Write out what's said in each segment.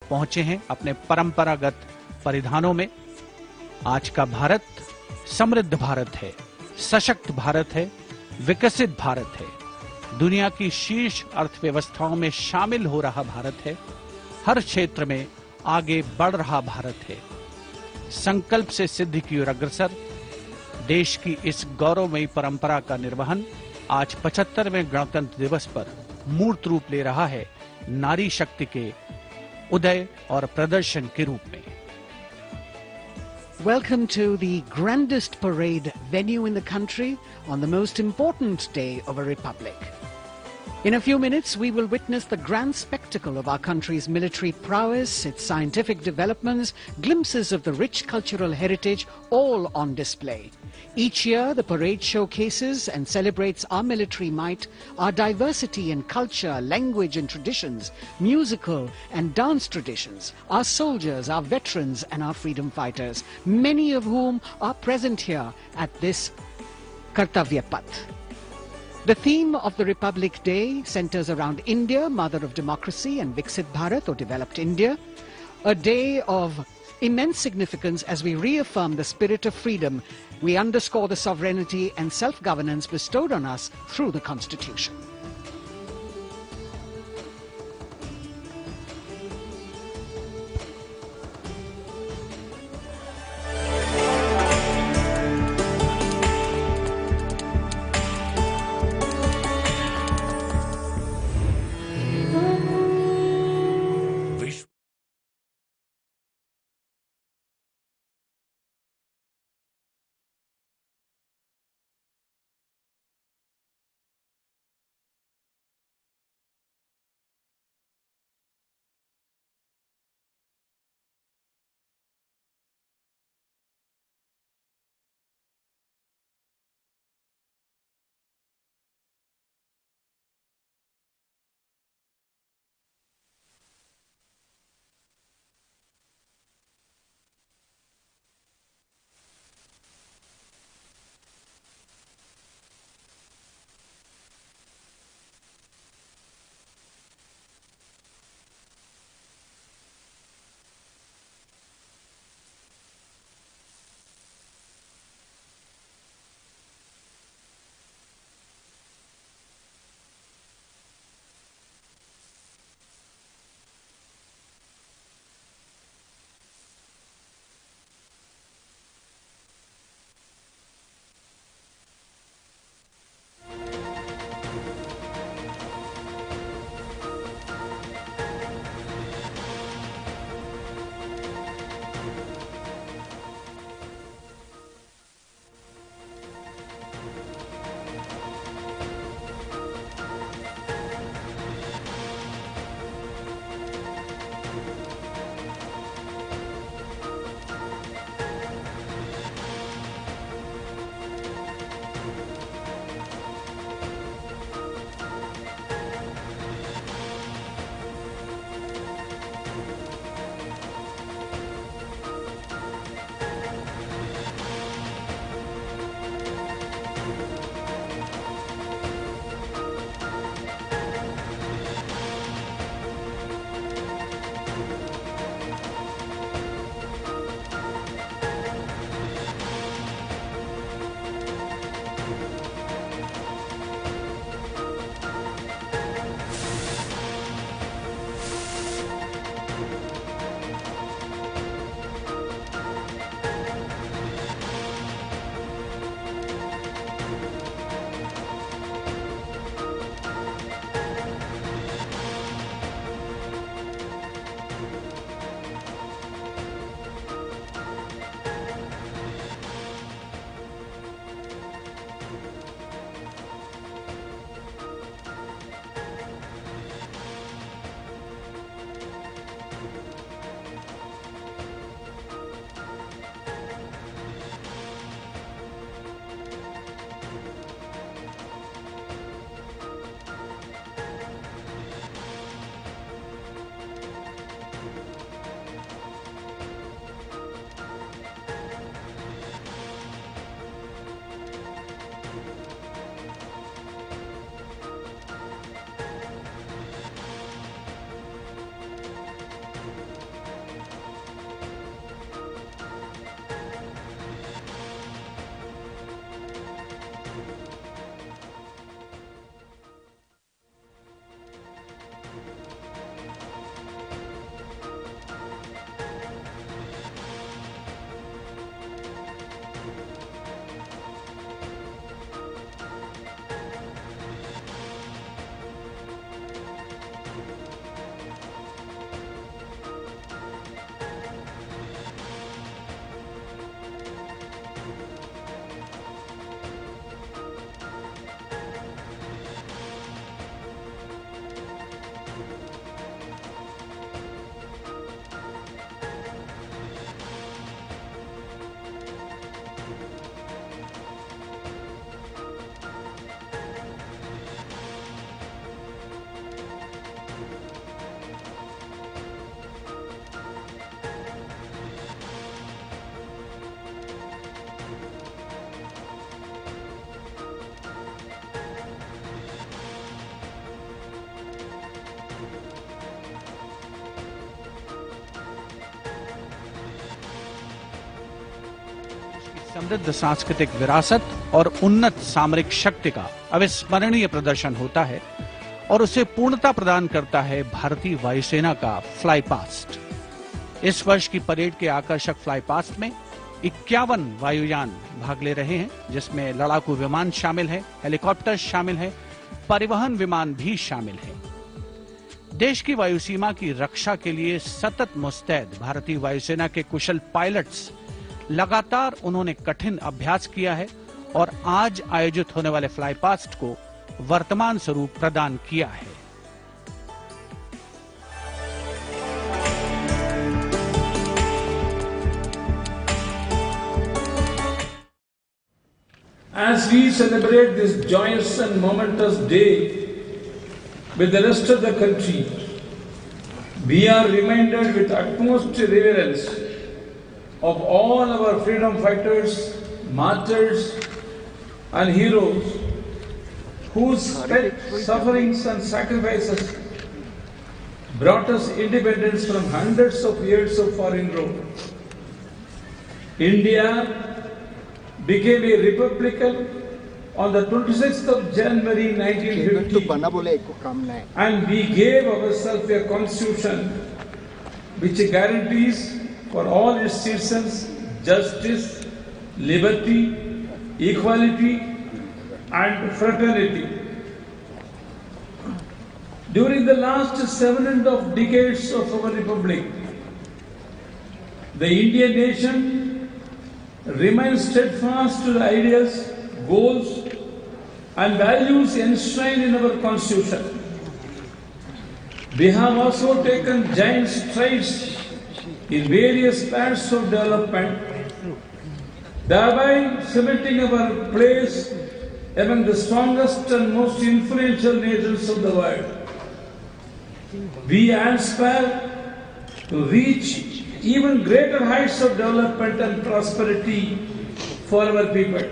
पहुंचे हैं अपने परंपरागत परिधानों में। आज का भारत समृद्ध भारत है, सशक्त भारत है, विकसित भारत है, दुनिया की शीर्ष अर्थव्यवस्थाओं में शामिल हो रहा भारत है, हर क्षेत्र में आगे बढ़ रहा भारत है, संकल्प से सिद्धि की ओर अग्रसर। देश की इस गौरवमयी परंपरा का निर्वहन आज 75वें गणतंत्र दिवस पर मूर्त रूप ले रहा है, नारी शक्ति के उदय और प्रदर्शन के रूप में। Welcome to the grandest parade venue in the country on the most important day of a republic. In a few minutes, we will witness the grand spectacle of our country's military prowess, its scientific developments, glimpses of the rich cultural heritage, all on display. Each year, the parade showcases and celebrates our military might, our diversity in culture, language and traditions, musical and dance traditions, our soldiers, our veterans and our freedom fighters, many of whom are present here at this Kartavya Path. The theme of the Republic Day centers around India, mother of democracy, and Viksit Bharat, or developed India, a day of immense significance as we reaffirm the spirit of freedom. We underscore the sovereignty and self-governance bestowed on us through the Constitution. समृद्ध सांस्कृतिक विरासत और उन्नत सामरिक शक्ति का अविस्मरणीय प्रदर्शन होता है और उसे पूर्णता प्रदान करता है भारतीय वायुसेना का फ्लाई पास्ट। इस वर्ष की परेड के आकर्षक फ्लाई पास्ट में 51 वायुयान भाग ले रहे हैं, जिसमें लड़ाकू विमान शामिल है, हेलीकॉप्टर शामिल है, परिवहन विमान भी शामिल है। देश की वायु सीमा की रक्षा के लिए सतत मुस्तैद भारतीय वायुसेना के कुशल पायलट्स लगातार उन्होंने कठिन अभ्यास किया है और आज आयोजित होने वाले फ्लाई पास्ट को वर्तमान स्वरूप प्रदान किया है। As we celebrate this joyous and momentous day with the rest of the country, we are reminded with utmost reverence of all our freedom fighters, martyrs and heroes whose sufferings and sacrifices brought us independence from hundreds of years of foreign rule. India became a republic on the 26th of January 1950, and we gave ourselves a constitution which guarantees for all its citizens justice, liberty, equality and fraternity. During the last 7.5 decades of our republic, the Indian nation remains steadfast to the ideas, goals and values enshrined in our constitution. We have also taken giant strides in various parts of development, thereby cementing our place among the strongest and most influential nations of the world. We aspire to reach even greater heights of development and prosperity for our people.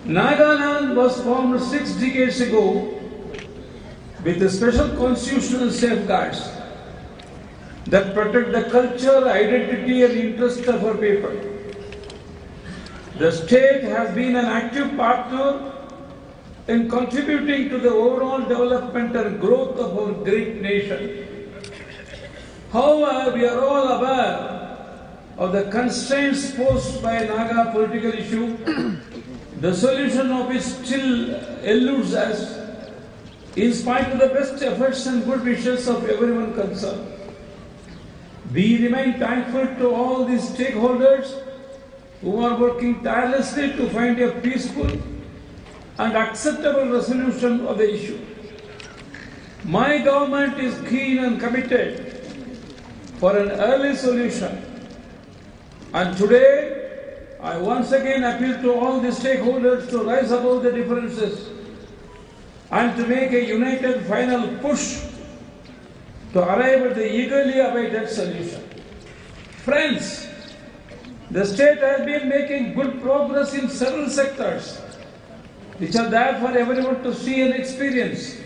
Nagaland was formed 6 decades ago with special constitutional safeguards that protect the culture, identity and interest of our people. The state has been an active partner in contributing to the overall development and growth of our great nation. However, we are all aware of the constraints posed by Naga political issue, the solution of which still eludes us, in spite of the best efforts and good wishes of everyone concerned. We remain thankful to all these stakeholders who are working tirelessly to find a peaceful and acceptable resolution of the issue. My government is keen and committed for an early solution. And today, I once again appeal to all the stakeholders to rise above the differences and to make a united final push to arrive at the eagerly awaited solution. Friends, the state has been making good progress in several sectors which are there for everyone to see and experience.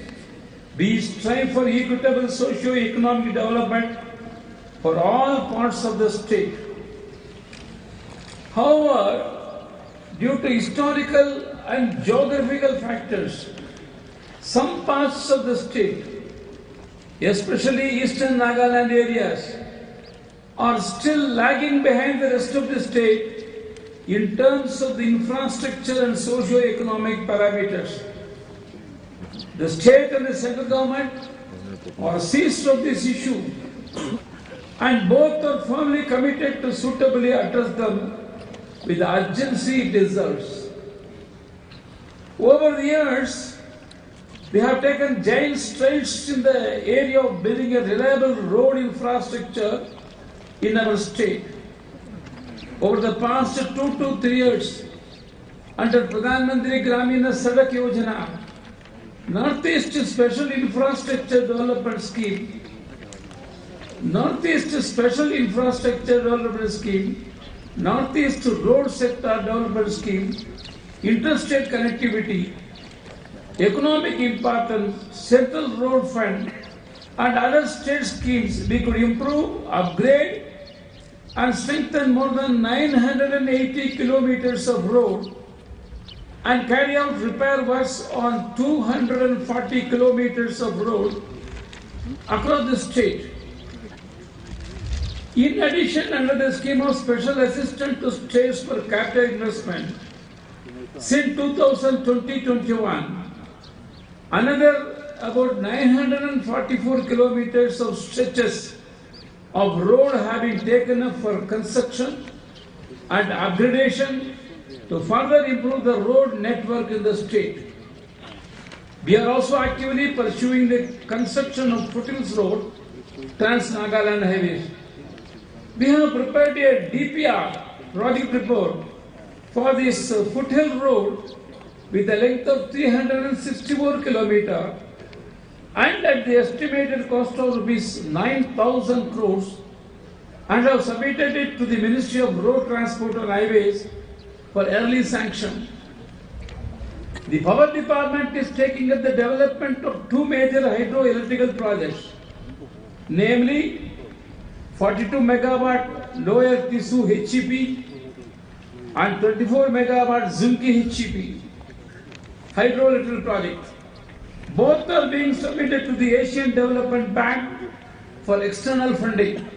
We strive for equitable socio-economic development for all parts of the state. However, due to historical and geographical factors, some parts of the state, especially eastern Nagaland areas, are still lagging behind the rest of the state in terms of the infrastructure and socio-economic parameters. The state and the central government are seized of this issue, and both are firmly committed to suitably address them with the urgency it deserves. Over the years, we have taken giant strides in the area of building a reliable road infrastructure in our state. Over the past 2 to 3 years, under Pradhan Mantri Gramina Sadak Yojana, Northeast Special Infrastructure Development Scheme, Northeast Special Infrastructure Development Scheme, Northeast Road Sector Development Scheme, Interstate Connectivity, Economic Importance, Central Road Fund, and other state schemes, we could improve, upgrade, and strengthen more than 980 kilometers of road and carry out repair works on 240 kilometers of road across the state. In addition, under the scheme of special assistance to states for capital investment, since 2020-21, another about 944 kilometers of stretches of road have been taken up for construction and upgradation to further improve the road network in the state. We are also actively pursuing the construction of Foothills Road, Trans-Nagaland Highways. We have prepared a DPR project report for this Foothill Road with a length of 364 kilometers and at the estimated cost of rupees 9,000 crores and have submitted it to the Ministry of Road Transport and Highways for early sanction. The Power Department is taking up the development of two major hydroelectrical projects, namely 42 megawatt Lower Tisu HEP and 24 megawatt Zunki HEP hydroelectric project. Both are being submitted to the Asian Development Bank for external funding.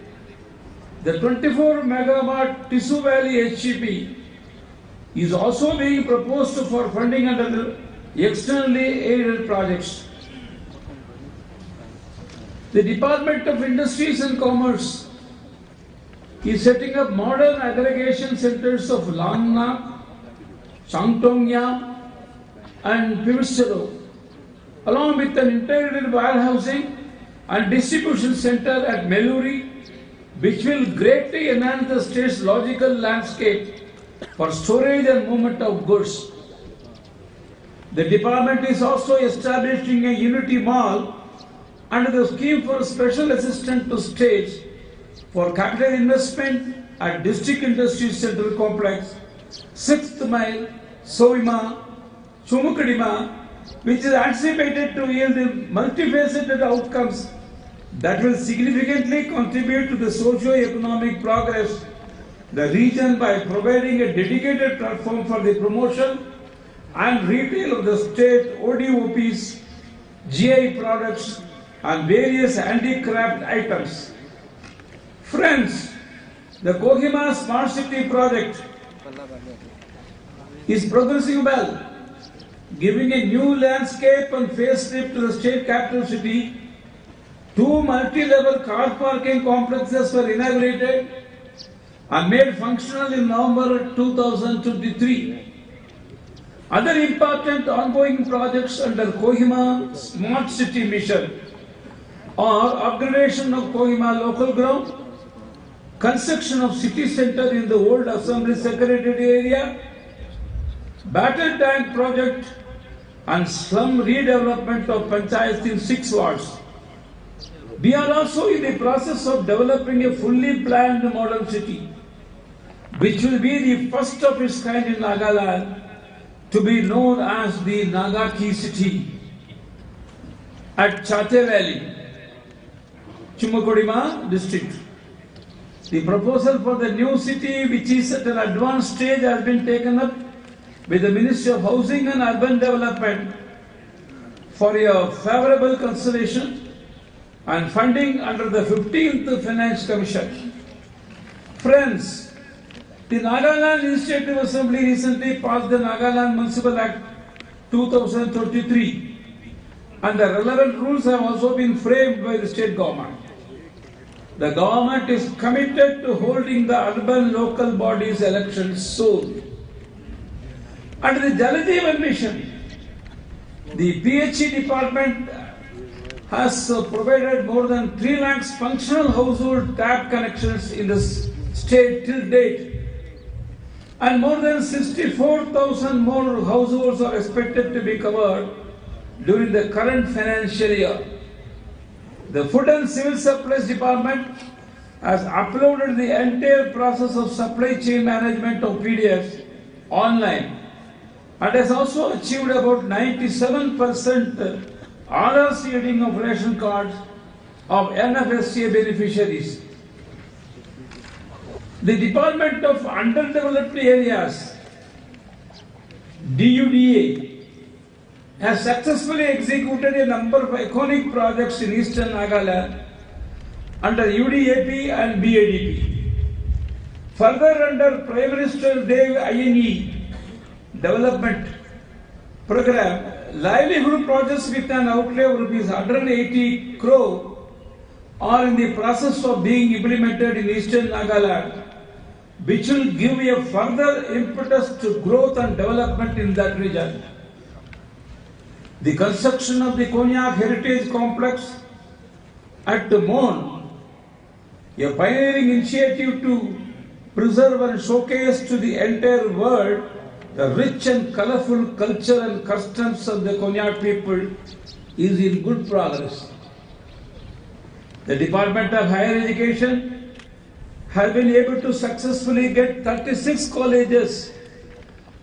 The 24 megawatt Tisu Valley HEP is also being proposed for funding under the externally aided projects. The Department of Industries and Commerce is setting up modern aggregation centers of Langna, Changtongya and Pivistero, along with an integrated warehousing and distribution center at Meluri, which will greatly enhance the state's logical landscape for storage and movement of goods. The department is also establishing a Unity Mall under the scheme for special assistance to states for capital investment at District Industry Center Complex, 6th Mile, Soima, Chumukadima, which is anticipated to yield multifaceted outcomes that will significantly contribute to the socio-economic progress the region by providing a dedicated platform for the promotion and retail of the state ODOPs, GI products and various handicraft items. Friends, the Kohima Smart City project is progressing well, giving a new landscape and facelift to the state capital city. Two multi-level car parking complexes were inaugurated and made functional in November 2023. Other important ongoing projects under Kohima Smart City Mission are upgradation of Kohima local ground, construction of city center in the old Assembly Secretariat area, battle tank project and slum redevelopment of panchayats in 6 wards. We are also in the process of developing a fully planned modern city, which will be the first of its kind in Nagaland, to be known as the Nagaki city at Chate Valley, Chumukodima district. The proposal for the new city, which is at an advanced stage, has been taken up with the Ministry of Housing and Urban Development for a favorable consideration and funding under the 15th Finance Commission. Friends, the Nagaland Legislative Assembly recently passed the Nagaland Municipal Act 2023 and the relevant rules have also been framed by the state government. The government is committed to holding the urban local bodies elections soon. Under the Jal Jeevan Mission, the PHE department has provided more than 3 lakhs functional household tap connections in the state till date, and more than 64,000 more households are expected to be covered during the current financial year. The Food and Civil Supplies Department has uploaded the entire process of supply chain management of PDFs online and has also achieved about 97% Aadhaar seeding of ration cards of NFSA beneficiaries. The Department of Underdeveloped Areas, DUDA, has successfully executed a number of iconic projects in eastern Nagaland under UDAP and BADP. Further, under Prime Minister Dev INE Development Program, livelihood projects with an outlay of rupees 180 crore are in the process of being implemented in eastern Nagaland, which will give a further impetus to growth and development in that region. The construction of the Konyak Heritage Complex at Mon, a pioneering initiative to preserve and showcase to the entire world the rich and colorful culture and customs of the Konyak people, is in good progress. The Department of Higher Education has been able to successfully get 36 colleges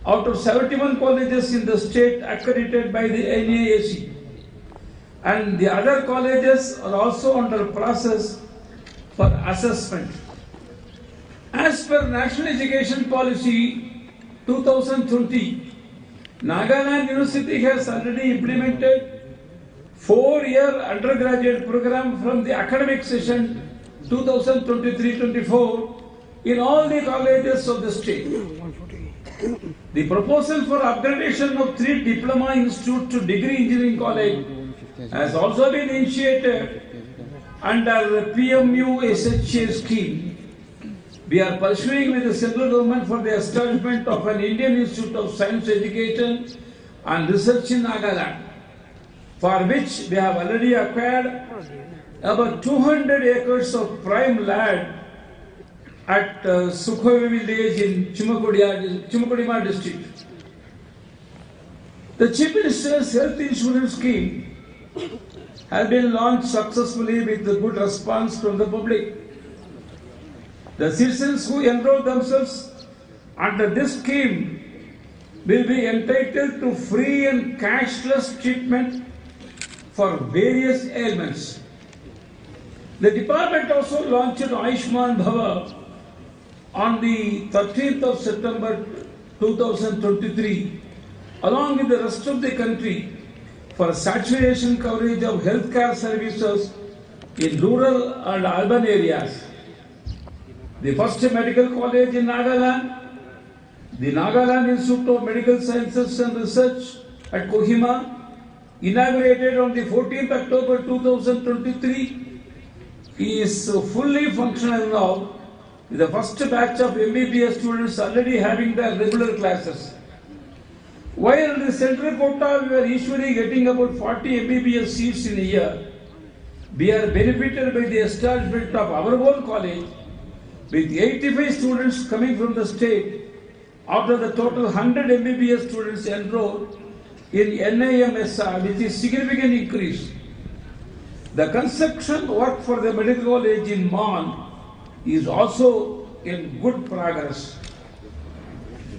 out of 71 colleges in the state accredited by the NAAC, and the other colleges are also under process for assessment. As per National Education Policy 2020, Nagaland University has already implemented 4-year undergraduate program from the academic session 2023-24 in all the colleges of the state. The proposal for upgradation of 3 diploma institute to degree engineering college has also been initiated under the PMU SHA scheme. We are pursuing with the central government for the establishment of an Indian Institute of Science Education and Research in Nagaland, for which we have already acquired about 200 acres of prime land at Sukhoi village in Chimakodima district. The Chief Minister's Health Insurance Scheme has been launched successfully with a good response from the public. The citizens who enroll themselves under this scheme will be entitled to free and cashless treatment for various ailments. The department also launched Ayushman Bhava on the 13th of September 2023, along with the rest of the country, for saturation coverage of healthcare services in rural and urban areas. The first medical college in Nagaland, the Nagaland Institute of Medical Sciences and Research at Kohima, inaugurated on the 14th October 2023, is fully functional now, with the first batch of MBBS students already having their regular classes. While the central quota, we are usually getting about 40 MBBS seats in a year, we are benefited by the establishment of our own college, with 85 students coming from the state out of the total 100 MBBS students enrolled in NIMSR, which is significant increase. The construction work for the medical college in Mon is also in good progress.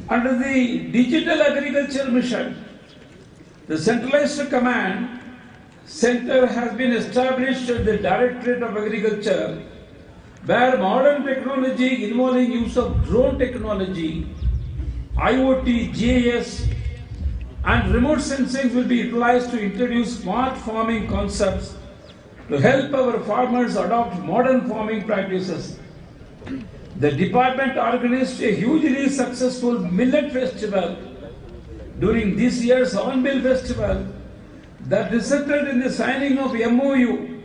Under the Digital Agriculture Mission, the centralized command center has been established at the Directorate of Agriculture, where modern technology involving use of drone technology, IoT, GIS, and remote sensing will be utilized to introduce smart farming concepts to help our farmers adopt modern farming practices. The department organized a hugely successful millet festival during this year's Hornbill Festival that resulted in the signing of MOU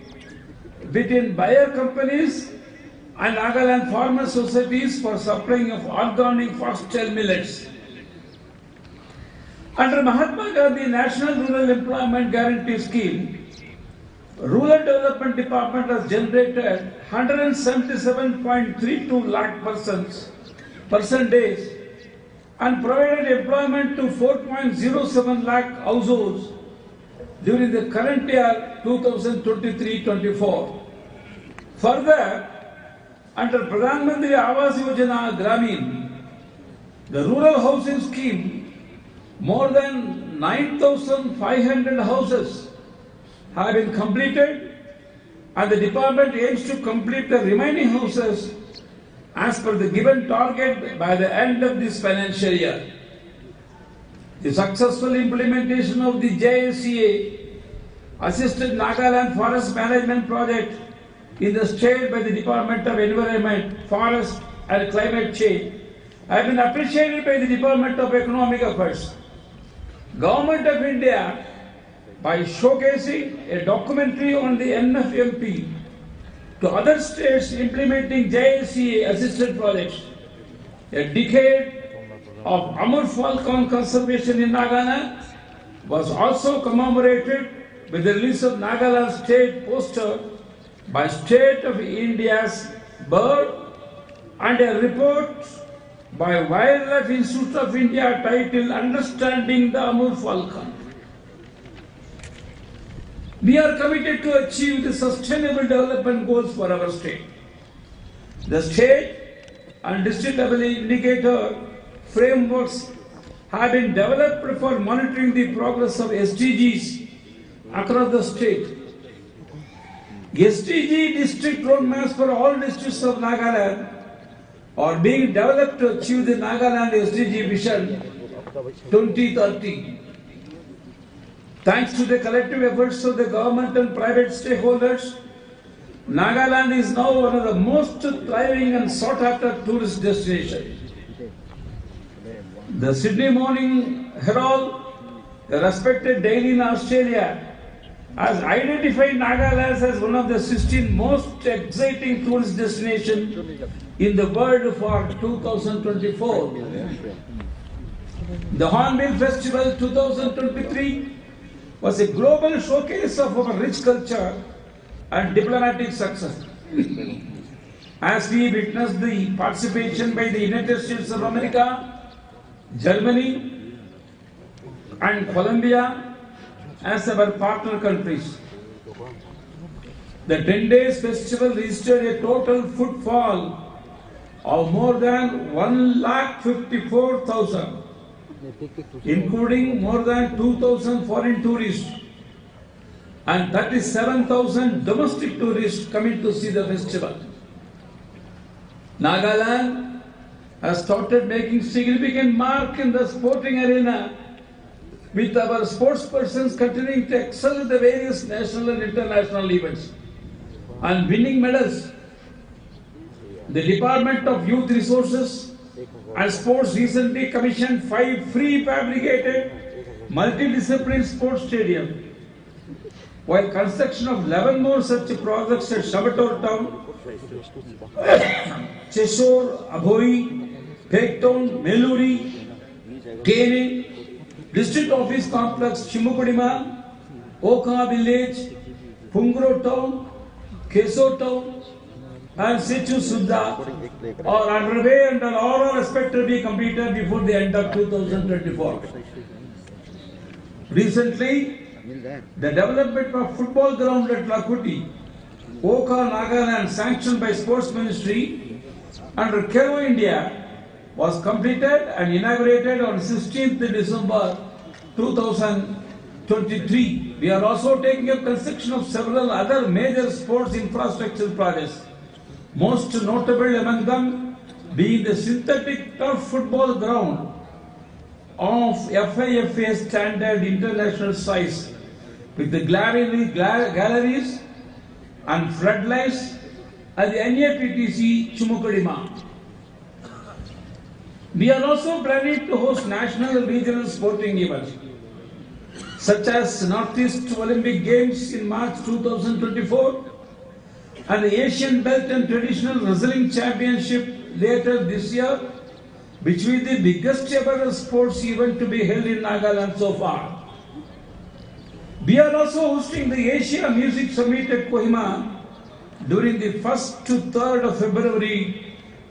between buyer companies and Nagaland farmer societies for supplying of organic foxtail millets. Under Mahatma Gandhi National Rural Employment Guarantee Scheme, Rural Development Department has generated 177.32 lakh person days and provided employment to 4.07 lakh households during the current year 2023-24. Further, under Pradhan Mantri Awas Yojana Gramin, the rural housing scheme, more than 9,500 houses have been completed, and the department aims to complete the remaining houses as per the given target by the end of this financial year. The successful implementation of the JSCA assisted Nagaland Forest Management Project in the state by the Department of Environment, Forest and Climate Change have been appreciated by the Department of Economic Affairs. Government of India, by showcasing a documentary on the NFMP to other states implementing JSCA assisted projects, a decade of Amur falcon conservation in Nagaland was also commemorated with the release of Nagaland state poster by State of India's bird and a report by Wildlife Institute of India titled Understanding the Amur Falcon. We are committed to achieve the sustainable development goals for our state. The state and district level indicator frameworks have been developed for monitoring the progress of SDGs across the state. SDG district roadmaps for all districts of Nagaland are being developed to achieve the Nagaland SDG Vision 2030. Thanks to the collective efforts of the government and private stakeholders, Nagaland is now one of the most thriving and sought-after tourist destinations. The Sydney Morning Herald, a respected daily in Australia, has identified Nagaland as one of the 16 most exciting tourist destinations in the world for 2024. The Hornbill Festival 2023 was a global showcase of our rich culture and diplomatic success. As we witnessed the participation by the United States of America, Germany and Colombia as our partner countries. The 10 days festival registered a total footfall of more than 1,54,000, including more than 2,000 foreign tourists and 37,000 domestic tourists coming to see the festival. Nagaland has started making significant mark in the sporting arena, with our sportspersons continuing to excel in the various national and international events and winning medals. The Department of Youth Resources and Sports recently commissioned 5 free fabricated multidisciplinary sports stadiums, while construction of 11 more such projects at Shabator Town, Cheshire, Abhoi, Pektown, Meluri, Kene, District Office Complex, Chimukudima, Oka Village, Pungro Town, Keso Town, and Sechu Sudha are underway and are all expected to be completed before the end of 2024. Recently, the development of football ground at Lakuti, Oka, Nagaland, sanctioned by Sports Ministry under Kero India, was completed and inaugurated on 16th December 2023. We are also taking up construction of several other major sports infrastructure projects, most notable among them being the synthetic turf football ground of FIFA standard international size, with the galleries and floodlights at the NAPTC Chumukadima. We are also planning to host national and regional sporting events, such as Northeast Olympic Games in March 2024 and the Asian Belt and Traditional Wrestling Championship later this year, which will be the biggest ever sports event to be held in Nagaland so far. We are also hosting the Asia Music Summit at Kohima during the 1st to 3rd of February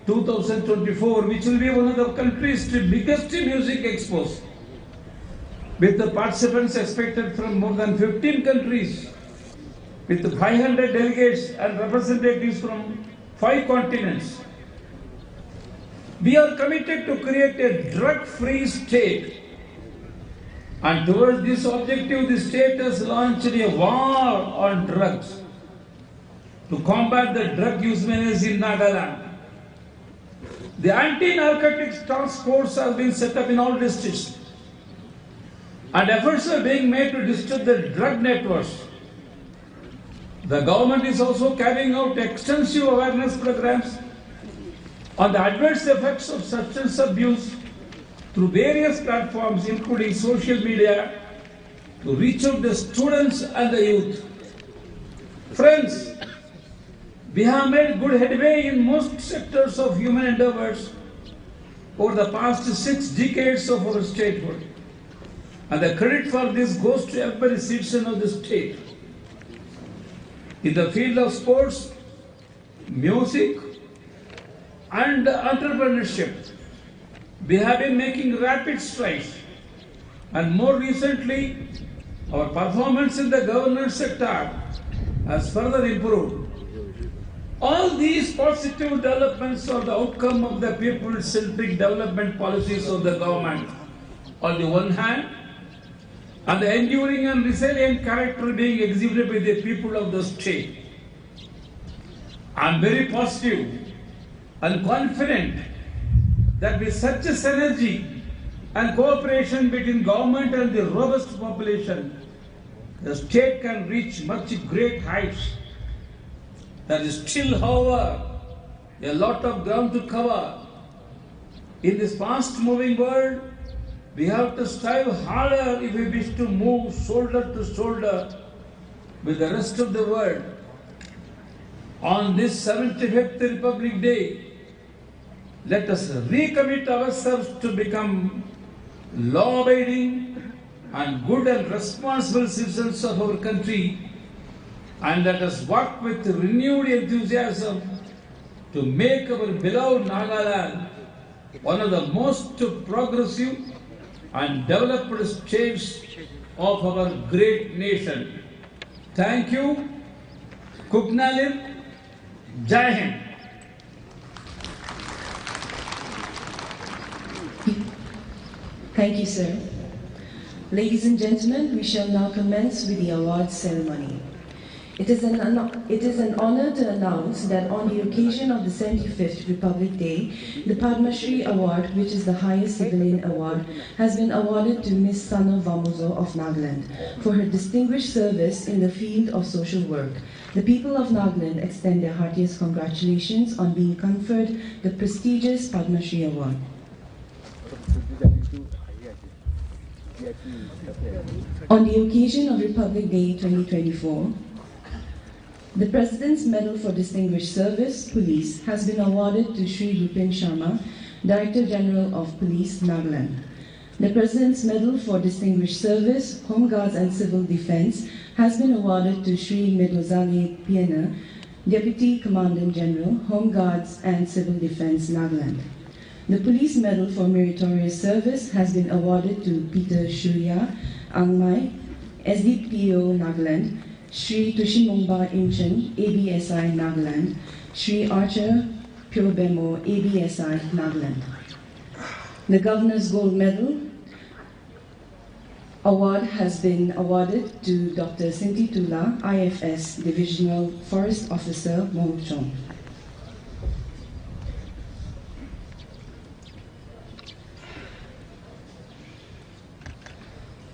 2024, which will be one of the country's biggest music expos, with the participants expected from more than 15 countries, with 500 delegates and representatives from 5 continents. We are committed to create a drug-free state, and towards this objective, the state has launched a war on drugs to combat the drug use menace in Nagaland. The anti-narcotics task force has been set up in all districts, and efforts are being made to disturb the drug networks. The government is also carrying out extensive awareness programs on the adverse effects of substance abuse through various platforms, including social media, to reach out the students and the youth. Friends, we have made good headway in most sectors of human endeavors over the past 6 decades of our statehood. And the credit for this goes to every citizen of the state. In the field of sports, music, and entrepreneurship, we have been making rapid strides. And more recently, our performance in the governance sector has further improved. All these positive developments are the outcome of the people-centric development policies of the government on the one hand, and the enduring and resilient character being exhibited by the people of the state. I am very positive and confident that with such a synergy and cooperation between government and the robust population, the state can reach much great heights. There is still, however, a lot of ground to cover. In this fast-moving world, we have to strive harder if we wish to move shoulder to shoulder with the rest of the world. On this 75th Republic Day, let us recommit ourselves to become law-abiding and good and responsible citizens of our country, and let us work with renewed enthusiasm to make our beloved Nagaland one of the most progressive and developed states of our great nation. Thank you. Kuknalir. Jai Hind. Thank you, sir. Ladies and gentlemen, we shall now commence with the awards ceremony. It is an honor to announce that on the occasion of the 75th Republic Day, the Padma Shri Award, which is the highest civilian award, has been awarded to Ms. Sana Vamuzo of Nagaland for her distinguished service in the field of social work. The people of Nagaland extend their heartiest congratulations on being conferred the prestigious Padma Shri Award. On the occasion of Republic Day 2024, the President's Medal for Distinguished Service, Police, has been awarded to Shri Rupin Sharma, Director General of Police, Nagaland. The President's Medal for Distinguished Service, Home Guards and Civil Defense, has been awarded to Shri Medozale Piena, Deputy Commandant General, Home Guards and Civil Defense, Nagaland. The Police Medal for Meritorious Service has been awarded to Peter Shuria Angmai, SDPO Nagaland, Shri Tushimongba Inchen, ABSI Nagaland, Shri Archer Pyobemo, ABSI Nagaland. The Governor's Gold Medal Award has been awarded to Dr. Sinti Tula, IFS Divisional Forest Officer, Mongchong.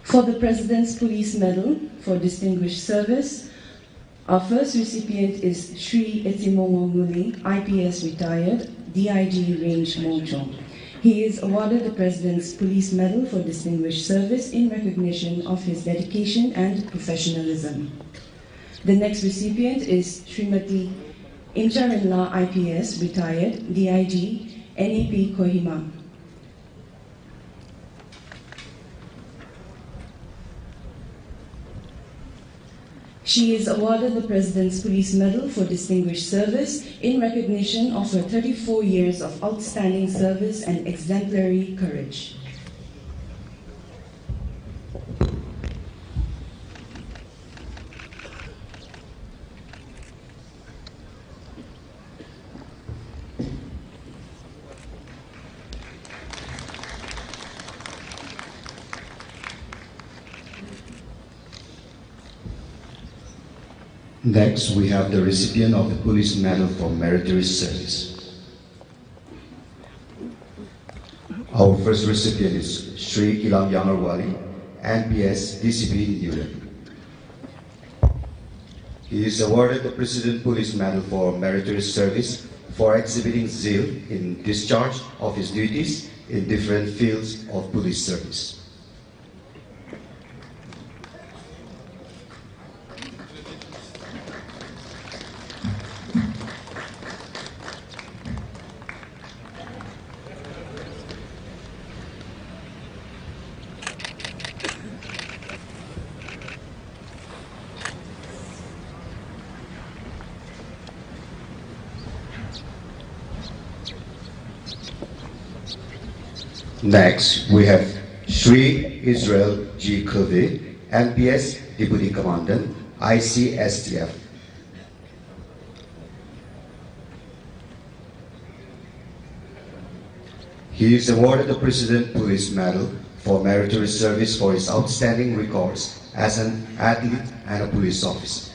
For the President's Police Medal for Distinguished Service, our first recipient is Shri Etimongo Muli, IPS retired, DIG Range Mongchong. He is awarded the President's Police Medal for Distinguished Service in recognition of his dedication and professionalism. The next recipient is Srimati Incharinla, IPS retired, DIG NAP Kohima. She is awarded the President's Police Medal for Distinguished Service in recognition of her 34 years of outstanding service and exemplary courage. Next, we have the recipient of the Police Medal for Meritorious Service. Our first recipient is Sri Kilam Yanarwali, NPS DCP New Delhi. He is awarded the President Police Medal for meritorious service for exhibiting zeal in discharge of his duties in different fields of police service. Next, we have Sri Israel G. Kirby, NPS Deputy Commandant, ICSTF. He is awarded the President Police Medal for meritorious service for his outstanding records as an athlete and a police officer.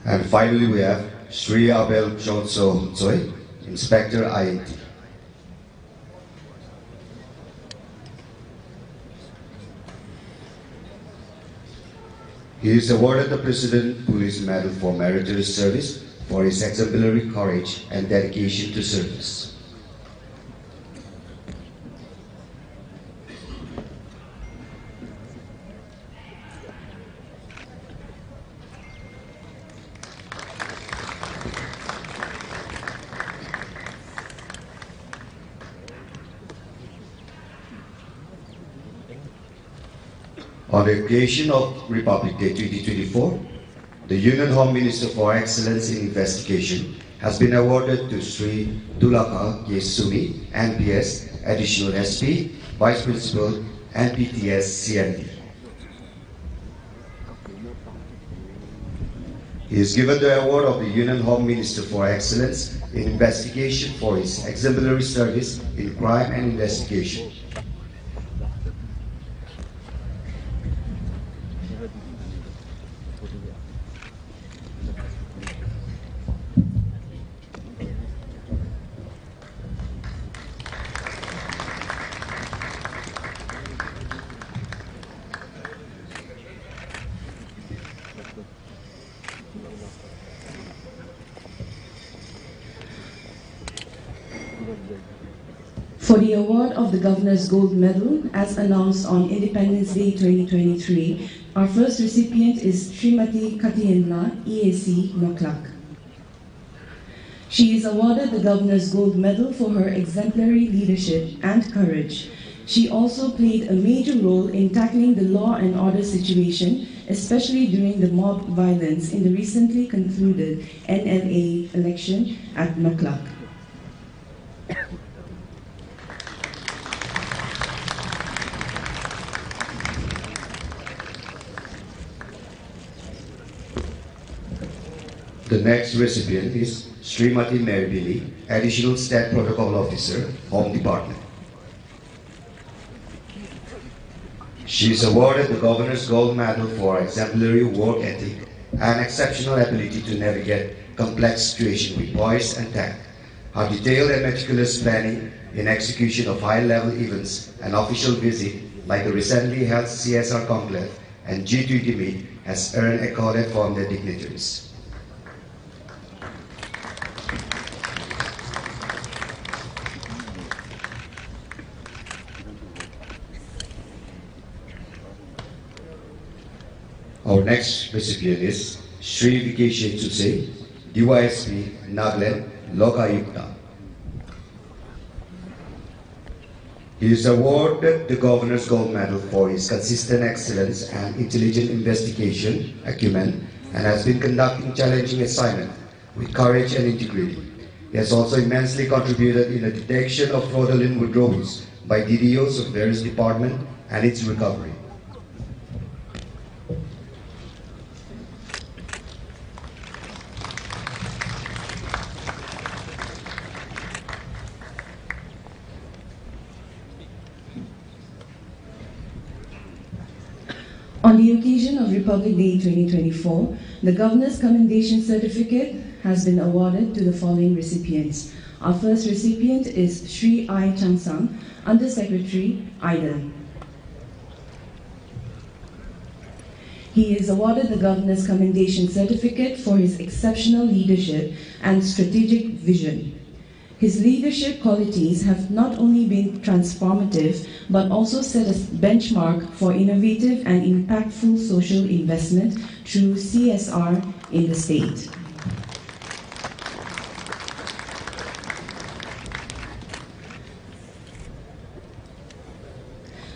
And finally, we have Sri Abel Jotso Zoy, Inspector INT. He is awarded the President Police Medal for meritorious service for his exemplary courage and dedication to service. On the occasion of Republic Day 2024, the Union Home Minister for Excellence in Investigation has been awarded to Sri Dulaka Yesumi, NPS, Additional SP, Vice Principal, NPTS CND. He is given the award of the Union Home Minister for Excellence in Investigation for his exemplary service in crime and investigation. For the award of the Governor's Gold Medal, as announced on Independence Day 2023, our first recipient is Srimati Katienla, EAC, Noklak. She is awarded the Governor's Gold Medal for her exemplary leadership and courage. She also played a major role in tackling the law and order situation, especially during the mob violence in the recently concluded NLA election at Noklak. The next recipient is Srimati Meribili, Additional State Protocol Officer, Home Department. She is awarded the Governor's Gold Medal for exemplary work ethic and exceptional ability to navigate complex situations with poise and tact. Her detailed and meticulous planning in execution of high-level events and official visits like the recently held CSR Conclave and G20 meet has earned accolades from their dignitaries. Our next recipient is Sri Vikesh Chuse, DYSP, Nagaland, Lokayukta. He is awarded the Governor's Gold Medal for his consistent excellence and intelligent investigation acumen and has been conducting challenging assignments with courage and integrity. He has also immensely contributed in the detection of fraudulent withdrawals by DDOs of various departments and its recovery. On the occasion of Republic Day 2024, the Governor's Commendation Certificate has been awarded to the following recipients. Our first recipient is Sri I. Changsang, Under Secretary, IDA. He is awarded the Governor's Commendation Certificate for his exceptional leadership and strategic vision. His leadership qualities have not only been transformative, but also set a benchmark for innovative and impactful social investment through CSR in the state.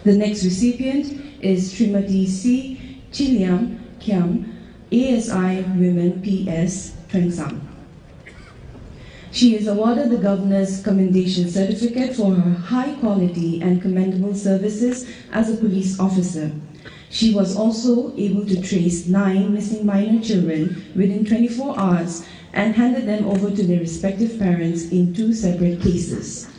The next recipient is Srimati C. Chiliam Kiam, ASI Women PS, Twengsang. She is awarded the Governor's Commendation Certificate for her high quality and commendable services as a police officer. She was also able to trace 9 missing minor children within 24 hours and handed them over to their respective parents in 2 separate cases.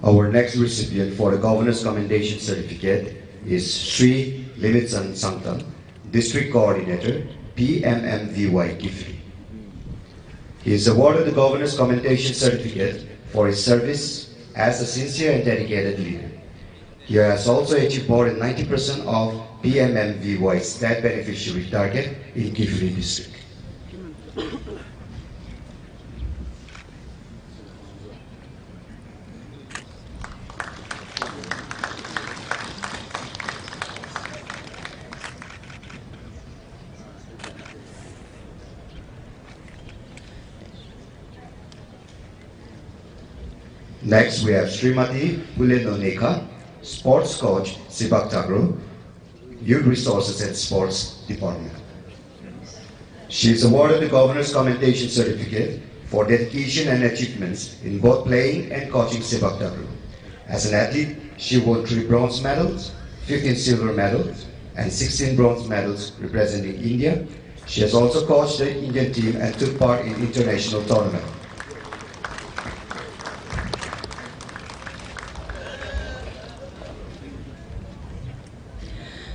Our next recipient for the Governor's Commendation Certificate is Sri Limitsan Sangtam, District Coordinator, PMMVY Kifri. He is awarded the Governor's Commendation Certificate for his service as a sincere and dedicated leader. He has also achieved more than 90% of PMMVY's state beneficiary target in Kifri District. Next, we have Srimati Puleno Neka, Sports Coach, Sibak Tagro, Youth Resources and Sports Department. She is awarded the Governor's Commendation Certificate for dedication and achievements in both playing and coaching Sibak Tagro. As an athlete, she won 3 bronze medals, 15 silver medals, and 16 bronze medals representing India. She has also coached the Indian team and took part in international tournaments.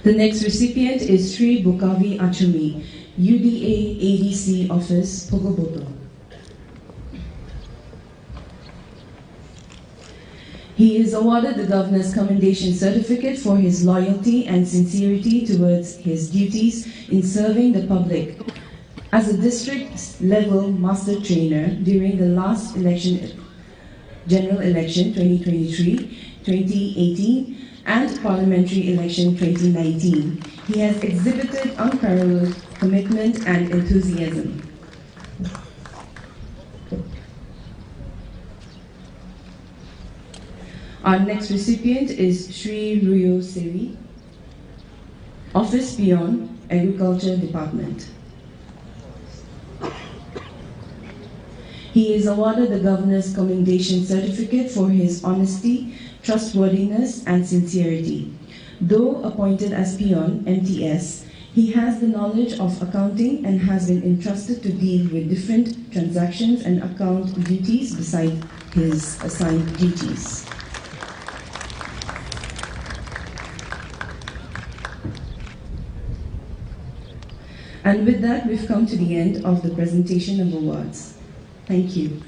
The next recipient is Sri Bukavi Achumi, UDA ADC Office, Pogoboto. He is awarded the Governor's Commendation Certificate for his loyalty and sincerity towards his duties in serving the public. As a district-level master trainer during the last general election 2023-2018, and parliamentary election 2019, he has exhibited unparalleled commitment and enthusiasm. Our next recipient is Sri Ruyo Sevi, Office Peon, Agriculture Department. He is awarded the Governor's Commendation Certificate for his honesty, trustworthiness, and sincerity. Though appointed as peon, MTS, he has the knowledge of accounting and has been entrusted to deal with different transactions and account duties beside his assigned duties. And with that, we've come to the end of the presentation of awards. Thank you.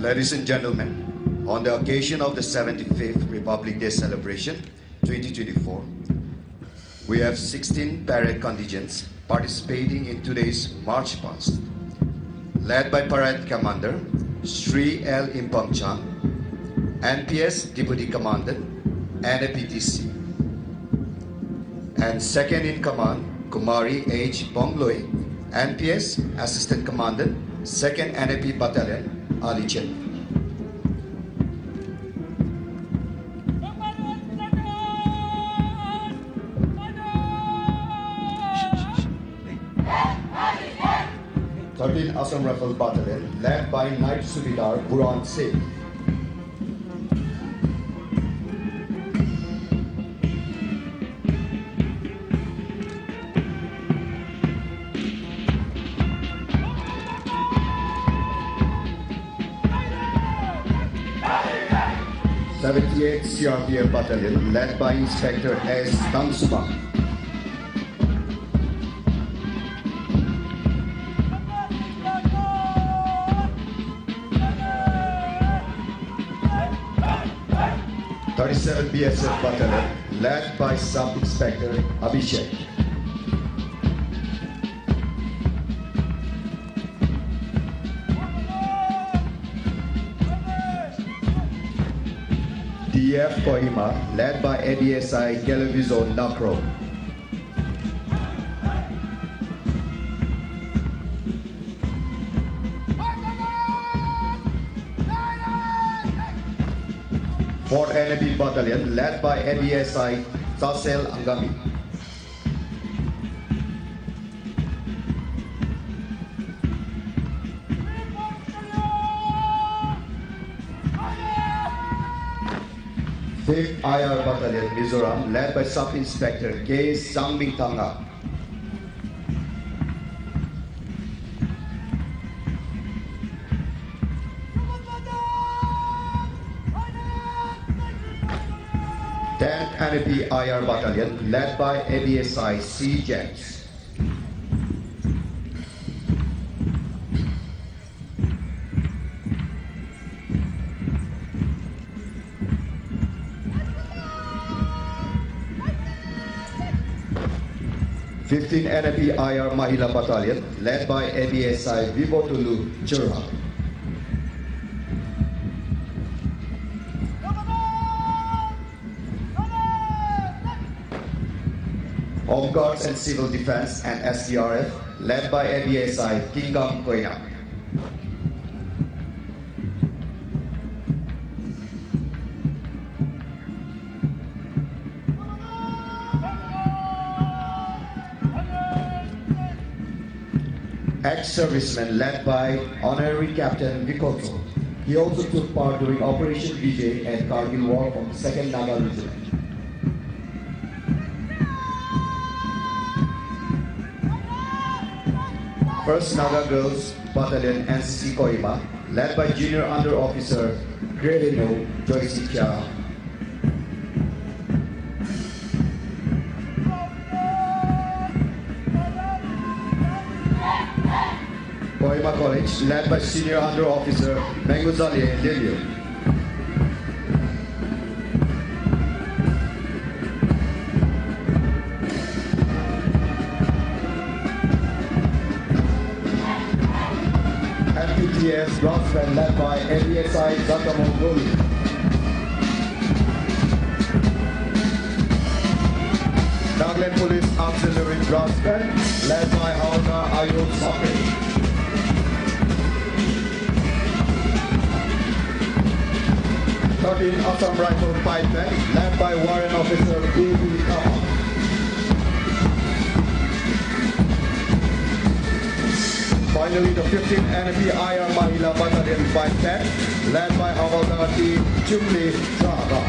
Ladies and gentlemen, on the occasion of the 75th Republic Day celebration 2024, we have 16 parade contingents participating in today's march past, led by Parade Commander Sri L. Impam Chand, NPS Deputy Commandant, NAPTC, and second in command Kumari H. Bongloi, NPS Assistant Commandant, 2nd NAP Battalion, Alichet. Thirteen Assam Rifle Battalion, led by Knight Subedar Buran Singh. th CRPF Battalion, led by Inspector S. Tangsuma. BSF Battalion, led by Sub-Inspector Abhishek. DF Kohima, led by ADSI Televiso Nakro. Fourth NAB Battalion, led by ADSI Sasel Angami. Fifth IR Battalion, Mizoram, led by Sub-Inspector K. Sangbing Tanga. NAP IR Battalion, led by ADSI C. James. Fifteen NAP IR Mahila Battalion, led by ADSI Vivotulu Churha. Home Guards and Civil Defense and SDRF, led by ADSI Kingam Koina. Ex-serviceman led by Honorary Captain Vikoto. He also took part during Operation Vijay and Kargil War from the 2nd Naga Regiment. First Naga Girls Battalion NCC Kohima, led by Junior Under Officer Gredino Joyce Chia. Kohima College, led by Senior Under Officer Menguzali Lilio. MPTS Groundsman, led by ADSI Zakamogul. Nagaland Police Auxiliary Groundsman, led by Hauna Ayub Sakri. 13 Assam Rifle Pikemen, led by Warrant Officer B.B. Kama. Finally, the 15th NAP IR Mahila Battalion 510, led by Havaldar T. Chumli Zahaga.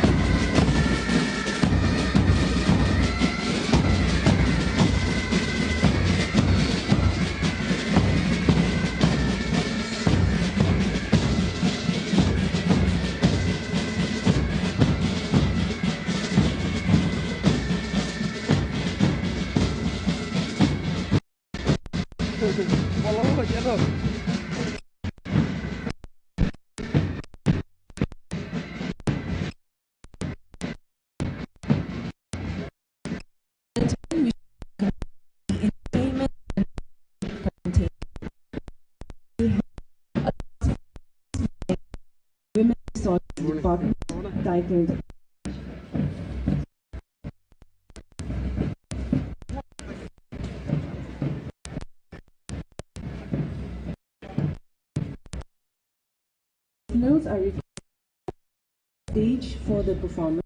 performance titled Notes are required on stage for the performance.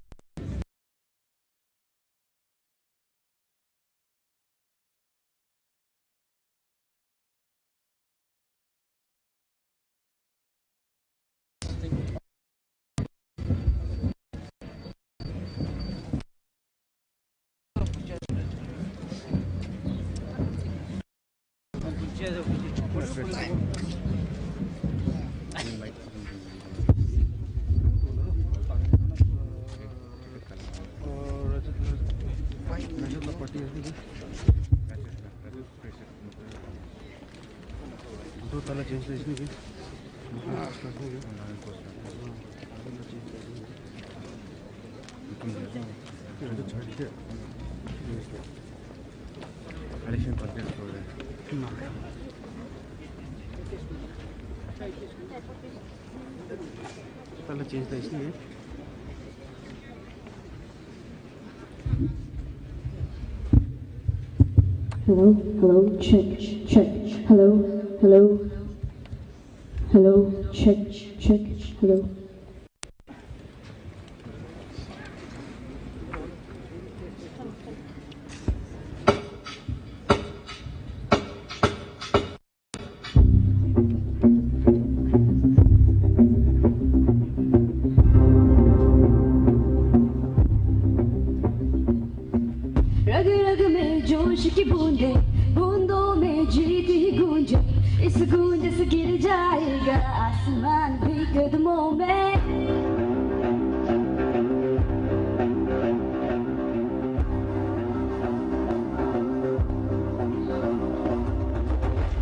Hello, hello, check, check. Hello, hello, hello, check, check. Hello. रग रग में जोश की बूंदे बूंदों में जीत ही गूंजे इस गूंज से गिर जाएगा आसमान भी कदमों में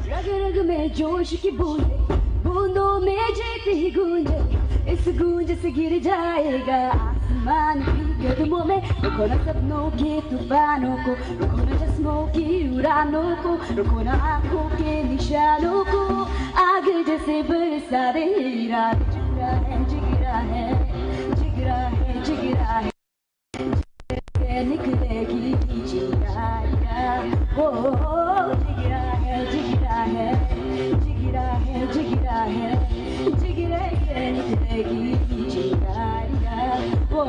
रग रग में जोश की बूंदे बूंदों में जीत ही गूंजे इस गूंज से गिर जाएगा आसमान भी कदमों में रुको ना सपनों के तूफानों को रुको ना चश्मों की उड़ानों को रुको ना आंखों के निशानों को आग जैसे बरसा दे हीरा जिगरा है जिगरा है जिगरा है जिगरा है निकलेगी चिंगारियां ओ जिगरा है जिगरा है जिगरा है जिगरा है जिगरे से निकलेगी चिंगारियां ओ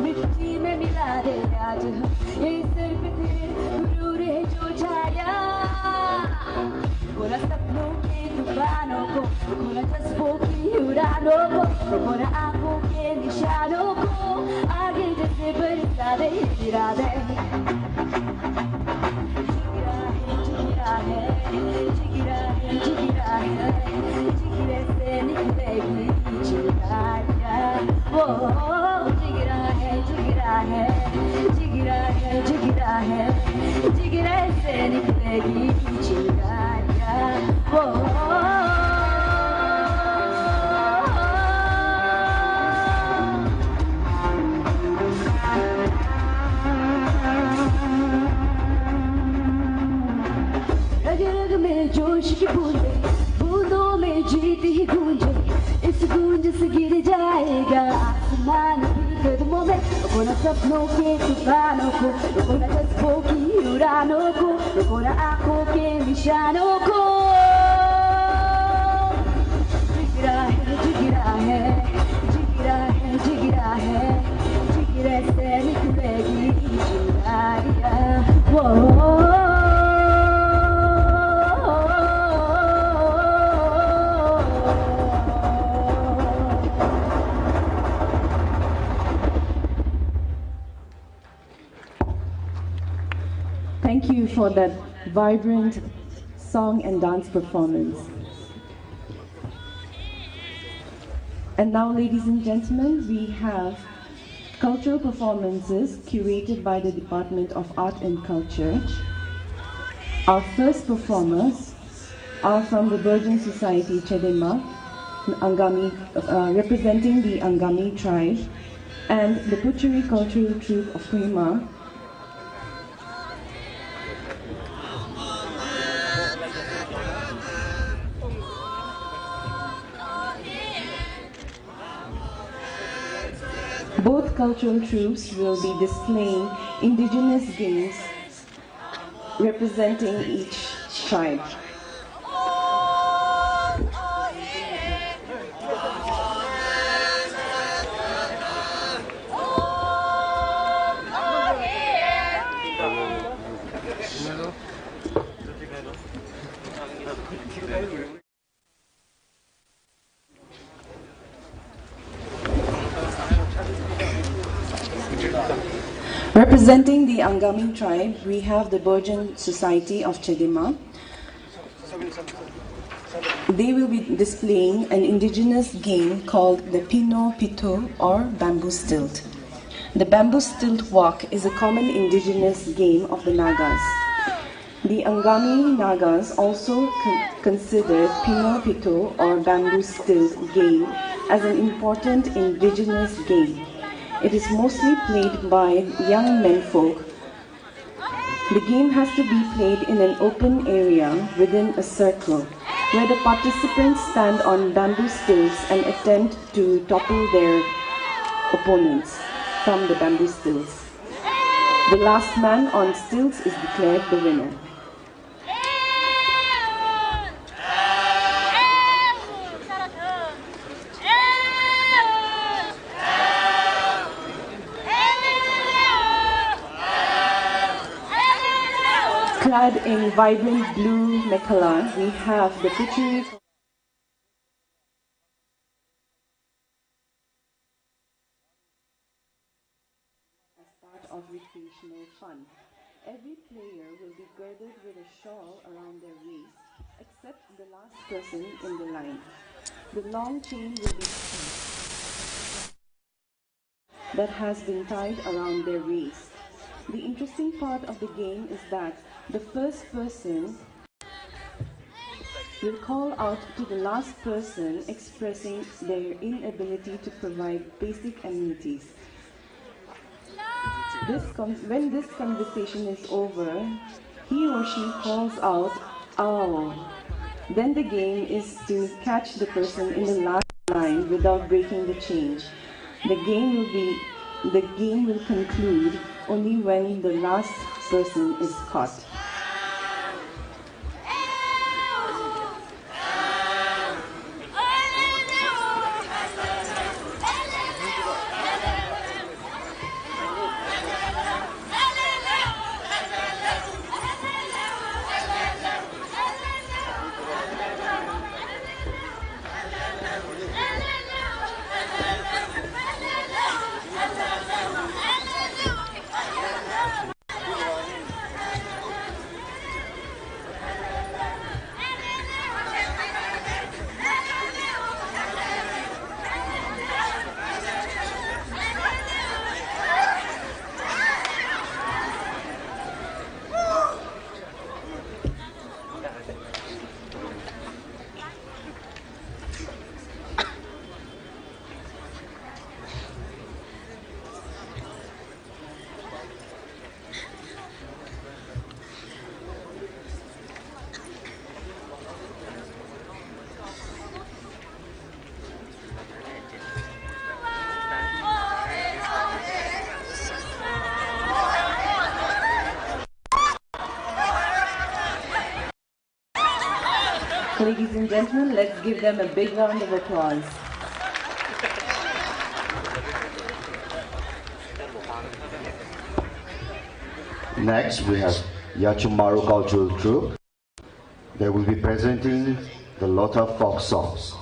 मिट्टी में मिला दे आज ये सिर पे तेरे गुरूर है जो छाया पूरा सपनों के तूफानों को पूरा जज्बों की उड़ानों को पूरा आंखों के निशानों को आगे जैसे बरसा दे गिरा दे जिगरा है जिगरा है जिगरा है जिगरे से निकलेगी चिंगारियां ओ जिगरा है जिगरा है जिगरा है जिगरा है जिगरे से निकलेगी चिंगारियां ओ रग रग में जोश की बूंदे बूंदों में जीत ही गूंजे इस गूंज से गिर जाएगा आसमान भी कदमों में रुको ना सपनों के तूफानों को रुको ना जज्बों की उड़ानों को रुको ना आंखों के निशानों को जिगरा है जिगरा है जिगरा है जिगरा है जिगरे से निकलेगी चिंगारियां वो Thank you for that vibrant song and dance performance. And now, ladies and gentlemen, we have cultural performances curated by the Department of Art and Culture. Our first performers are from the Virgin Society Chedema, representing the Angami tribe, and the Puchuri Cultural Troupe of Kohima. Both cultural troupes will be displaying indigenous games representing each tribe. Representing the Angami tribe, we have the Virgin Society of Chedema. They will be displaying an indigenous game called the Pino Pito or bamboo stilt. The bamboo stilt walk is a common indigenous game of the Nagas. The Angami Nagas also consider Pino Pito or bamboo stilt game as an important indigenous game. It is mostly played by young menfolk. The game has to be played in an open area within a circle, where the participants stand on bamboo stilts and attempt to topple their opponents from the bamboo stilts. The last man on stilts is declared the winner. Clad in vibrant blue mekhala, we have the Puchuri as part of recreational fun. Every player will be girded with a shawl around their waist, except the last person in the line. The long chain will be that has been tied around their waist. The interesting part of the game is that the first person will call out to the last person expressing their inability to provide basic amenities. When this conversation is over, he or she calls out, "Ow!" Then the game is to catch the person in the last line without breaking the chain. The game will conclude only when the last person is caught. Ladies and gentlemen, let's give them a big round of applause. Next, we have Yachumaru Cultural Troupe. They will be presenting the Lota folk songs.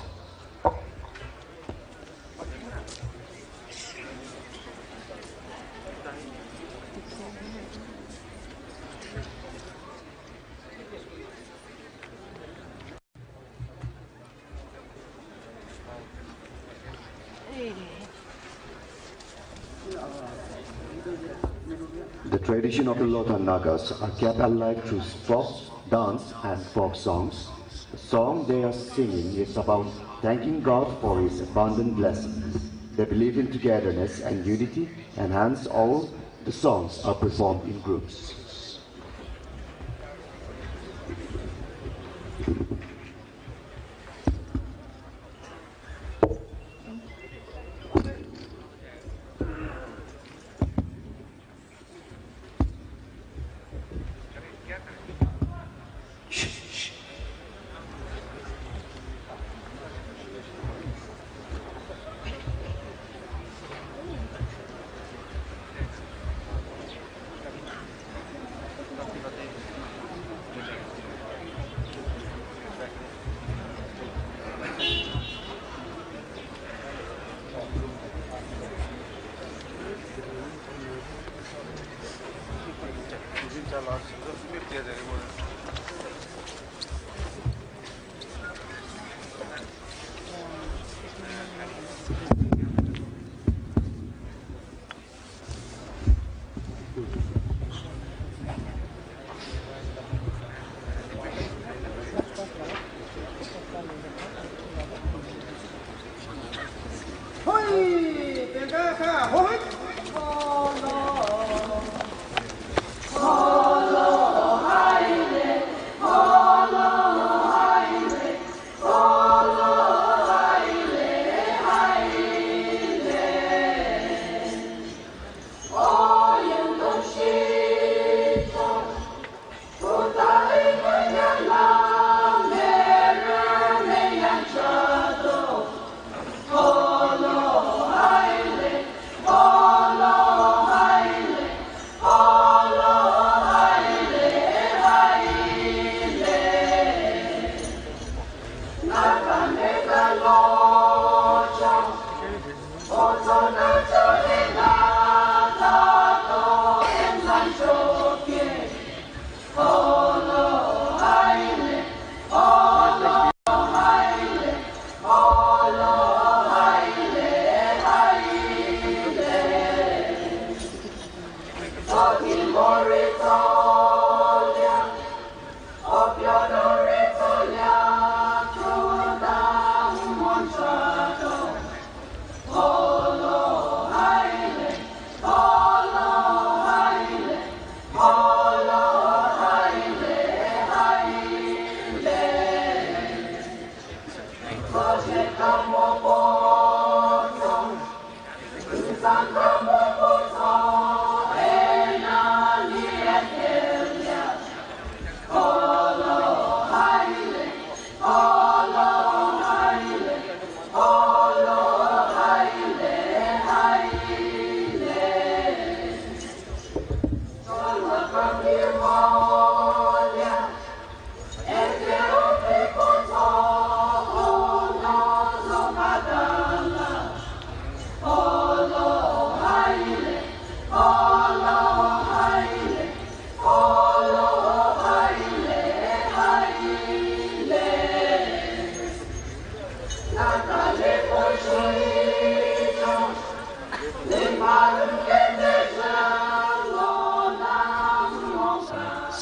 The tradition of the Lotan Nagas are kept alive through folk dance and folk songs. The song they are singing is about thanking God for His abundant blessings. They believe in togetherness and unity, and hence all the songs are performed in groups.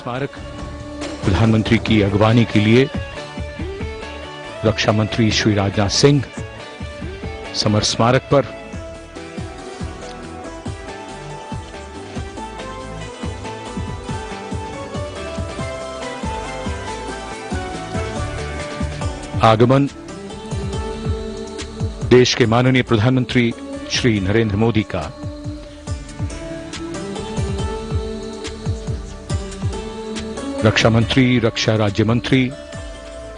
स्मारक प्रधानमंत्री की अगवानी के लिए रक्षा मंत्री Shri Rajnath Singh summer स्मारक पर आगमन देश के माननीय प्रधानमंत्री श्री नरेंद्र मोदी का रक्षा मंत्री, रक्षा राज्य मंत्री,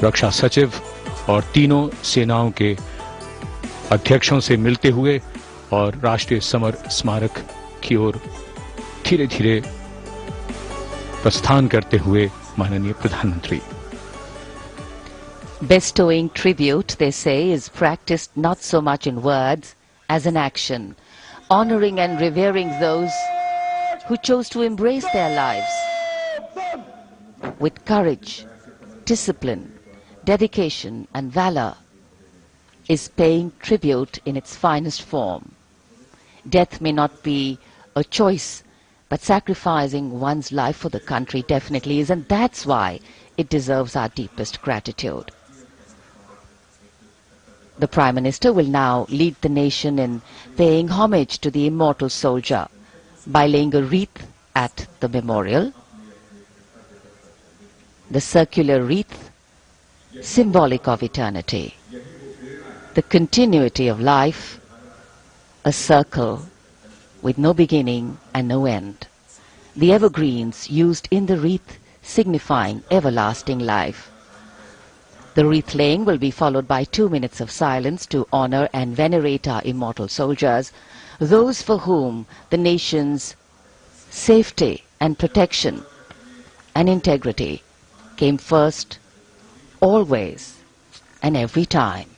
रक्षा सचिव और तीनों सेनाओं के अध्यक्षों से मिलते हुए और राष्ट्रीय समर स्मारक की ओर धीरे धीरे प्रस्थान करते हुए माननीय प्रधानमंत्री। Bestowing tribute, they say, is practiced not so much in words as in action, honoring and revering those who chose to embrace their lives with courage, discipline, dedication and valor, is paying tribute in its finest form. Death may not be a choice but sacrificing one's life for the country definitely is, and that's why it deserves our deepest gratitude. The Prime Minister will now lead the nation in paying homage to the immortal soldier by laying a wreath at the memorial. The circular wreath, symbolic of eternity, the continuity of life, a circle with no beginning and no end. The evergreens used in the wreath signifying everlasting life. The wreath laying will be followed by 2 minutes of silence to honor and venerate our immortal soldiers, those for whom the nation's safety and protection and integrity came first, always and every time.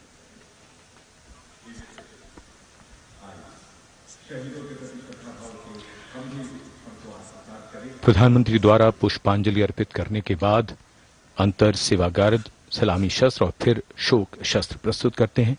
प्रधानमंत्री द्वारा पुष्पांजलि अर्पित करने के बाद अंतर सेवागार्द सलामी शस्त्र और फिर शोक शस्त्र प्रस्तुत करते हैं।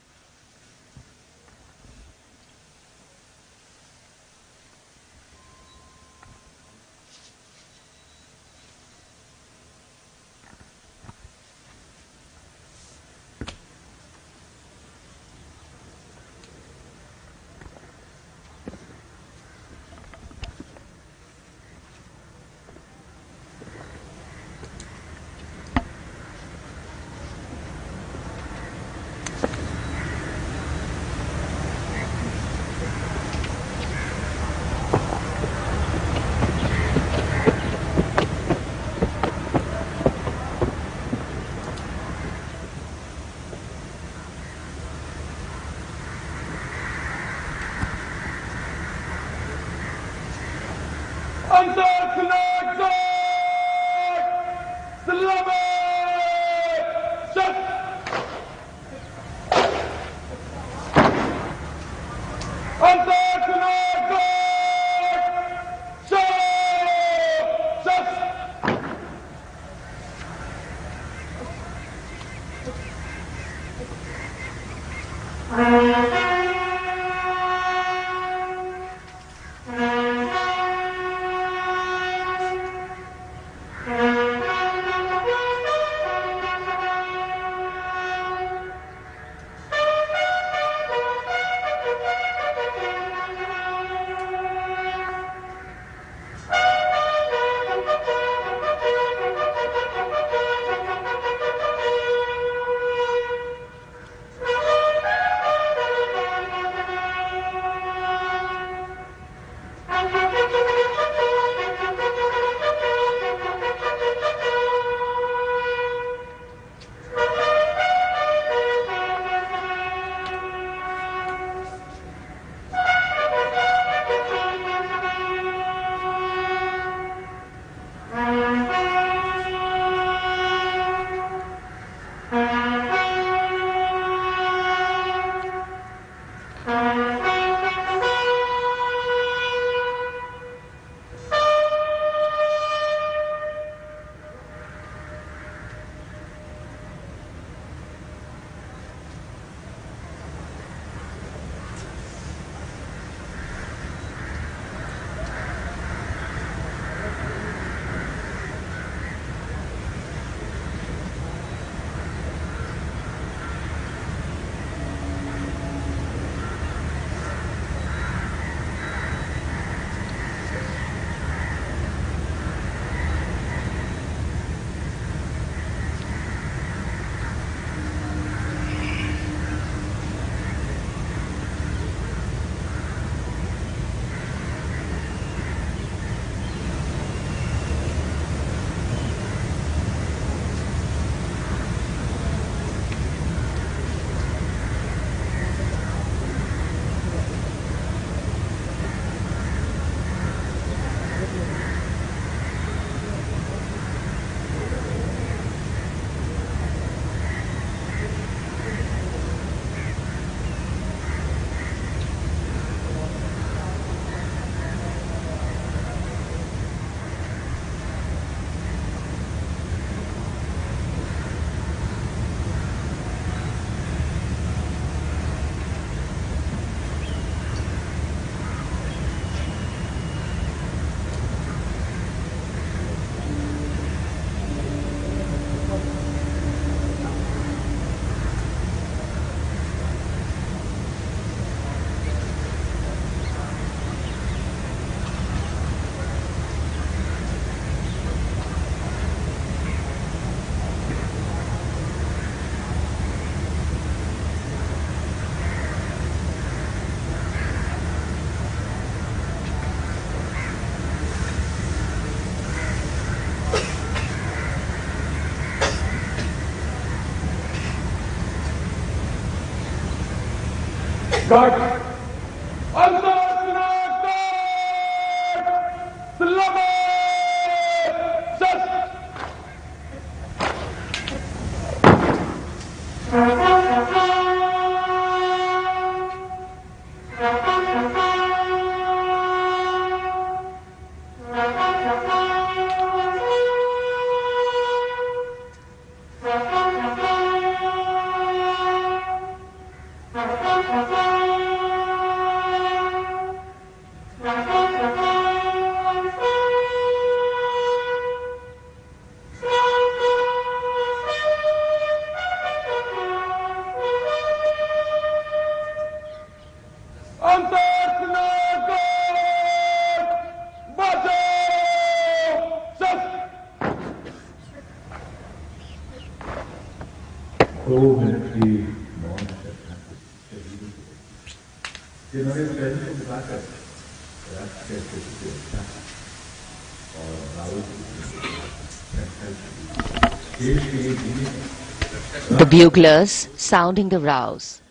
The buglers sounding the rouse,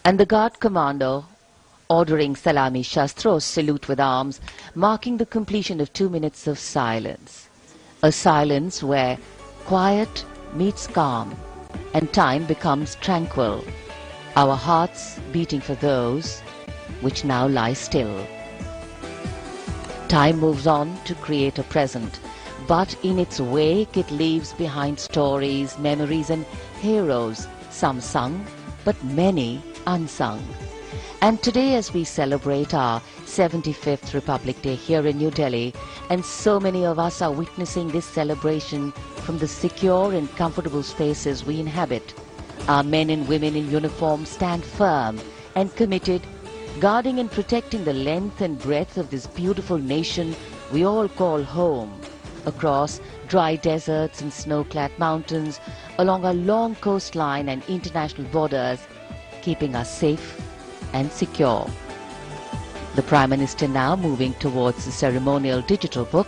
and the guard commander ordering Salami Shastros salute with arms, marking the completion of 2 minutes of silence. A silence where quiet meets calm and time becomes tranquil, our hearts beating for those which now lie still. Time moves on to create a present, but in its wake it leaves behind stories, memories and heroes, some sung but many unsung. And today, as we celebrate our 75th Republic Day here in New Delhi, and so many of us are witnessing this celebration from the secure and comfortable spaces we inhabit, our men and women in uniform stand firm and committed, guarding and protecting the length and breadth of this beautiful nation we all call home, across dry deserts and snow-clad mountains, along our long coastline and international borders, keeping us safe and secure. The Prime Minister now moving towards the ceremonial digital book,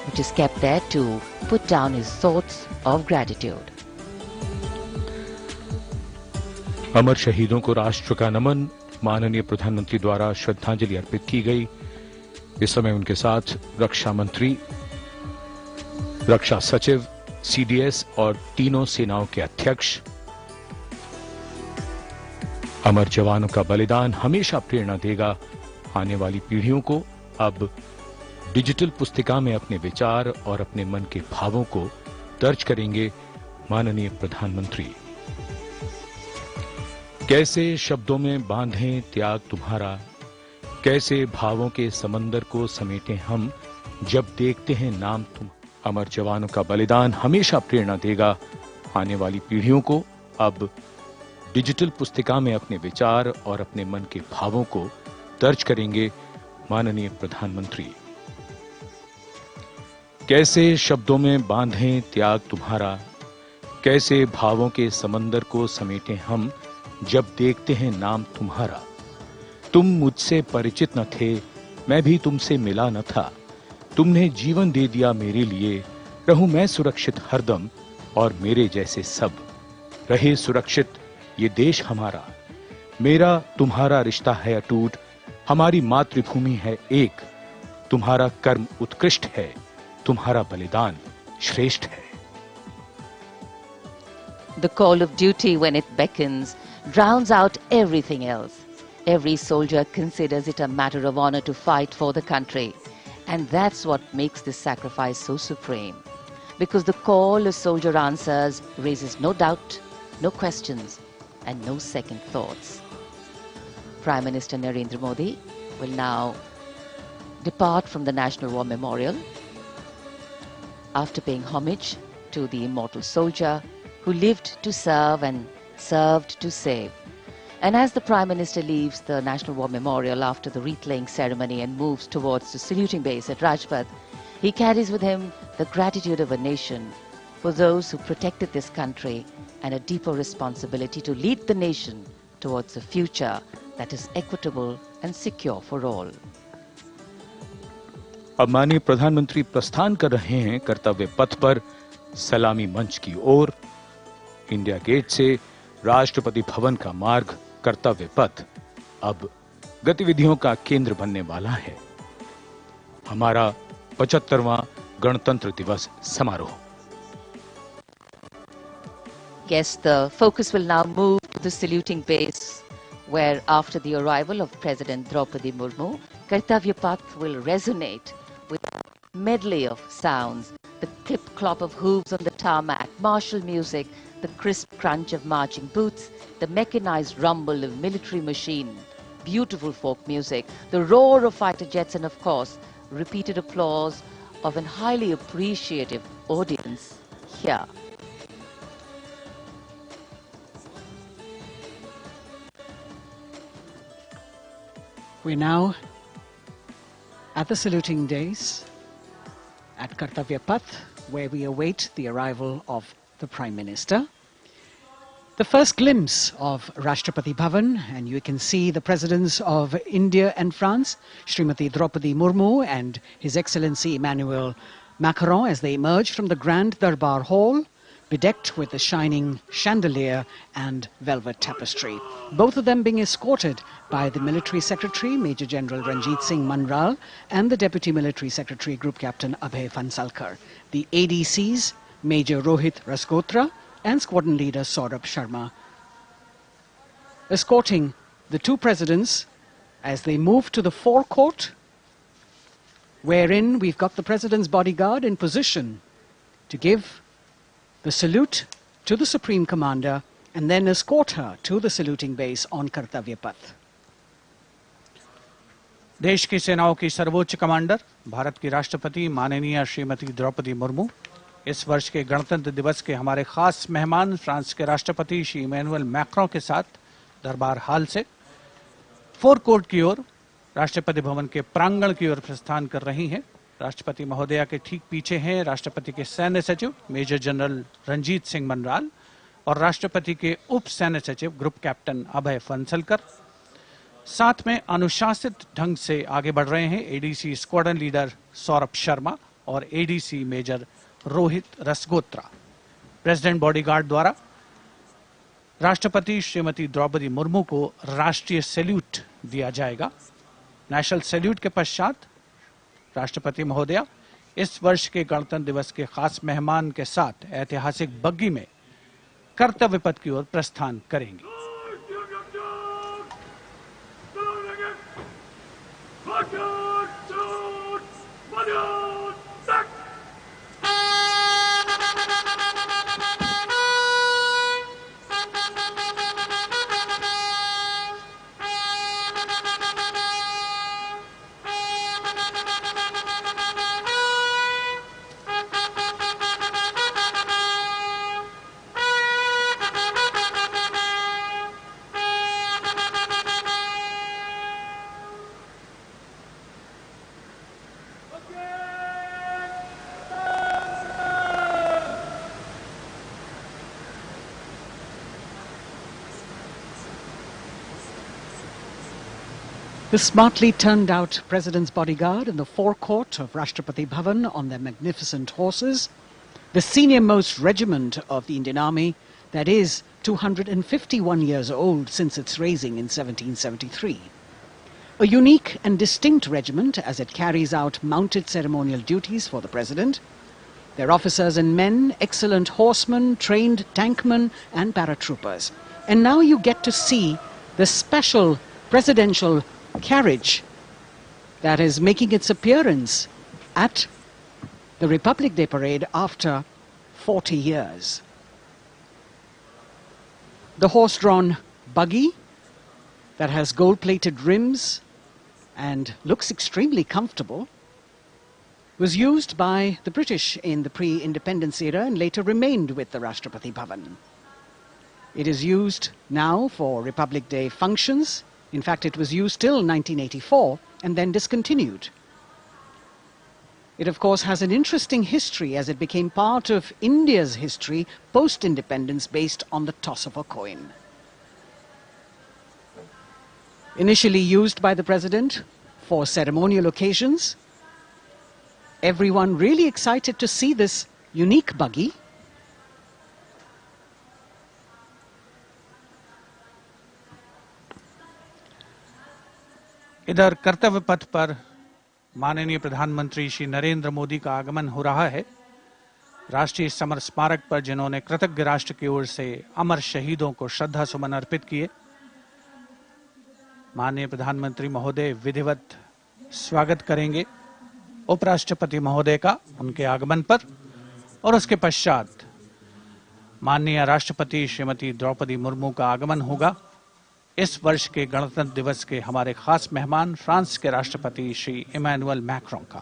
which is kept there to put down his thoughts of gratitude. अमर शहीदों को राष्ट्र का नमन, माननीय प्रधानमंत्री द्वारा श्रद्धांजलि अर्पित की गई। इस समय उनके साथ रक्षा मंत्री, रक्षा सचिव, सीडीएस और तीनों सेनाओं के अध्यक्ष। अमर जवानों का बलिदान हमेशा प्रेरणा देगा आने वाली पीढ़ियों को। अब डिजिटल पुस्तिका में अपने विचार और अपने मन के भावों को दर्ज करेंगे माननीय प्रधानमंत्री। कैसे शब्दों में बांधें त्याग तुम्हारा, कैसे भावों के समंदर को समेटें हम, जब देखते हैं नाम तुम। अमर जवानों का बलिदान हमेशा प्रेरणा देगा आने वाली पीढ़ियों को। अब डिजिटल पुस्तिका में अपने विचार और अपने मन के भावों को दर्ज करेंगे माननीय प्रधानमंत्री। कैसे शब्दों में बांधें त्याग तुम्हारा, कैसे भावों के समंदर को समेटें हम, जब देखते हैं नाम तुम्हारा। तुम मुझसे परिचित न थे, मैं भी तुमसे मिला न था, तुमने जीवन दे दिया मेरे लिए, रहूं मैं सुरक्षित हरदम और मेरे जैसे सब। रहे सुरक्षित ये देश हमारा, मेरा तुम्हारा रिश्ता है अटूट, हमारी मातृभूमि है एक, तुम्हारा कर्म उत्कृष्ट है, तुम्हारा बलिदान श्रेष्ठ है। The call of duty, when it beckons, drowns out everything else. Every soldier considers it a matter of honor to fight for the country. And that's what makes this sacrifice so supreme. Because the call a soldier answers raises no doubt, no questions, and no second thoughts. Prime Minister Narendra Modi will now depart from the National War Memorial after paying homage to the immortal soldier who lived to serve and served to save. And as the Prime Minister leaves the National War Memorial after the wreath-laying ceremony and moves towards the saluting base at Rajpath, he carries with him the gratitude of a nation for those who protected this country and a deeper responsibility to lead the nation towards a future that is equitable and secure for all. अब माननीय प्रधानमंत्री प्रस्थान कर रहे हैं कर्तव्य पथ पर सलामी मंच की ओर। इंडिया गेट से राष्ट्रपति भवन का मार्ग कर्तव्य पथ अब गतिविधियों का केंद्र बनने वाला है हमारा 75वां गणतंत्र दिवस समारोह। Yes, the focus will now move to the saluting base, where after the arrival of President Draupadi Murmu, Kartavya Path will resonate with a medley of sounds, the clip-clop of hooves on the tarmac, martial music, the crisp crunch of marching boots, the mechanized rumble of military machine, beautiful folk music, the roar of fighter jets, and of course, repeated applause of an highly appreciative audience here. We're now at the saluting days at Kartavya Path, where we await the arrival of the Prime Minister. The first glimpse of Rashtrapati Bhavan, and you can see the presidents of India and France, Srimati Draupadi Murmu and His Excellency Emmanuel Macron, as they emerge from the Grand Darbar Hall, bedecked with the shining chandelier and velvet tapestry. Both of them being escorted by the Military Secretary, Major General Ranjit Singh Manral, and the Deputy Military Secretary, Group Captain Abhay Phansalkar. The ADCs, Major Rohit Rasgotra and Squadron Leader Saurabh Sharma, escorting the two presidents as they move to the forecourt, wherein we've got the President's bodyguard in position to give the salute to the Supreme Commander and then escort her to the saluting base on Kartavya Path. देश की सेनाओं की सर्वोच्च commander Bharat की राष्ट्रपति माननीय श्रीमती द्रौपदी मुर्मू इस वर्ष के गणतंत्र दिवस के हमारे खास मेहमान फ्रांस के राष्ट्रपति श्री इमैनुअल मैक्रों के साथ दरबार हाल से फोर कोर्ट की ओर राष्ट्रपति भवन के प्रांगण की ओर प्रस्थान कर रही हैं। राष्ट्रपति महोदया के ठीक पीछे हैं राष्ट्रपति के सैन्य सचिव मेजर जनरल रंजीत सिंह मनराल और राष्ट्रपति के उप सैन्य सचिव ग्रुप कैप्टन अभय फंसलकर। साथ में अनुशासित ढंग से आगे बढ़ रहे हैं ADC squadron leader Saurabh Sharma और ADC major Rohit Rasgotra. President bodyguard द्वारा राष्ट्रपति श्रीमती द्रौपदी मुर्मू को राष्ट्रीय सैल्यूट दिया जाएगा। नेशनल सैल्यूट के पश्चात राष्ट्रपति महोदया इस वर्ष के गणतंत्र दिवस के खास मेहमान के साथ ऐतिहासिक बग्गी में कर्तव्य पथ की ओर प्रस्थान करेंगी। The smartly turned out President's bodyguard in the forecourt of Rashtrapati Bhavan on their magnificent horses, the senior most regiment of the Indian Army, that is 251 years old since its raising in 1773. A unique and distinct regiment as it carries out mounted ceremonial duties for the President. Their officers and men, excellent horsemen, trained tankmen and paratroopers. And now you get to see the special presidential carriage that is making its appearance at the Republic Day Parade after 40 years. The horse-drawn buggy that has gold-plated rims and looks extremely comfortable was used by the British in the pre-independence era and later remained with the Rashtrapati Bhavan. It is used now for Republic Day functions. In fact, it was used till 1984 and then discontinued. It, of course, has an interesting history as it became part of India's history post-independence based on the toss of a coin. Initially used by the President for ceremonial occasions, everyone really excited to see this unique buggy. इधर कर्तव्य पथ पर माननीय प्रधानमंत्री श्री नरेंद्र मोदी का आगमन हो रहा है। राष्ट्रीय समर स्मारक पर जिन्होंने कृतज्ञ राष्ट्र की ओर से अमर शहीदों को श्रद्धा सुमन अर्पित किए, माननीय प्रधानमंत्री महोदय विधिवत स्वागत करेंगे उपराष्ट्रपति महोदय का उनके आगमन पर, और उसके पश्चात माननीय राष्ट्रपति श्रीमती द्रौपदी मुर्मू का आगमन होगा। इस वर्ष के गणतंत्र दिवस के हमारे खास मेहमान फ्रांस के राष्ट्रपति श्री इमैनुअल मैक्रों का।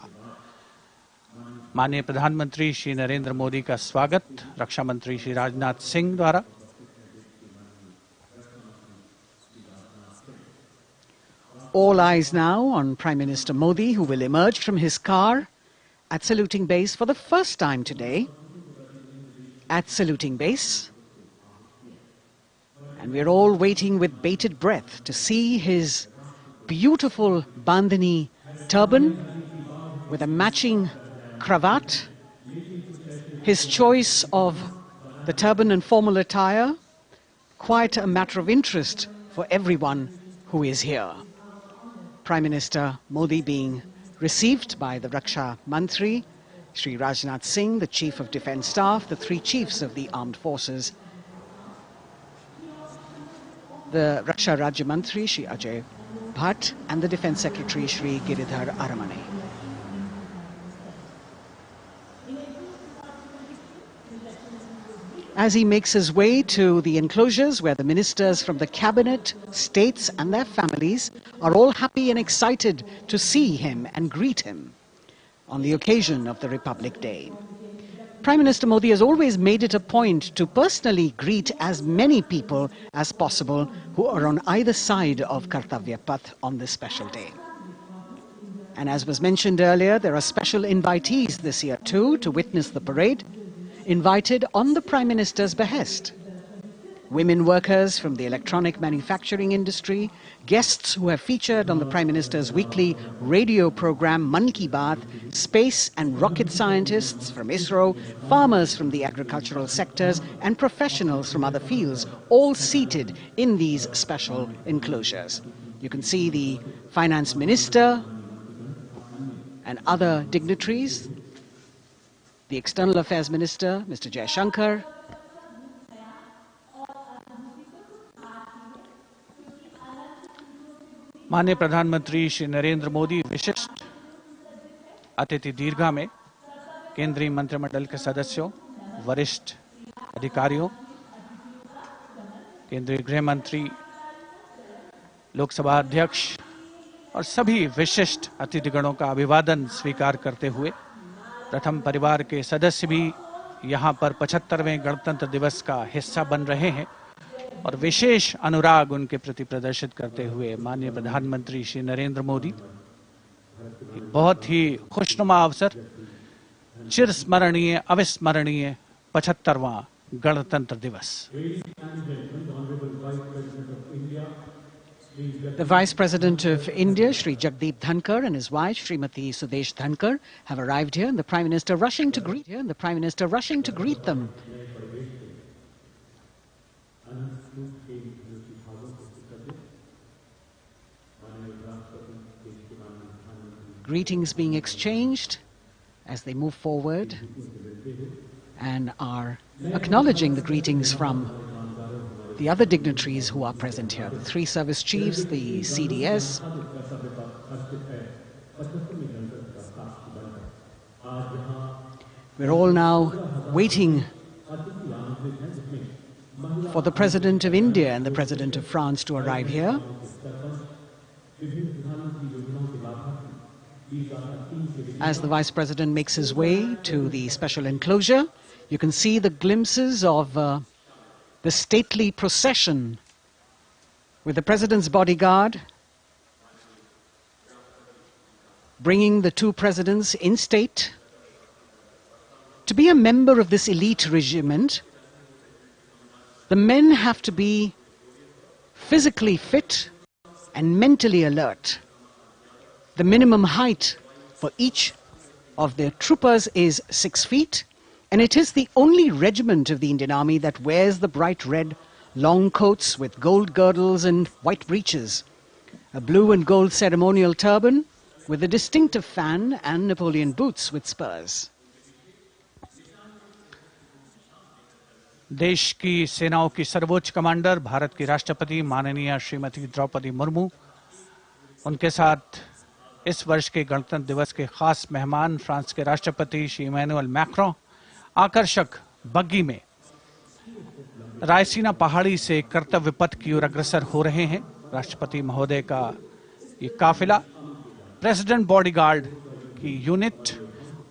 माननीय प्रधानमंत्री श्री नरेंद्र मोदी का स्वागत रक्षा मंत्री श्री राजनाथ सिंह द्वारा। All eyes now on Prime Minister Modi, who will emerge from his car at saluting base for the first time today. At saluting base. And we're all waiting with bated breath to see his beautiful bandhani turban with a matching cravat. His choice of the turban and formal attire, quite a matter of interest for everyone who is here. Prime Minister Modi being received by the Raksha Mantri, Shri Rajnath Singh, the Chief of Defence Staff, the three chiefs of the armed forces, the Raksha Rajya Mantri, Shri Ajay Bhatt, and the Defence Secretary, Shri Giridhar Aramane. As he makes his way to the enclosures where the ministers from the cabinet, states and their families are all happy and excited to see him and greet him on the occasion of the Republic Day. Prime Minister Modi has always made it a point to personally greet as many people as possible who are on either side of Kartavya Path on this special day. And as was mentioned earlier, there are special invitees this year too to witness the parade, invited on the Prime Minister's behest. Women workers from the electronic manufacturing industry, guests who have featured on the Prime Minister's weekly radio program Mann Ki Baat, space and rocket scientists from ISRO, farmers from the agricultural sectors and professionals from other fields, all seated in these special enclosures. You can see the Finance Minister and other dignitaries, the External Affairs Minister, Mr. Jaishankar, माननीय प्रधानमंत्री श्री नरेंद्र मोदी विशिष्ट अतिथि दीर्घा में केंद्रीय मंत्रिमंडल के सदस्यों, वरिष्ठ अधिकारियों, केंद्रीय गृह मंत्री, लोकसभा अध्यक्ष और सभी विशिष्ट अतिथिगणों का अभिवादन स्वीकार करते हुए प्रथम परिवार के सदस्य भी यहां पर 75वें गणतंत्र दिवस का हिस्सा बन रहे हैं और विशेष अनुराग उनके प्रति प्रदर्शित करते हुए माननीय प्रधानमंत्री श्री नरेंद्र मोदी बहुत ही खुशनुमा अवसर, चिरस्मरणीय अविस्मरणीय 75वां गणतंत्र दिवस। The Vice President of India, Shri Jagdeep Dhankar, and his wife, Srimati Sudesh Dhankar, have arrived here, and the Prime Minister rushing to greet them. Greetings being exchanged as they move forward and are acknowledging the greetings from the other dignitaries who are present here, the three service chiefs, the CDS. We're all now waiting for the President of India and the President of France to arrive here. As the Vice President makes his way to the special enclosure, you can see the glimpses of the stately procession with the President's bodyguard bringing the two presidents in state. To be a member of this elite regiment, the men have to be physically fit and mentally alert. The minimum height for each of the troopers is 6 feet, and it is the only regiment of the Indian Army that wears the bright red long coats with gold girdles and white breeches. a blue and gold ceremonial turban with a distinctive fan and Napoleon boots with spurs. देश की सेनाओं की सर्वोच्च commander Bharat की राष्ट्रपति माननीय श्रीमती द्रौपदी मुर्मू, उनके साथ इस वर्ष के गणतंत्र दिवस के खास मेहमान फ्रांस के राष्ट्रपति श्री इमैनुअल मैक्रों आकर्षक बग्गी में रायसीना पहाड़ी से कर्तव्य पथ की ओर अग्रसर हो रहे हैं। राष्ट्रपति महोदय का ये काफिला प्रेसिडेंट बॉडीगार्ड की यूनिट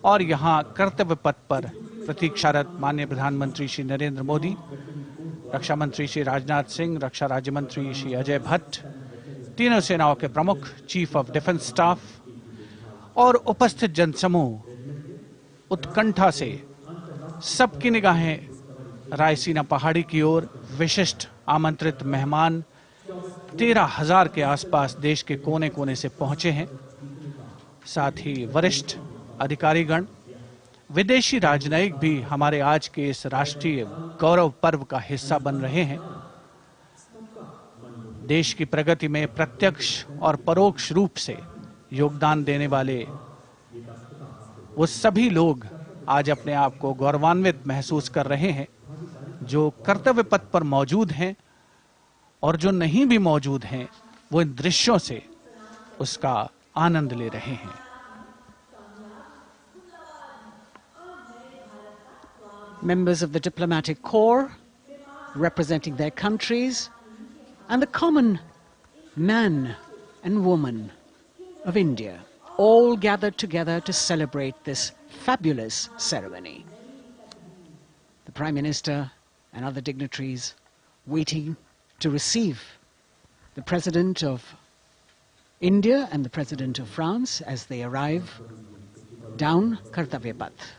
और यहां कर्तव्य पथ पर प्रतीक्षारत माननीय प्रधानमंत्री श्री नरेंद्र मोदी, रक्षा मंत्री श्री राजनाथ सिंह, रक्षा राज्य मंत्री श्री अजय भट्ट, तीनों सेनाओं के प्रमुख, चीफ ऑफ डिफेंस स्टाफ और उपस्थित जनसमूह उत्कंठा से सबकी निगाहें रायसीना पहाड़ी की ओर। विशिष्ट आमंत्रित मेहमान 13,000 के आसपास देश के कोने कोने से पहुंचे हैं। साथ ही वरिष्ठ अधिकारीगण, विदेशी राजनयिक भी हमारे आज के इस राष्ट्रीय गौरव पर्व का हिस्सा बन रहे हैं। देश की प्रगति में प्रत्यक्ष और परोक्ष रूप से योगदान देने वाले वो सभी लोग आज अपने आप को गौरवान्वित महसूस कर रहे हैं, जो कर्तव्य पथ पर मौजूद हैं और जो नहीं भी मौजूद हैं, वो इन दृश्यों से उसका आनंद ले रहे हैं। Members of the diplomatic corps representing their countries and the common man and woman of India all gathered together to celebrate this fabulous ceremony. The Prime Minister and other dignitaries waiting to receive the President of India and the President of France as they arrive down Kartavya Path.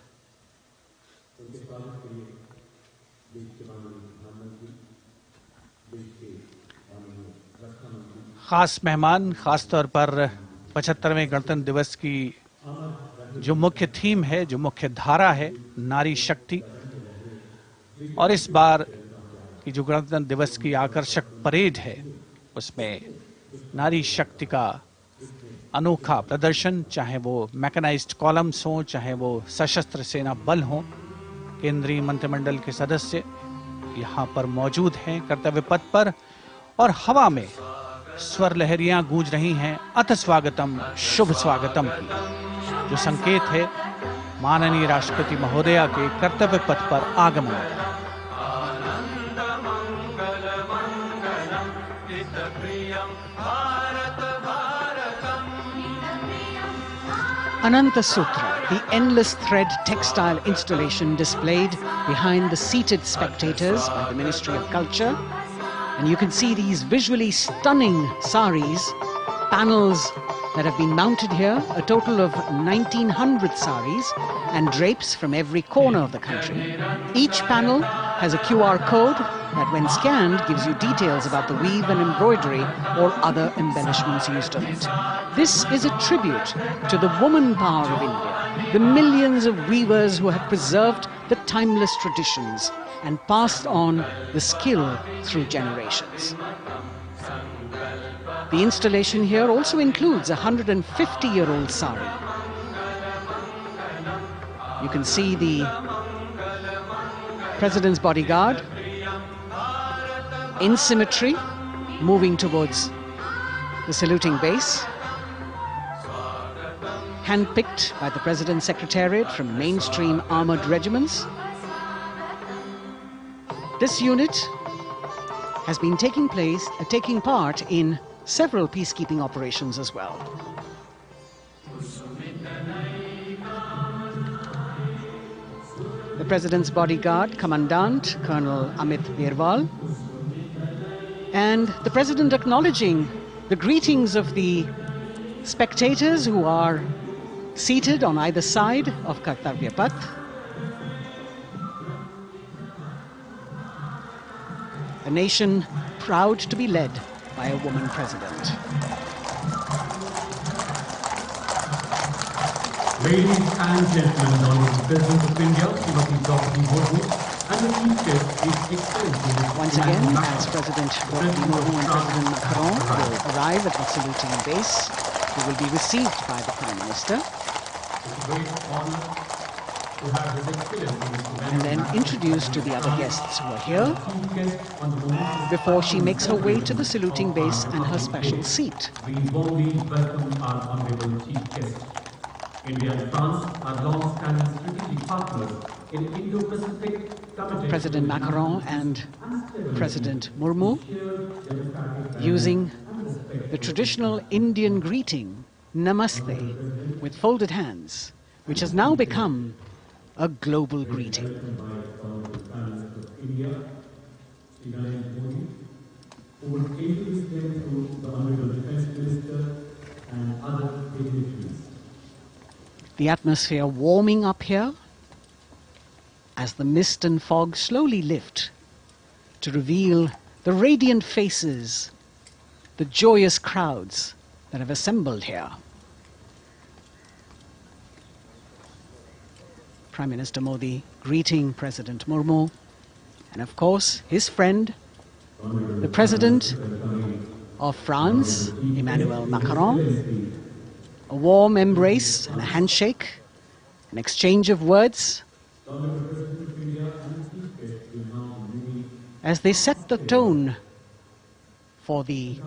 खास मेहमान, खास तौर पर 75वें गणतंत्र दिवस की जो मुख्य थीम है, जो मुख्य धारा है, नारी शक्ति, और इस बार की जो गणतंत्र दिवस की आकर्षक परेड है उसमें नारी शक्ति का अनोखा प्रदर्शन, चाहे वो मैकेनाइज्ड कॉलम्स हो, चाहे वो सशस्त्र सेना बल हो। केंद्रीय मंत्रिमंडल के सदस्य यहाँ पर मौजूद हैं कर्तव्य पथ पर, और हवा में स्वर लहरियां गूंज रही हैं अथ स्वागतम, शुभ स्वागतम की, जो संकेत है माननीय राष्ट्रपति महोदया के कर्तव्य पथ पर आगमन का। Ananta Sutra, the endless thread textile installation displayed behind the seated spectators by the Ministry of Culture. And you can see these visually stunning saris, panels that have been mounted here, a total of 1,900 saris and drapes from every corner of the country. Each panel has a QR code that when scanned gives you details about the weave and embroidery or other embellishments used on it. This is a tribute to the woman power of India, the millions of weavers who have preserved the timeless traditions and passed on the skill through generations. The installation here also includes a 150-year-old sari. You can see the President's bodyguard in symmetry moving towards the saluting base, handpicked by the President's Secretariat from mainstream armoured regiments. This unit has been taking part in several peacekeeping operations as well. The President's bodyguard, Commandant Colonel Amit Birwal, and the President acknowledging the greetings of the spectators who are seated on either side of Kartavya Path. A nation proud to be led by a woman president. Ladies and gentlemen, the President of India, Srimati Draupadi Murmu, Once again, as President Tinubu and President Macron will arrive at the saluting base, who will be received by the Prime Minister and then introduced to the other guests who are here before she makes her way to the saluting base and her special seat. We warmly welcome our honorable chief guest. India and France are long-standing strategic partners in Indo-Pacific. President Macron and President Murmu using the traditional Indian greeting, Namaste, with folded hands, which has now become a global greeting. The atmosphere warming up here as the mist and fog slowly lift to reveal the radiant faces, the joyous crowds that have assembled here. Prime Minister Modi greeting President Murmu, and of course his friend, the President of France, Emmanuel Macron. A warm embrace and a handshake, an exchange of words as they set the tone for the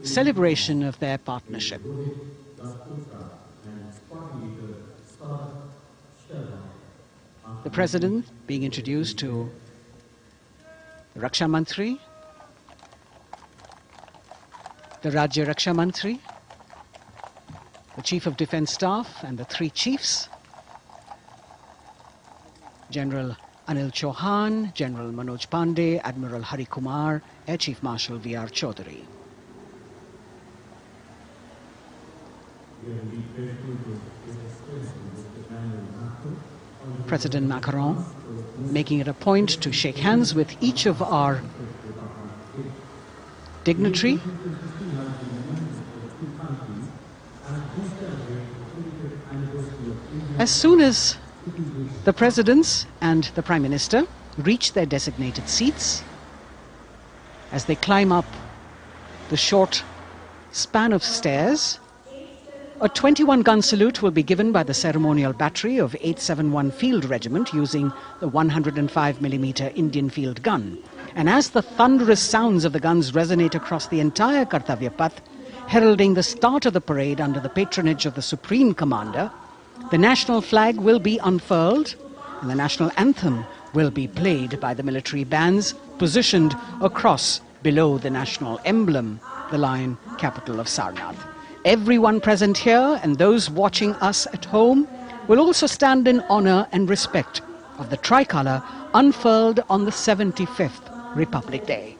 celebration of their partnership. The President being introduced to the Raksha Mantri, the Rajya Raksha Mantri, the Chief of Defence Staff and the three chiefs, General Anil Chauhan, General Manoj Pandey, Admiral Hari Kumar, Air Chief Marshal V.R. Chaudhary. President Macron making it a point to shake hands with each of our dignitary. As soon as the presidents and the Prime Minister reach their designated seats, as they climb up the short span of stairs, a 21-gun salute will be given by the ceremonial battery of 871 Field Regiment using the 105mm Indian field gun. And as the thunderous sounds of the guns resonate across the entire Kartavya Path, heralding the start of the parade under the patronage of the Supreme Commander, the national flag will be unfurled and the national anthem will be played by the military bands positioned across below the national emblem, the lion capital of Sarnath. Everyone present here and those watching us at home will also stand in honor and respect of the tricolour unfurled on the 75th Republic Day.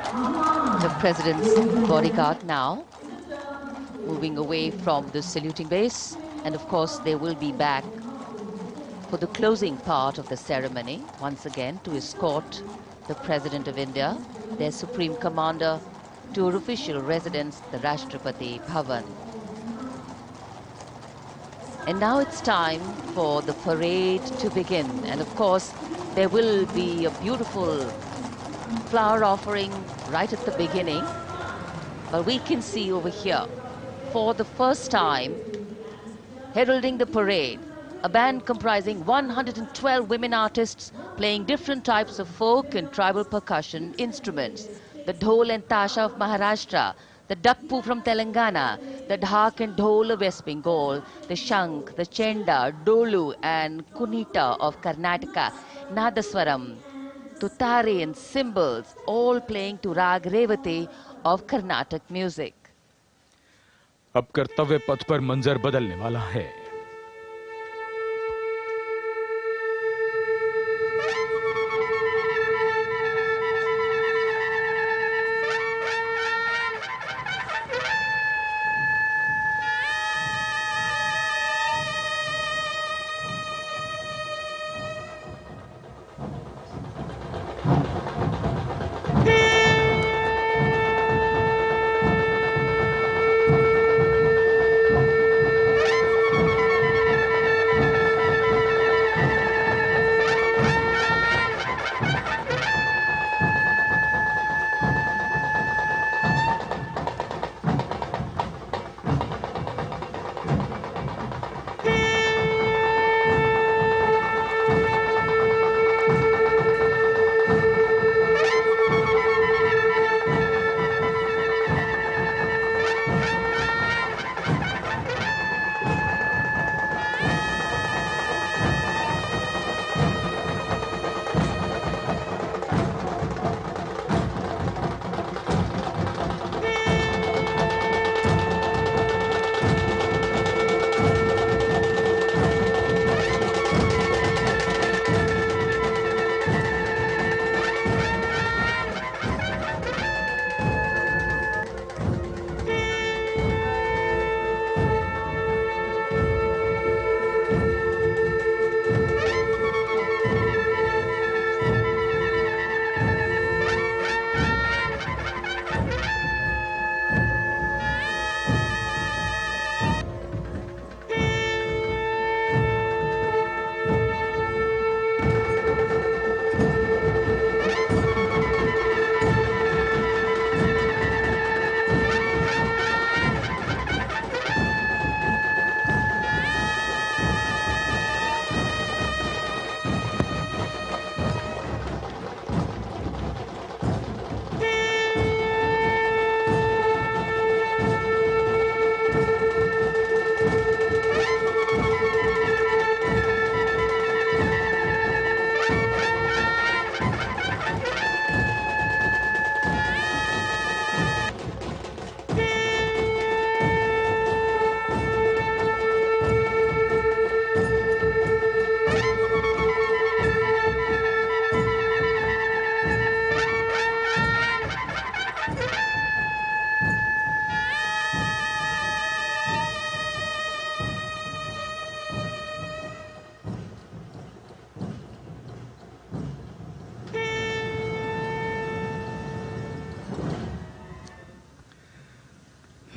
The president's bodyguard now moving away from the saluting base, and of course they will be back for the closing part of the ceremony once again to escort the President of India, their Supreme Commander, to her official residence, the Rashtrapati Bhavan. And now it's time for the parade to begin, and of course there will be a beautiful flower offering right at the beginning, but we can see over here, for the first time, heralding the parade, a band comprising 112 women artists playing different types of folk and tribal percussion instruments. The dhol and tasha of Maharashtra, the dakpu from Telangana, the dhak and dhol of West Bengal, the shank, the chenda, dolu and kunita of Karnataka, nadaswaram, tutare and cymbals, all playing to Rag Revati of Carnatic music. अब कर्तव्य पथ पर मंजर बदलने वाला है।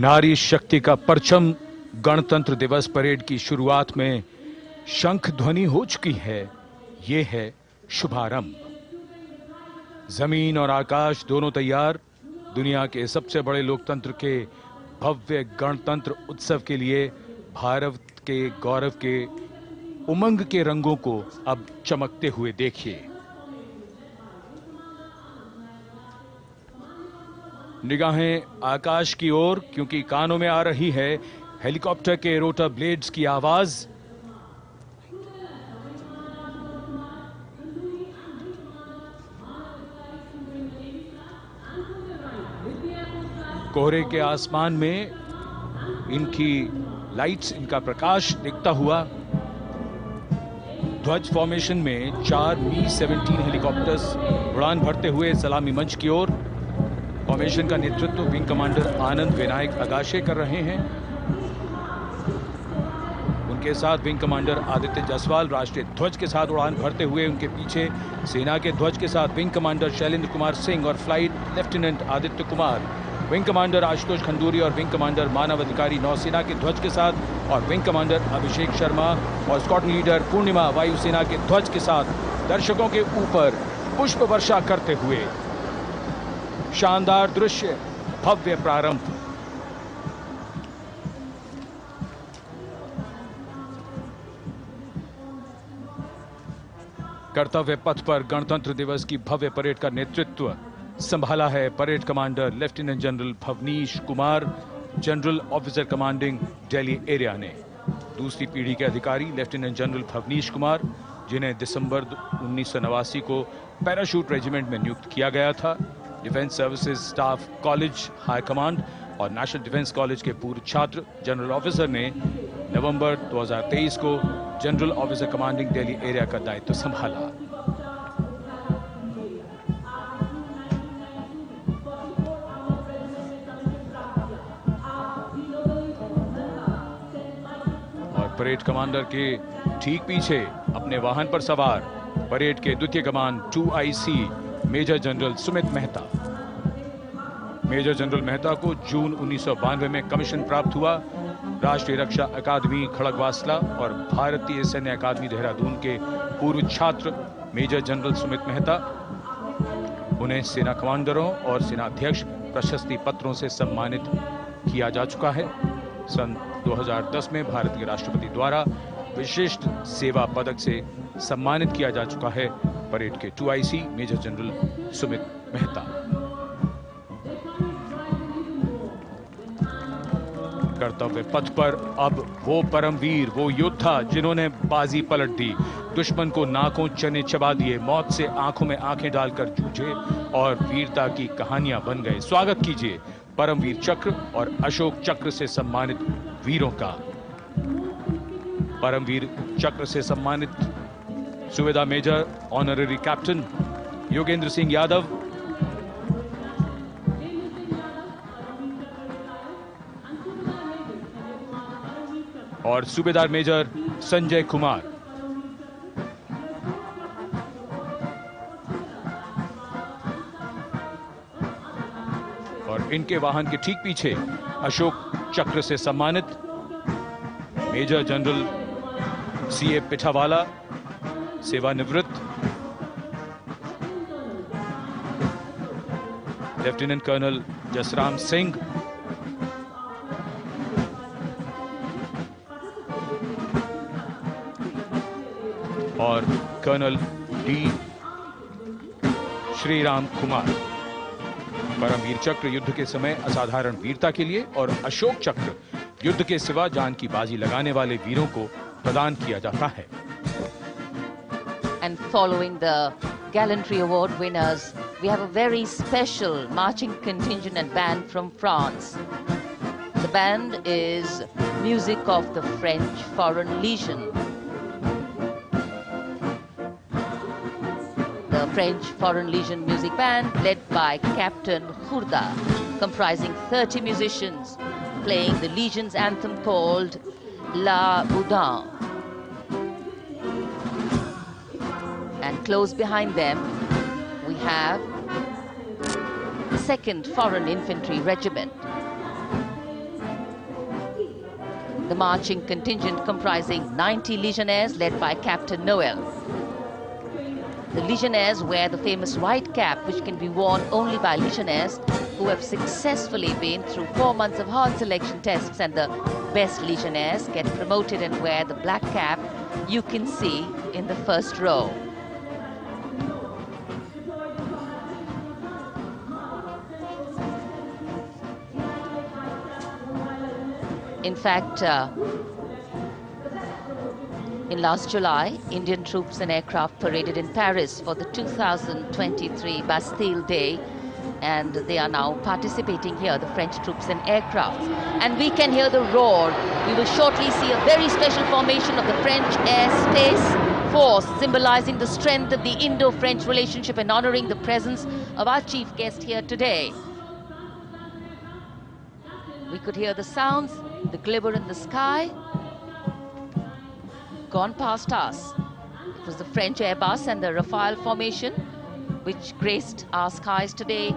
नारी शक्ति का परचम गणतंत्र दिवस परेड की शुरुआत में शंख ध्वनि हो चुकी है। ये है शुभारंभ। जमीन और आकाश दोनों तैयार दुनिया के सबसे बड़े लोकतंत्र के भव्य गणतंत्र उत्सव के लिए भारत के गौरव के उमंग के रंगों को अब चमकते हुए देखिए। निगाहें आकाश की ओर, क्योंकि कानों में आ रही है हेलीकॉप्टर के रोटर ब्लेड्स की आवाज। कोहरे के आसमान में इनकी लाइट्स, इनका प्रकाश दिखता हुआ ध्वज फॉर्मेशन में 4 Mi-17 हेलीकॉप्टर्स उड़ान भरते हुए सलामी मंच की ओर। फॉर्मेशन का नेतृत्व विंग कमांडर आनंद विनायक अगाशे कर रहे हैं। उनके साथ विंग कमांडर आदित्य जायसवाल राष्ट्रीय ध्वज के साथ उड़ान भरते हुए, उनके पीछे सेना के ध्वज के साथ विंग कमांडर शैलेंद्र कुमार सिंह और flight lieutenant Aditya Kumar, wing commander Ashutosh Khanduri और विंग कमांडर मानव अधिकारी नौसेना के ध्वज के साथ और विंग कमांडर अभिषेक शर्मा और स्क्वाड्रन लीडर पूर्णिमा वायुसेना के ध्वज के साथ दर्शकों के ऊपर पुष्प वर्षा करते हुए। शानदार दृश्य, भव्य प्रारंभ। कर्तव्य पथ पर गणतंत्र दिवस की भव्य परेड का नेतृत्व संभाला है parade commander lieutenant general Bhavnish Kumar, general officer commanding Delhi area ने। दूसरी पीढ़ी के अधिकारी लेफ्टिनेंट जनरल भवनीश कुमार, जिन्हें दिसंबर 1989 को पैराशूट रेजिमेंट में नियुक्त किया गया था। Defence services staff college high command और नेशनल डिफेंस कॉलेज के पूर्व छात्र जनरल ऑफिसर ने नवंबर 2023 को general officer commanding Delhi area का दायित्व संभाला। और परेड कमांडर के ठीक पीछे अपने वाहन पर सवार परेड के द्वितीय कमान 2IC major general Sumit Mehta. Major general Mehta को जून 1992 में कमीशन प्राप्त हुआ। राष्ट्रीय रक्षा अकादमी खड़गवासला और भारतीय सैन्य अकादमी देहरादून के पूर्व छात्र मेजर जनरल सुमित मेहता। उन्हें सेना कमांडरों और सेनाध्यक्ष प्रशस्ति पत्रों से सम्मानित किया जा चुका है। सन 2010 में भारत के राष्ट्रपति द्वारा विशिष्ट सेवा पदक से सम्मानित किया जा चुका है परेड के 2IC major general Sumit Mehta. कर्तव्य पथ पर अब वो परमवीर, वो योद्धा जिन्होंने बाजी पलट दी, दुश्मन को नाकों चने चबा दिए, मौत से आंखों में आंखें डालकर जूझे और वीरता की कहानियां बन गए। स्वागत कीजिए परमवीर चक्र और अशोक चक्र से सम्मानित वीरों का। परमवीर चक्र से सम्मानित subedar major honorary captain Yogendra Singh Yadav, और सूबेदार मेजर संजय कुमार। और इनके वाहन के ठीक पीछे अशोक चक्र से सम्मानित मेजर जनरल CA पिठावाला, सेवानिवृत्त, लेफ्टिनेंट कर्नल जसराम सिंह, और कर्नल D श्रीराम कुमार। परमवीर चक्र युद्ध के समय असाधारण वीरता के लिए और अशोक चक्र युद्ध के सिवा जान की बाजी लगाने वाले वीरों को प्रदान किया जाता है। And following the gallantry award winners, we have a very special marching contingent and band from France. The band is music of the French Foreign Legion. The French Foreign Legion music band led by Captain Khurda, comprising 30 musicians, playing the Legion's anthem called La Boudin. And close behind them, we have the 2nd Foreign Infantry Regiment. The marching contingent comprising 90 Legionnaires led by Captain Noel. The Legionnaires wear the famous white cap, which can be worn only by Legionnaires who have successfully been through 4 months of hard selection tests, and the best Legionnaires get promoted and wear the black cap you can see in the first row. In fact, in last July, Indian troops and aircraft paraded in Paris for the 2023 Bastille Day, and they are now participating here, the French troops and aircraft. And we can hear the roar. We will shortly see a very special formation of the French Air Space Force, symbolizing the strength of the Indo-French relationship and honoring the presence of our chief guest here today. We could hear the sounds, the glimmer in the sky. Gone past us. It was the French Airbus and the Rafale formation which graced our skies today,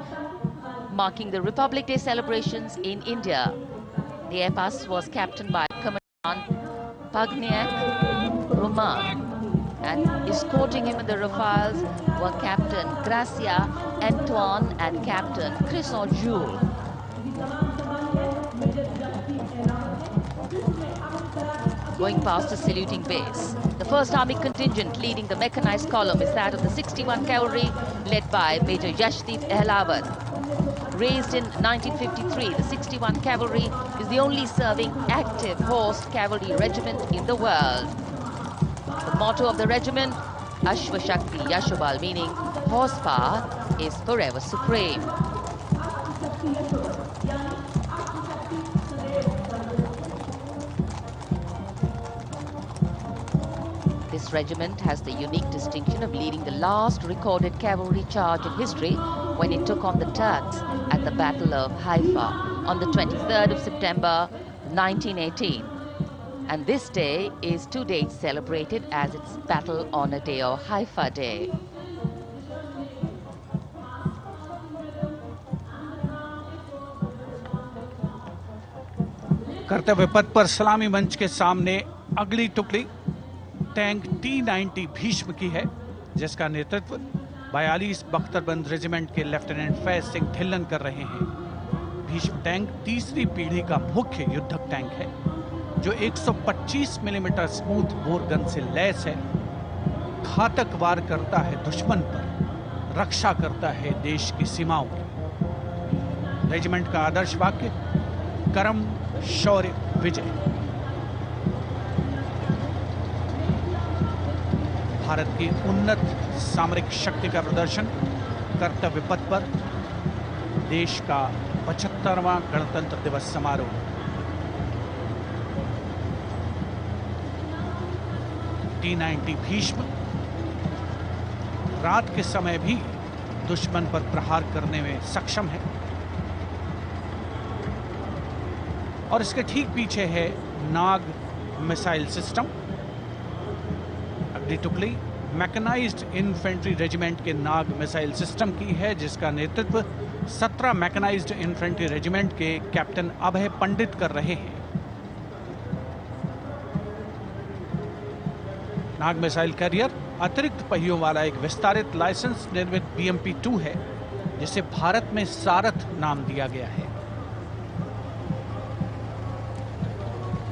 marking the Republic Day celebrations in India. The Airbus was captained by Commandant Pagniak Roman, and escorting him in the Rafales were Captain Gracia Antoine and Captain Crisson Jules. Going past the saluting base, the 1st Army contingent leading the mechanized column is that of the 61 Cavalry, led by Major Yashdeep Ehlawan. Raised in 1953, the 61 Cavalry is the only serving active horsed cavalry regiment in the world. The motto of the regiment, Ashwa Shakti Yashobal, meaning horsepower is forever supreme. This regiment has the unique distinction of leading the last recorded cavalry charge in history when it took on the Turks at the Battle of Haifa on the 23rd of September 1918. And this day is to date celebrated as its Battle Honor Day or Haifa Day. कर्तव्य पथ पर सलामी मंच के सामने अगली टुकड़ी tank T-90 Bhishma की है, जिसका नेतृत्व 42 बख्तरबंद रेजिमेंट के लेफ्टिनेंट फैज सिंह ढिल्लन कर रहे हैं। भीष्म टैंक तीसरी पीढ़ी का मुख्य युद्धक टैंक है, जो 125 मिलीमीटर स्मूथ बोर गन से लैस है, घातक वार करता है दुश्मन पर, रक्षा करता है देश की सीमाओं की। रेजिमेंट का आदर्श वाक्य कर्म शौर्य विजय। भारत की उन्नत सामरिक शक्ति का प्रदर्शन कर्तव्य पथ पर देश का 75वां गणतंत्र दिवस समारोह। T-90 भीष्म रात के समय भी दुश्मन पर प्रहार करने में सक्षम है और इसके ठीक पीछे है नाग मिसाइल सिस्टम। अगली टुकड़ी मैकेनाइज्ड इन्फेंट्री रेजिमेंट के नाग मिसाइल सिस्टम की है, जिसका नेतृत्व 17 मैकेनाइज्ड इन्फेंट्री रेजिमेंट के कैप्टन अभय पंडित कर रहे हैं। नाग मिसाइल कैरियर अतिरिक्त पहियों वाला एक विस्तारित लाइसेंस निर्मित BMP-2 है, जिसे भारत में सारथ नाम दिया गया है।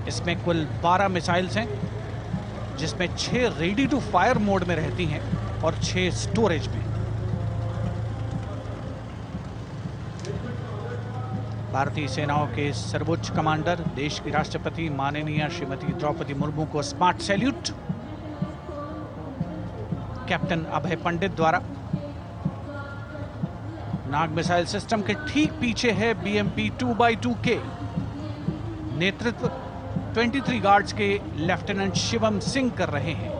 इसमें कुल 12 मिसाइल्स हैं, जिसमें 6 रेडी टू फायर मोड में रहती हैं और 6 स्टोरेज में। भारतीय सेनाओं के सर्वोच्च कमांडर देश की राष्ट्रपति माननीय श्रीमती द्रौपदी मुर्मू को स्मार्ट सैल्यूट कैप्टन अभय पंडित द्वारा। नाग मिसाइल सिस्टम के ठीक पीछे है BMP-2x2K। नेतृत्व 23 गार्ड्स के लेफ्टिनेंट शिवम सिंह कर रहे हैं।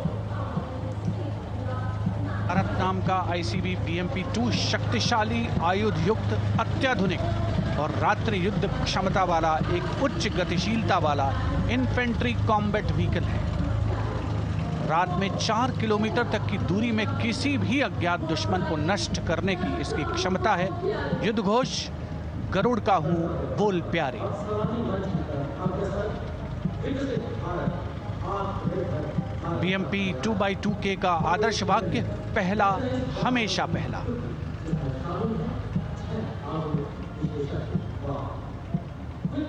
भारत नाम का ICB BMP-2 शक्तिशाली आयुध युक्त अत्याधुनिक और रात्रि युद्ध क्षमता वाला एक उच्च गतिशीलता वाला इन्फेंट्री कॉम्बैट व्हीकल है। रात में 4 किलोमीटर तक की दूरी में किसी भी अज्ञात दुश्मन को नष्ट करने की इसकी क्षमता है। युद्ध घोष गरुड़ का हूं बोल प्यारे। BMP-2x2K का आदर्श वाक्य पहला हमेशा पहला।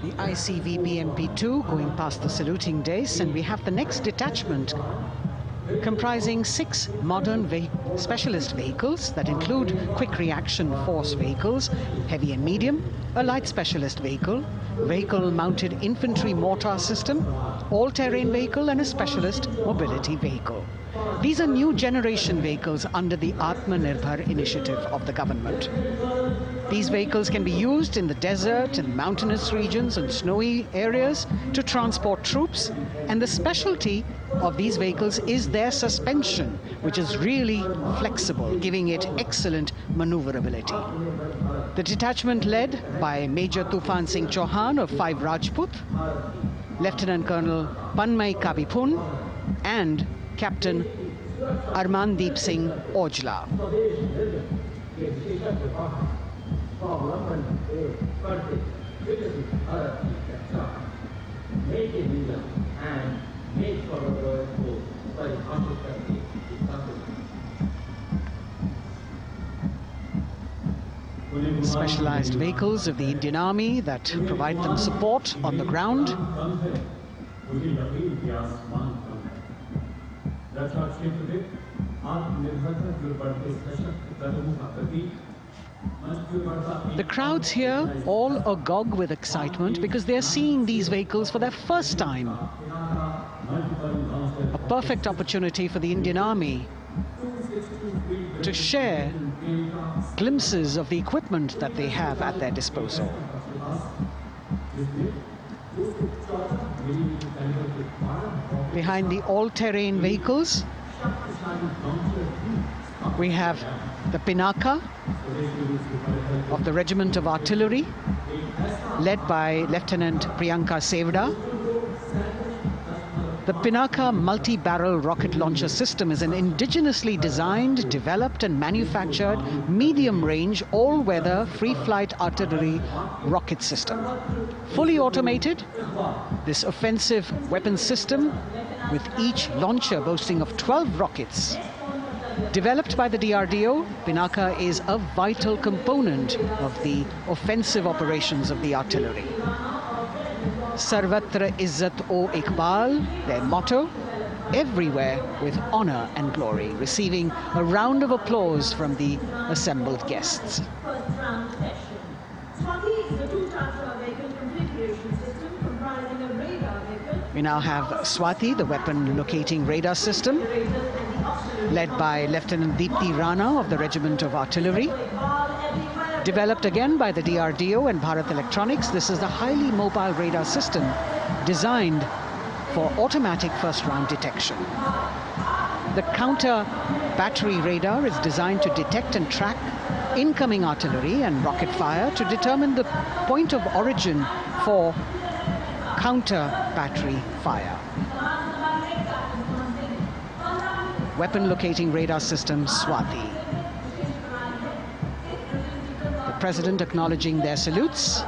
The ICV BMP-2 going past the saluting days, and we have the next detachment comprising 6 modern specialist vehicles that include quick reaction force vehicles, heavy and medium, a light specialist vehicle, vehicle-mounted infantry mortar system, all-terrain vehicle, and a specialist mobility vehicle. These are new generation vehicles under the Atmanirbhar initiative of the government. These vehicles can be used in the desert, in mountainous regions and snowy areas to transport troops, and the specialty of these vehicles is their suspension, which is really flexible, giving it excellent maneuverability. The detachment led by Major Tufan Singh Chauhan of 5 Rajput, Lieutenant Colonel Panmay Kabipun and Captain Armandeep Singh Ojla. Specialized vehicles of the Indian Army that provide them support on the ground. The crowds here all agog with excitement because they're seeing these vehicles for their first time. A perfect opportunity for the Indian Army to share glimpses of the equipment that they have at their disposal. Behind the all-terrain vehicles, we have the Pinaka of the Regiment of Artillery, led by Lieutenant Priyanka Sevda. The Pinaka multi-barrel rocket launcher system is an indigenously designed, developed and manufactured medium-range, all-weather, free-flight artillery rocket system. Fully automated, this offensive weapon system, with each launcher boasting of 12 rockets, developed by the DRDO, Pinaka is a vital component of the offensive operations of the artillery. Sarvatra Izzat o Iqbal, their motto, everywhere with honor and glory, receiving a round of applause from the assembled guests. We now have Swati, the weapon locating radar system, led by Lieutenant Deepti Rana of the Regiment of Artillery. Developed again by the DRDO and Bharat Electronics, this is a highly mobile radar system designed for automatic first-round detection. The counter battery radar is designed to detect and track incoming artillery and rocket fire to determine the point of origin for counter battery fire. Weapon locating radar system Swati. President acknowledging their salutes,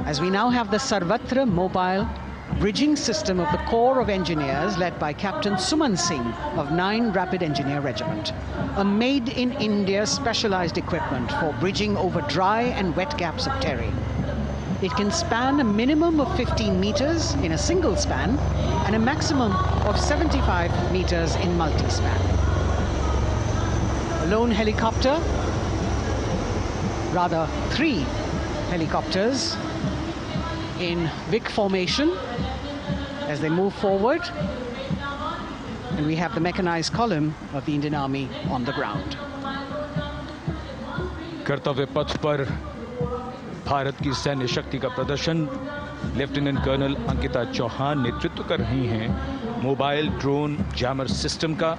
as we now have the Sarvatra mobile bridging system of the Corps of Engineers, led by Captain Suman Singh of 9 Rapid Engineer Regiment, a made-in-India specialized equipment for bridging over dry and wet gaps of terrain. It can span a minimum of 15 meters in a single span and a maximum of 75 meters in multi-span. A lone helicopter, rather 3 helicopters in big formation as they move forward, and we have the mechanized column of the Indian Army on the ground. कर्तव्य पथ पर भारत की सैन्य शक्ति का प्रदर्शन lieutenant colonel Ankita Chauhan नेतृत्व कर रही हैं मोबाइल ड्रोन जैमर सिस्टम का।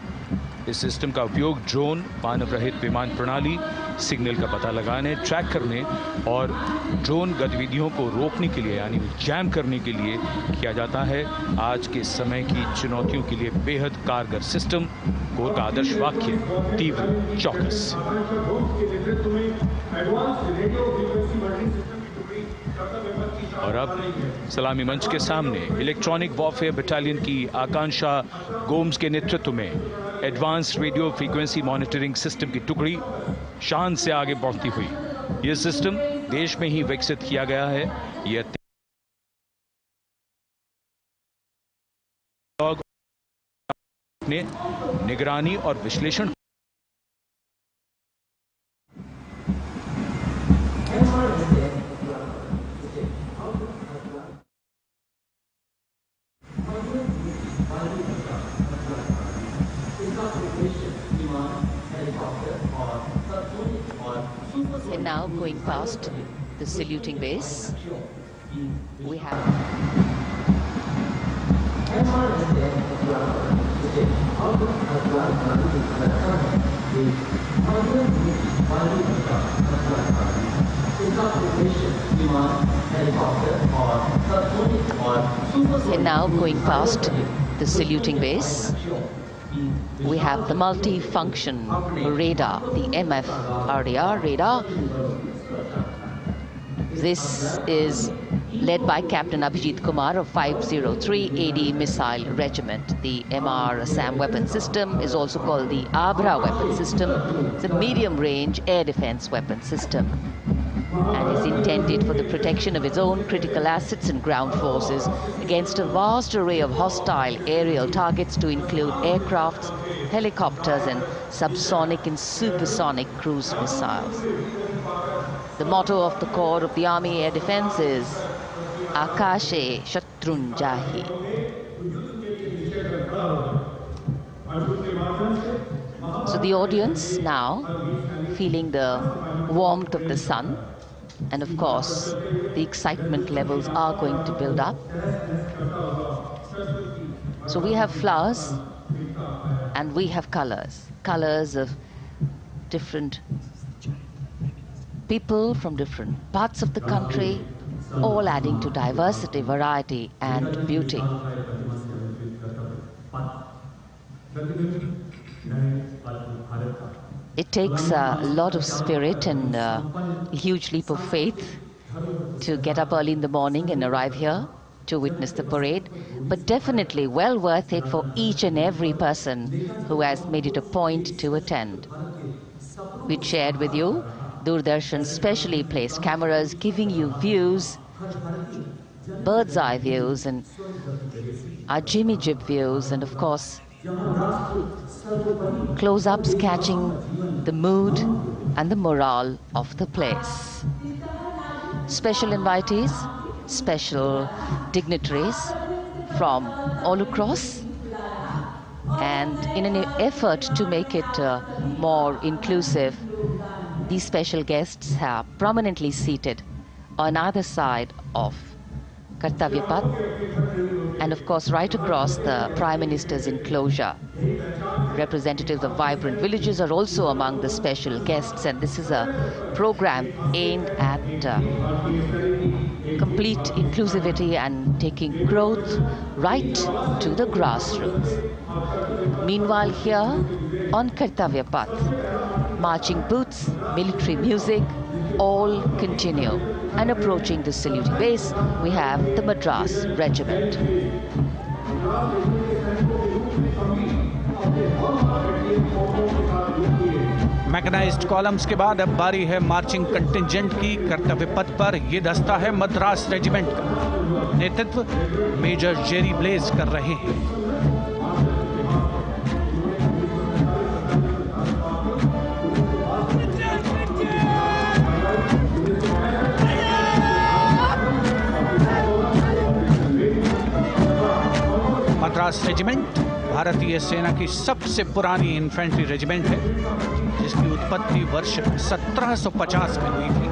इस सिस्टम का उपयोग ड्रोन, मानव रहित विमान प्रणाली, सिग्नल का पता लगाने, ट्रैक करने और ड्रोन गतिविधियों को रोकने के लिए यानी जैम करने के लिए किया जाता है। आज के समय की चुनौतियों के लिए बेहद कारगर सिस्टम। कोर का आदर्श वाक्य तीव्र चौकस। और अब सलामी मंच के सामने इलेक्ट्रॉनिक वॉरफेयर बटालियन की आकांक्षा गोम्स के नेतृत्व में advance radio frequency monitoring system की टुकड़ी शान से आगे बढ़ती हुई। यह सिस्टम देश में ही विकसित किया गया है। यह निगरानी और विश्लेषण And now going past the saluting base, we have And now going past the saluting base, we have the multi-function radar, the MF-RDR radar. This is led by Captain Abhijit Kumar of 503 AD Missile Regiment. The MR Assam weapon system is also called the Abra weapon system. It's a medium-range air defense weapon system and is intended for the protection of its own critical assets and ground forces against a vast array of hostile aerial targets to include aircrafts, helicopters and subsonic and supersonic cruise missiles. The motto of the Corps of the Army Air Defense is Akashe Shatrun Jahi. So the audience now feeling the warmth of the sun, and of course the excitement levels are going to build up. So we have flowers and we have colors of different people from different parts of the country, all adding to diversity, variety and beauty. It takes a lot of spirit and a huge leap of faith to get up early in the morning and arrive here to witness the parade, but definitely well worth it for each and every person who has made it a point to attend. We shared with you Doordarshan's specially placed cameras giving you views, bird's eye views and our Jimmy Jib views, and of course close-ups catching the mood and the morale of the place. Special invitees, special dignitaries from all across, and in an effort to make it more inclusive, these special guests are prominently seated on either side of Kartavya Path, and of course right across the Prime Minister's enclosure. Representatives of vibrant villages are also among the special guests, and this is a program aimed at complete inclusivity and taking growth right to the grassroots. Meanwhile, here on Kartavya Path, marching boots, military music, all continue. And approaching the saluting base, we have the Madras Regiment. Mechanised columns के बाद अब बारी है marching contingent की। कर्तव्य पथ पर ये दस्ता है मद्रास रेजिमेंट का। नेतृत्व मेजर जेरी ब्लेज कर रहे हैं। मद्रास रेजिमेंट भारतीय सेना की सबसे पुरानी इन्फेंट्री रेजिमेंट है, जिसकी उत्पत्ति वर्ष 1750 में हुई थी।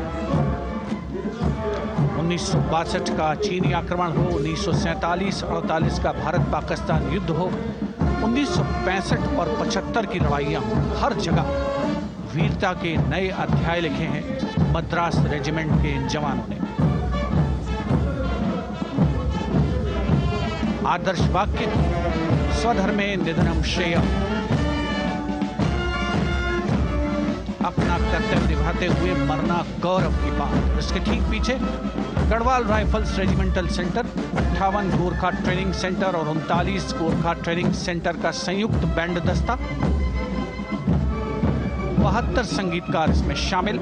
1962 का चीनी आक्रमण हो, 1947-48 का भारत पाकिस्तान युद्ध हो, 1965 और 75 की लड़ाइयां हो, हर जगह वीरता के नए अध्याय लिखे हैं मद्रास रेजिमेंट के इन जवानों ने। आदर्श वाक्य स्वधर्मे निधनम श्रेय, अपना कर्तव्य निभाते हुए मरना गौरव की बात। इसके ठीक पीछे Garhwal rifles regimental centre, 58 Gorkha training centre और 39 गोरखा ट्रेनिंग सेंटर का संयुक्त बैंड दस्ता, 72 संगीतकार इसमें शामिल।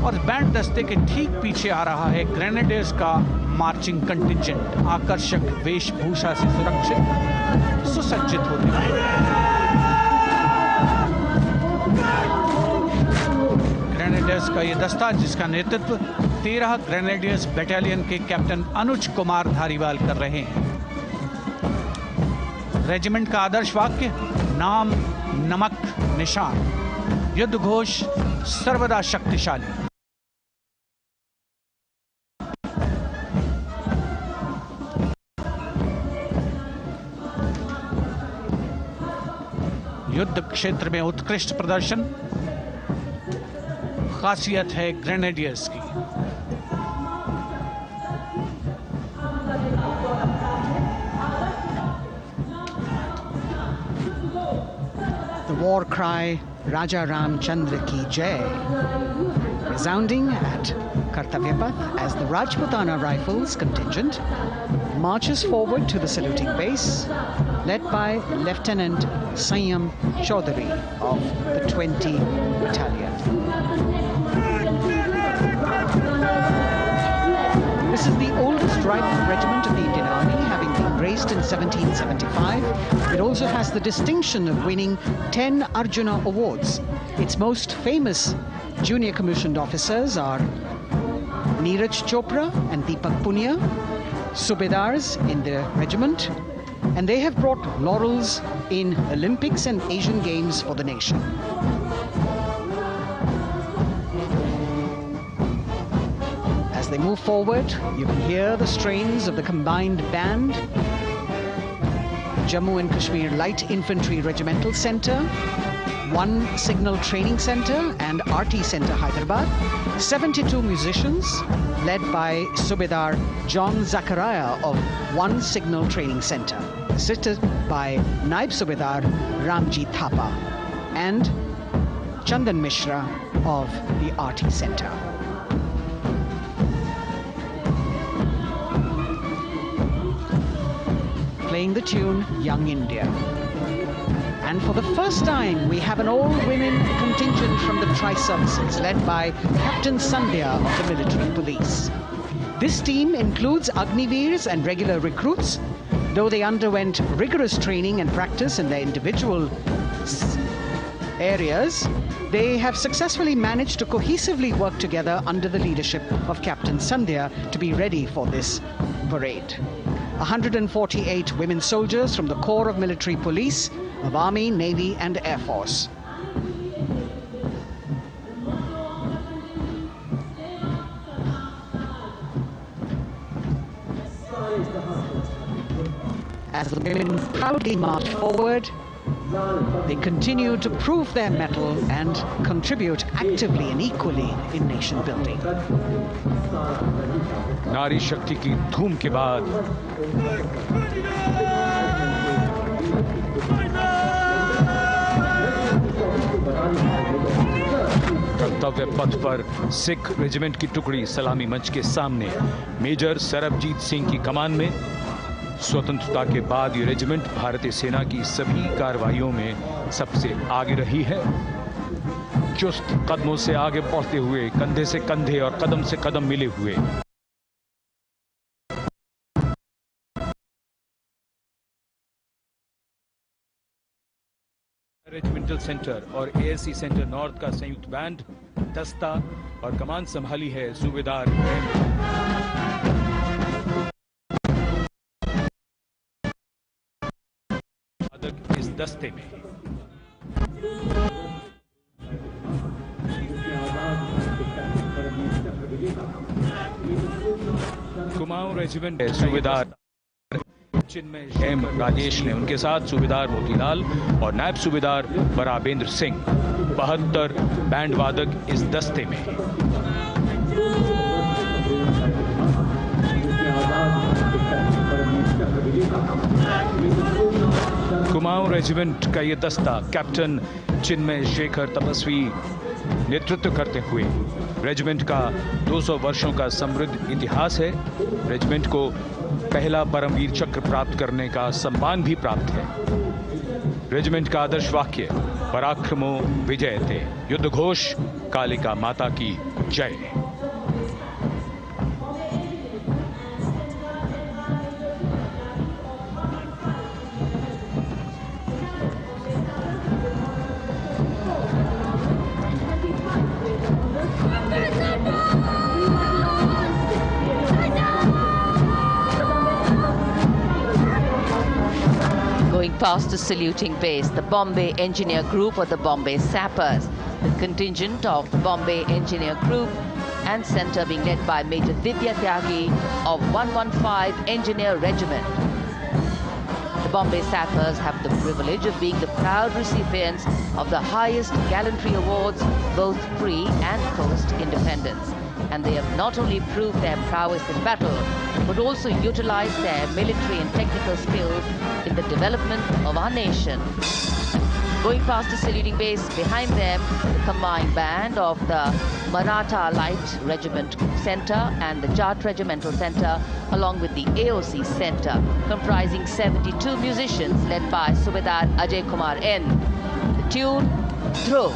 और बैंड दस्ते के ठीक पीछे आ रहा है ग्रेनेडियर्स का मार्चिंग कंटिंजेंट, आकर्षक वेशभूषा से सुरक्षित सुसज्जित होते हैं। ग्रेनेडियर्स का यह दस्ता, जिसका नेतृत्व 13 ग्रेनेडियर्स बटालियन के कैप्टन अनुज कुमार धारीवाल कर रहे हैं। रेजिमेंट का आदर्श वाक्य नाम नमक निशान, युद्ध घोष सर्वदा शक्तिशाली। युद्ध क्षेत्र में उत्कृष्ट प्रदर्शन, खासियत है ग्रेनेडियर्स की। The war cry Raja Ramchandra Ki Jai resounding at Kartavya Path as the Rajputana Rifles contingent marches forward to the saluting base, led by Lieutenant Sanyam Chaudhary of the 20 Battalion. This is the oldest rifle regiment of the Indian Army, having been raised in 1775. It also has the distinction of winning 10 Arjuna Awards. Its most famous junior commissioned officers are Neeraj Chopra and Deepak Punia, Subedars in the regiment, and they have brought laurels in Olympics and Asian Games for the nation. As they move forward, you can hear the strains of the combined band, Jammu and Kashmir Light Infantry Regimental Centre, 1 Signal Training Centre and RT Centre Hyderabad, 72 musicians led by Subedar John Zachariah of 1 Signal Training Centre, assisted by Naib Subedar Ramji Thapa and Chandan Mishra of the RT Centre. Playing the tune Young India. And for the first time, we have an all-women contingent from the Tri-Services, led by Captain Sandhya of the military police. This team includes Agniveers and regular recruits. Though they underwent rigorous training and practice in their individual areas, they have successfully managed to cohesively work together under the leadership of Captain Sandhya to be ready for this parade. 148 women soldiers from the Corps of Military Police, of Army, Navy and Air Force. As the women proudly march forward, they continue to prove their mettle and contribute actively and equally in nation building. नारी शक्ति की धूम के बाद कर्तव्य पथ पर Sikh regiment की टुकड़ी सलामी मंच के सामने मेजर सरबजीत सिंह की कमान में। स्वतंत्रता के बाद ये रेजिमेंट भारतीय सेना की सभी कार्रवाइयों में सबसे आगे रही है। चुस्त कदमों से आगे बढ़ते हुए, कंधे से कंधे और कदम से कदम मिले हुए रेजिमेंटल सेंटर और एएससी सेंटर नॉर्थ का संयुक्त बैंड, दस्ता और कमान संभाली है सूबेदार इस दस्ते में। कुमाऊं रेजिमेंट है सूबेदार चिन्मय एम राजेश ने, उनके साथ सूबेदार मोतीलाल और नायब सूबेदार बराबेंद्र सिंह। 72 बैंड वादक इस दस्ते में। कुमाऊं रेजिमेंट का ये दस्ता कैप्टन चिन्मय शेखर तपस्वी नेतृत्व करते हुए, रेजिमेंट का 200 वर्षों का समृद्ध इतिहास है। रेजिमेंट को पहला परमवीर चक्र प्राप्त करने का सम्मान भी प्राप्त है। रेजिमेंट का आदर्श वाक्य पराक्रमो विजयते, युद्ध घोष कालिका माता की जय। Going past the saluting base, the Bombay Engineer Group or the Bombay Sappers, the contingent of the Bombay Engineer Group and Centre being led by Major Vidya Tyagi of 115 Engineer Regiment. The Bombay Sappers have the privilege of being the proud recipients of the highest gallantry awards, both pre and post independence. And they have not only proved their prowess in battle, but also utilized their military and technical skills in the development of our nation. Going past the saluting base, behind them, the combined band of the Maratha Light Regiment Centre and the Jat Regimental Centre, along with the AOC Centre, comprising 72 musicians led by Subedar Ajay Kumar N. The tune, Dhruv.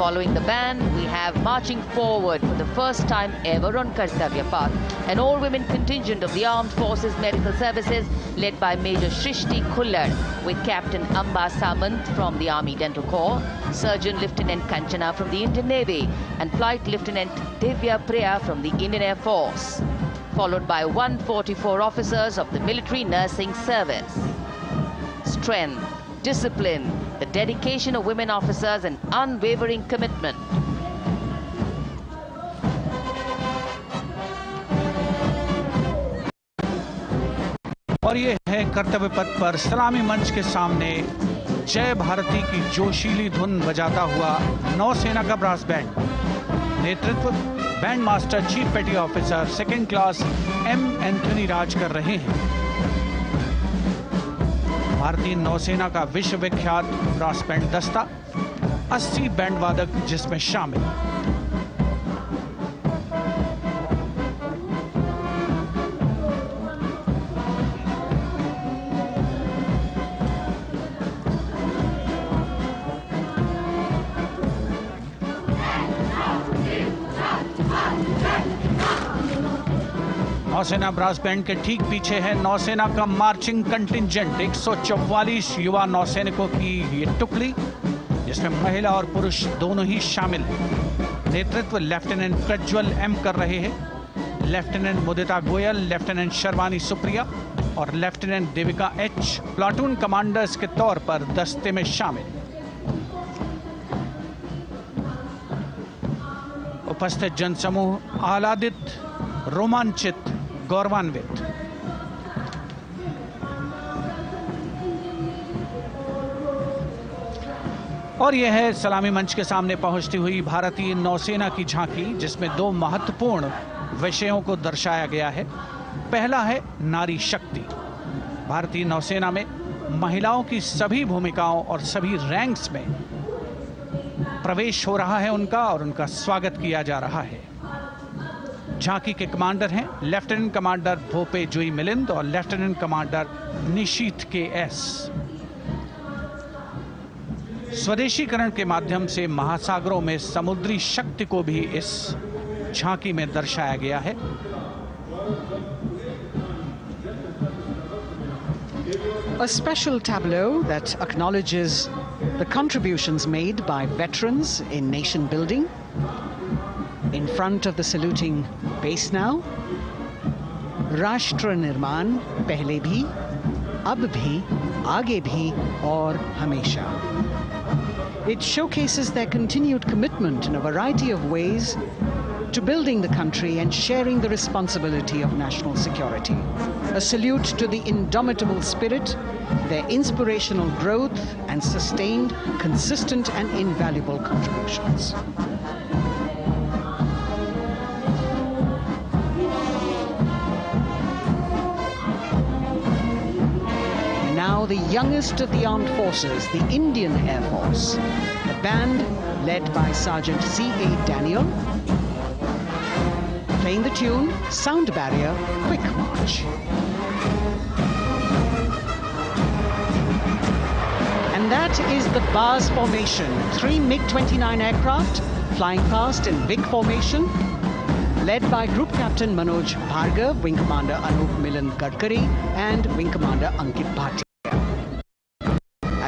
Following the band, we have marching forward for the first time ever on Kartavya Path, an all-women contingent of the Armed Forces Medical Services led by Major Shrishti Khullar, with Captain Amba Samant from the Army Dental Corps, Surgeon Lieutenant Kanchana from the Indian Navy, and Flight Lieutenant Divya Priya from the Indian Air Force, followed by 144 officers of the Military Nursing Service. Strength, discipline, the dedication of women officers and unwavering commitment. और ये है कर्तव्य पथ पर सलामी मंच के सामने जय भारती की जोशीली धुन बजाता हुआ नौसेना का ब्रास बैंड। नेतृत्व band master chief petty officer second class M Anthony Raj कर रहे हैं। भारतीय नौसेना का विश्व विख्यात ब्रास बैंड दस्ता, 80 बैंड वादक जिसमें शामिल। नौसेना ब्रास बैंड के ठीक पीछे है नौसेना का मार्चिंग कंटिंजेंट, 144 युवा नौसैनिकों की ये टुकड़ी, जिसमें महिला और पुरुष दोनों ही शामिल हैं। नेतृत्व लेफ्टिनेंट प्रज्वल एम कर रहे हैं। लेफ्टिनेंट मुदिता गोयल, लेफ्टिनेंट शर्वानी सुप्रिया और lieutenant Devika H platoon commanders के तौर पर दस्ते में शामिल। उपस्थित जनसमूह आह्लादित, रोमांचित, गौरवान्वित। और यह है सलामी मंच के सामने पहुंचती हुई भारतीय नौसेना की झांकी, जिसमें दो महत्वपूर्ण विषयों को दर्शाया गया है। पहला है नारी शक्ति। भारतीय नौसेना में महिलाओं की सभी भूमिकाओं और सभी रैंक्स में प्रवेश हो रहा है उनका, और उनका स्वागत किया जा रहा है। झांकी के कमांडर हैं लेफ्टिनेंट कमांडर भोपे जुई मिलिंद और लेफ्टिनेंट कमांडर निशीथ के एस। स्वदेशीकरण के माध्यम से महासागरों में समुद्री शक्ति को भी इस झांकी में दर्शाया गया है। A special tableau that acknowledges the contributions made by veterans in nation building. In front of the saluting base now, राष्ट्र निर्माण पहले भी, अब भी, आगे भी और हमेशा. It showcases their continued commitment in a variety of ways to building the country and sharing the responsibility of national security. A salute to the indomitable spirit, their inspirational growth and sustained, consistent and invaluable contributions. Now the youngest of the armed forces, the Indian Air Force, the band led by Sergeant C.A. Daniel, playing the tune Sound Barrier Quick March. And that is the bars formation, 3 MiG-29 aircraft flying past in big formation, led by Group Captain Manoj Bhargav, Wing Commander Anup Milan Gadkari and Wing Commander Ankit Bhatia.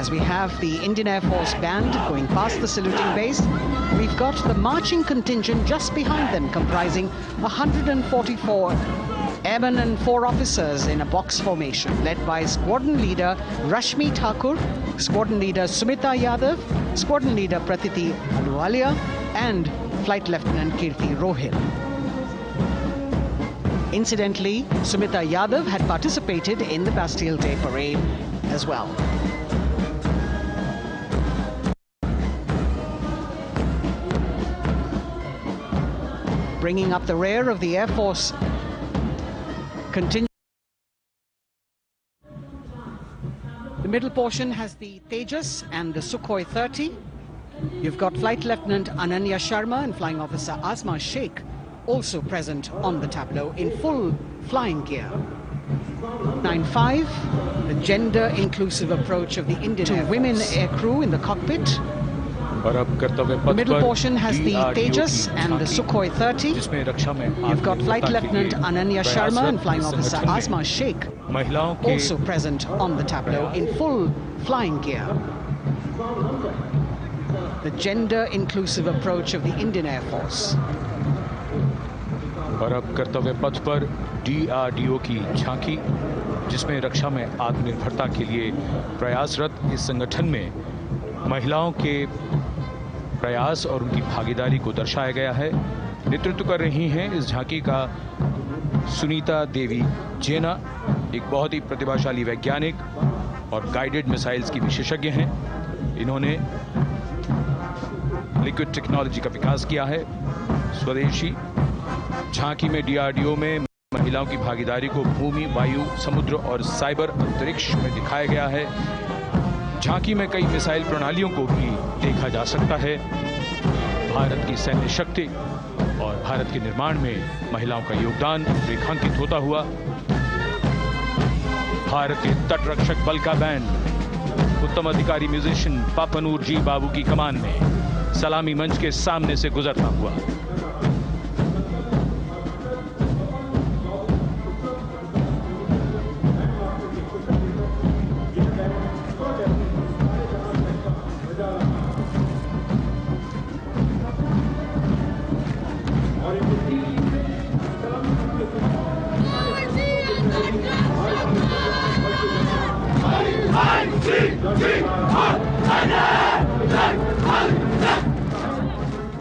As we have the Indian Air Force band going past the saluting base, we've got the marching contingent just behind them, comprising 144 Airmen and 4 officers in a box formation led by Squadron Leader Rashmi Thakur, Squadron Leader Sumita Yadav, Squadron Leader Pratiti Aluwalia and Flight Lieutenant Kirti Rohil. Incidentally, Sumita Yadav had participated in the Bastille Day parade as well. Bringing up the rear of the Air Force contingent. The middle portion has the Tejas and the Sukhoi 30. You've got Flight Lieutenant Ananya Sharma and Flying Officer Asma Sheikh also present on the tableau in full flying gear. 9-5, the gender-inclusive approach of the Indian Air Force. Women aircrew in the cockpit. The middle portion has the Tejas and the Sukhoi 30. You've got Flight Lieutenant Ananya Sharma and Flying Officer Asma Sheikh also present on the tableau in full flying gear. The gender-inclusive approach of the Indian Air Force. और अब कर्तव्य पथ पर DRDO की झांकी, जिसमें रक्षा में आत्मनिर्भरता के लिए प्रयासरत इस संगठन में महिलाओं के प्रयास और उनकी भागीदारी को दर्शाया गया है। नेतृत्व कर रही हैं इस झांकी का सुनीता देवी जेना, एक बहुत ही प्रतिभाशाली वैज्ञानिक और गाइडेड मिसाइल्स की विशेषज्ञ हैं। इन्होंने लिक्विड टेक्नोलॉजी का विकास किया है, स्वदेशी। झांकी में DRDO में महिलाओं की भागीदारी को भूमि, वायु, समुद्र और साइबर अंतरिक्ष में दिखाया गया है। झांकी में कई मिसाइल प्रणालियों को भी देखा जा सकता है। भारत की सैन्य शक्ति और भारत के निर्माण में महिलाओं का योगदान रेखांकित होता हुआ भारतीय तटरक्षक बल का बैंड उत्तम अधिकारी म्यूजिशियन पापनूर जी बाबू की कमान में सलामी मंच के सामने से गुजरता हुआ।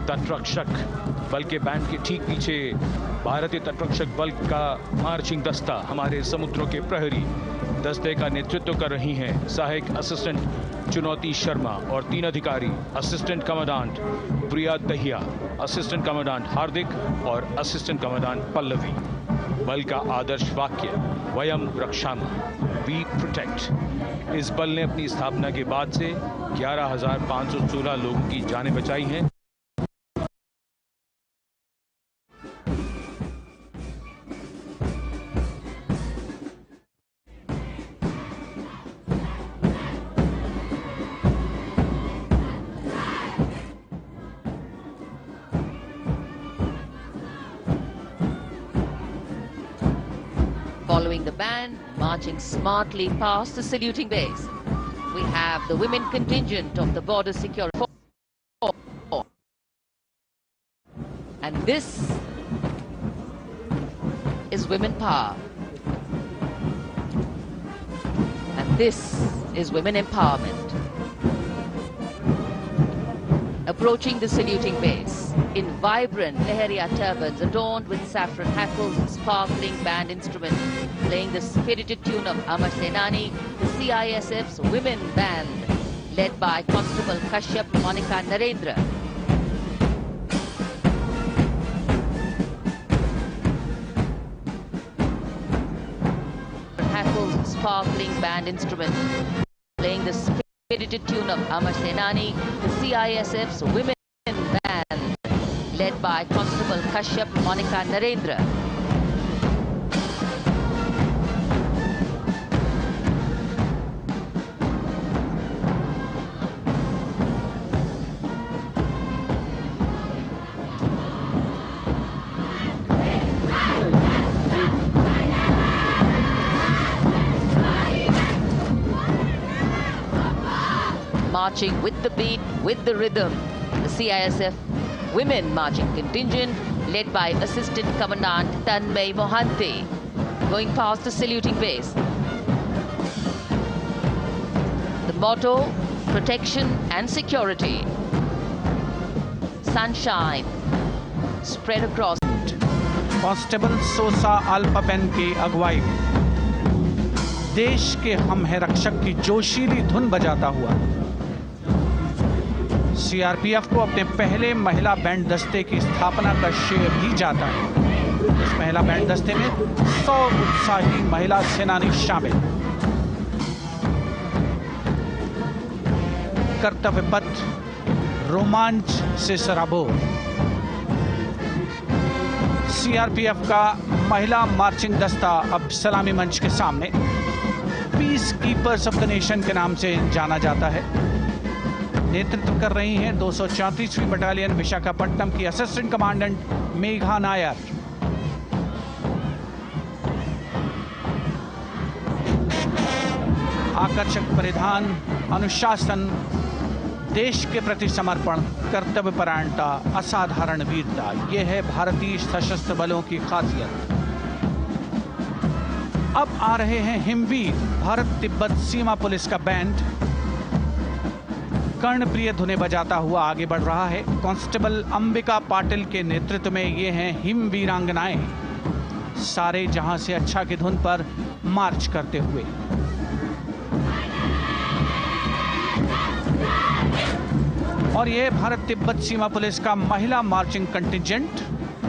तटरक्षक बल के बैंड के ठीक पीछे भारतीय तटरक्षक बल का मार्चिंग दस्ता, हमारे समुद्रों के प्रहरी दस्ते का नेतृत्व कर रही हैं सहायक असिस्टेंट चुनौती शर्मा और 3 अधिकारी, असिस्टेंट कमांडेंट प्रिया दहिया, असिस्टेंट कमांडेंट हार्दिक और असिस्टेंट कमांडेंट पल्लवी। बल का आदर्श वाक्य वयम रक्षामः, वी प्रोटेक्ट। इस बल ने अपनी स्थापना के बाद से 11,516 लोगों की जानें बचाई हैं। Following the band, marching smartly past the saluting base, we have the women contingent of the Border Security Force. And this is women power. And this is women empowerment. Approaching the saluting base in vibrant Leheria turbans adorned with saffron hackles and sparkling band instruments, playing the spirited tune of Amar Senani, the CISF's women band, led by Constable Kashyap Monica Narendra. Hackles and sparkling band instruments, playing the spirited tune of Amar Senani, the CISF's women band, led by Constable Kashyap Monica Narendra. Marching with the beat, with the rhythm, the CISF Women Marching Contingent, led by Assistant Commandant Tanmay Mohanty. going past the saluting base. The motto, protection and security. Sunshine spread across. Constable सोसा अल्पापेन की अगुवाई में देश के हम है रक्षक की जोशीली धुन बजाता हुआ सीआरपीएफ को अपने पहले महिला बैंड दस्ते की स्थापना का श्रेय भी जाता है। इस महिला बैंड दस्ते में 100 उत्साही महिला सेनानी शामिल। कर्तव्य पथ रोमांच से सराबोर। सीआरपीएफ का महिला मार्चिंग दस्ता अब सलामी मंच के सामने। Peace keepers of the nation के नाम से जाना जाता है। नेतृत्व कर रही हैं 234वीं बटालियन विशाखापट्टनम की असिस्टेंट कमांडेंट मेघा नायर। आकर्षक परिधान, अनुशासन, देश के प्रति समर्पण, कर्तव्य परायणता, असाधारण वीरता, यह है भारतीय सशस्त्र बलों की खासियत। अब आ रहे हैं हिमवीर भारत तिब्बत सीमा पुलिस का बैंड। कर्णप्रिय धुनें बजाता हुआ आगे बढ़ रहा है। कांस्टेबल अंबिका पाटिल के नेतृत्व में ये हैं हिमवीरांगनाएं, सारे जहां से अच्छा की धुन पर मार्च करते हुए। और यह भारत तिब्बत सीमा पुलिस का महिला मार्चिंग कंटिजेंट,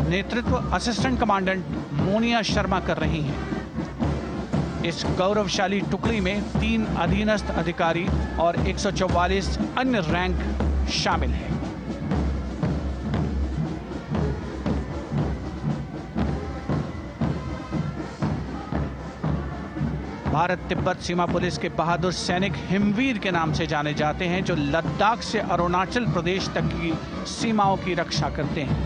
नेतृत्व असिस्टेंट कमांडेंट मोनिया शर्मा कर रही हैं। इस गौरवशाली टुकड़ी में 3 अधीनस्थ अधिकारी और 144 अन्य रैंक शामिल हैं। भारत तिब्बत सीमा पुलिस के बहादुर सैनिक हिमवीर के नाम से जाने जाते हैं, जो लद्दाख से अरुणाचल प्रदेश तक की सीमाओं की रक्षा करते हैं।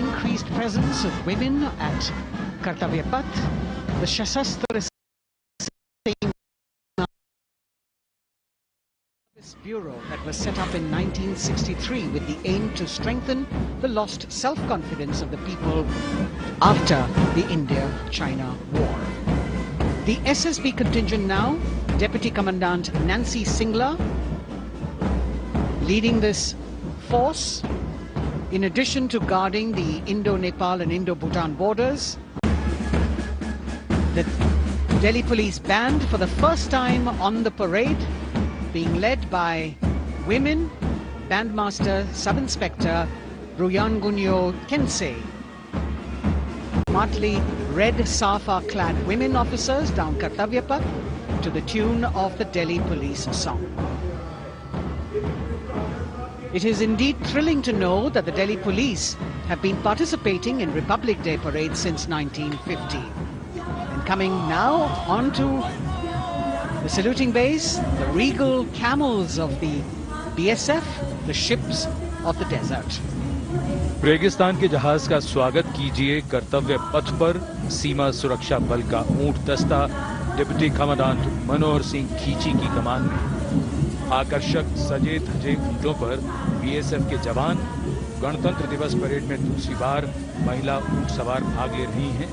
Increased presence of women at Kartavya Path, the Shasastra Bureau that was set up in 1963 with the aim to strengthen the lost self-confidence of the people after the India-China war. The SSB contingent now, Deputy Commandant Nancy Singla, leading this force, in addition to guarding the Indo-Nepal and Indo-Bhutan borders. The Delhi Police Band, for the first time on the parade, being led by women, Bandmaster Sub-Inspector Ruyangunyo Kensei. Smartly red safa-clad women officers down Kartavya Path to the tune of the Delhi Police song. It is indeed thrilling to know that the Delhi Police have been participating in Republic Day parades since 1950. And coming now on to the saluting base, the regal camels of the BSF, the ships of the desert. रेगिस्तान के जहाज का स्वागत कीजिए कर्तव्य पथ पर सीमा सुरक्षा बल का ऊंट दस्ता डिप्टी कमांडेंट मनोहर सिंह खींची की कमान में। आकर्षक सजे धजे ऊंटों पर बीएसएफ के जवान। गणतंत्र दिवस परेड में दूसरी बार महिला ऊंट सवार भाग ले रही हैं।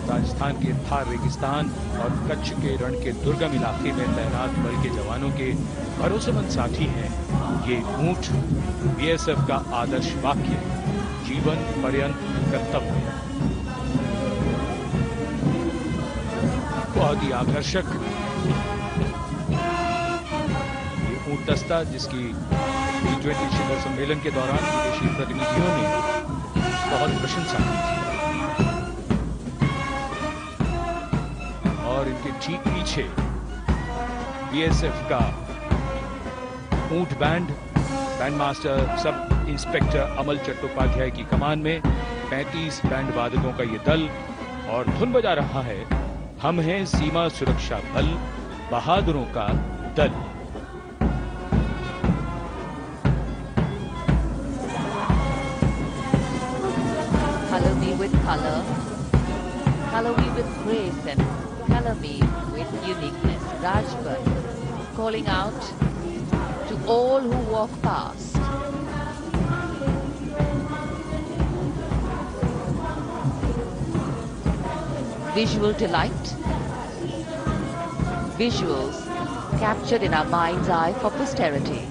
राजस्थान के थार रेगिस्तान और कच्छ के रण के दुर्गम इलाके में तैनात बल के जवानों के भरोसेमंद साथी हैं। ये ऊंट बीएसएफ का आदर्श वाक्य, जीवन पर्यंत कर्तव्य। बहुत ही आकर्षक ये ऊंट दस्ता, जिसकी G20 शिखर सम्मेलन के दौरान विदेशी प्रतिनिधियों ने बहुत प्रशंसा की थी। और इनके ठीक पीछे बीएसएफ का ऊंट band, band master sub inspector Amal Chattopadhyay की कमान में 35 बैंड वादकों का ये दल, और धुन बजा रहा है हम हैं सीमा सुरक्षा बल, बहादुरों का दल। Color me with color, color me with grace, and color me with uniqueness. Rajput calling out to all who walk past. visual delight, visuals captured in our mind's eye for posterity.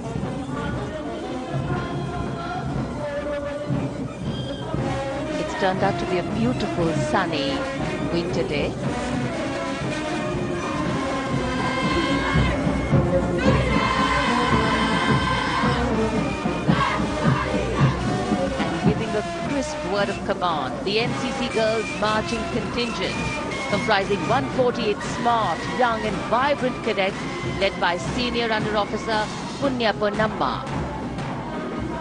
It's turned out to be a beautiful sunny winter day. And giving a crisp word of command, the NCC Girls Marching Contingent, comprising 148 smart, young and vibrant cadets led by Senior Under Officer Punya Ponnamma.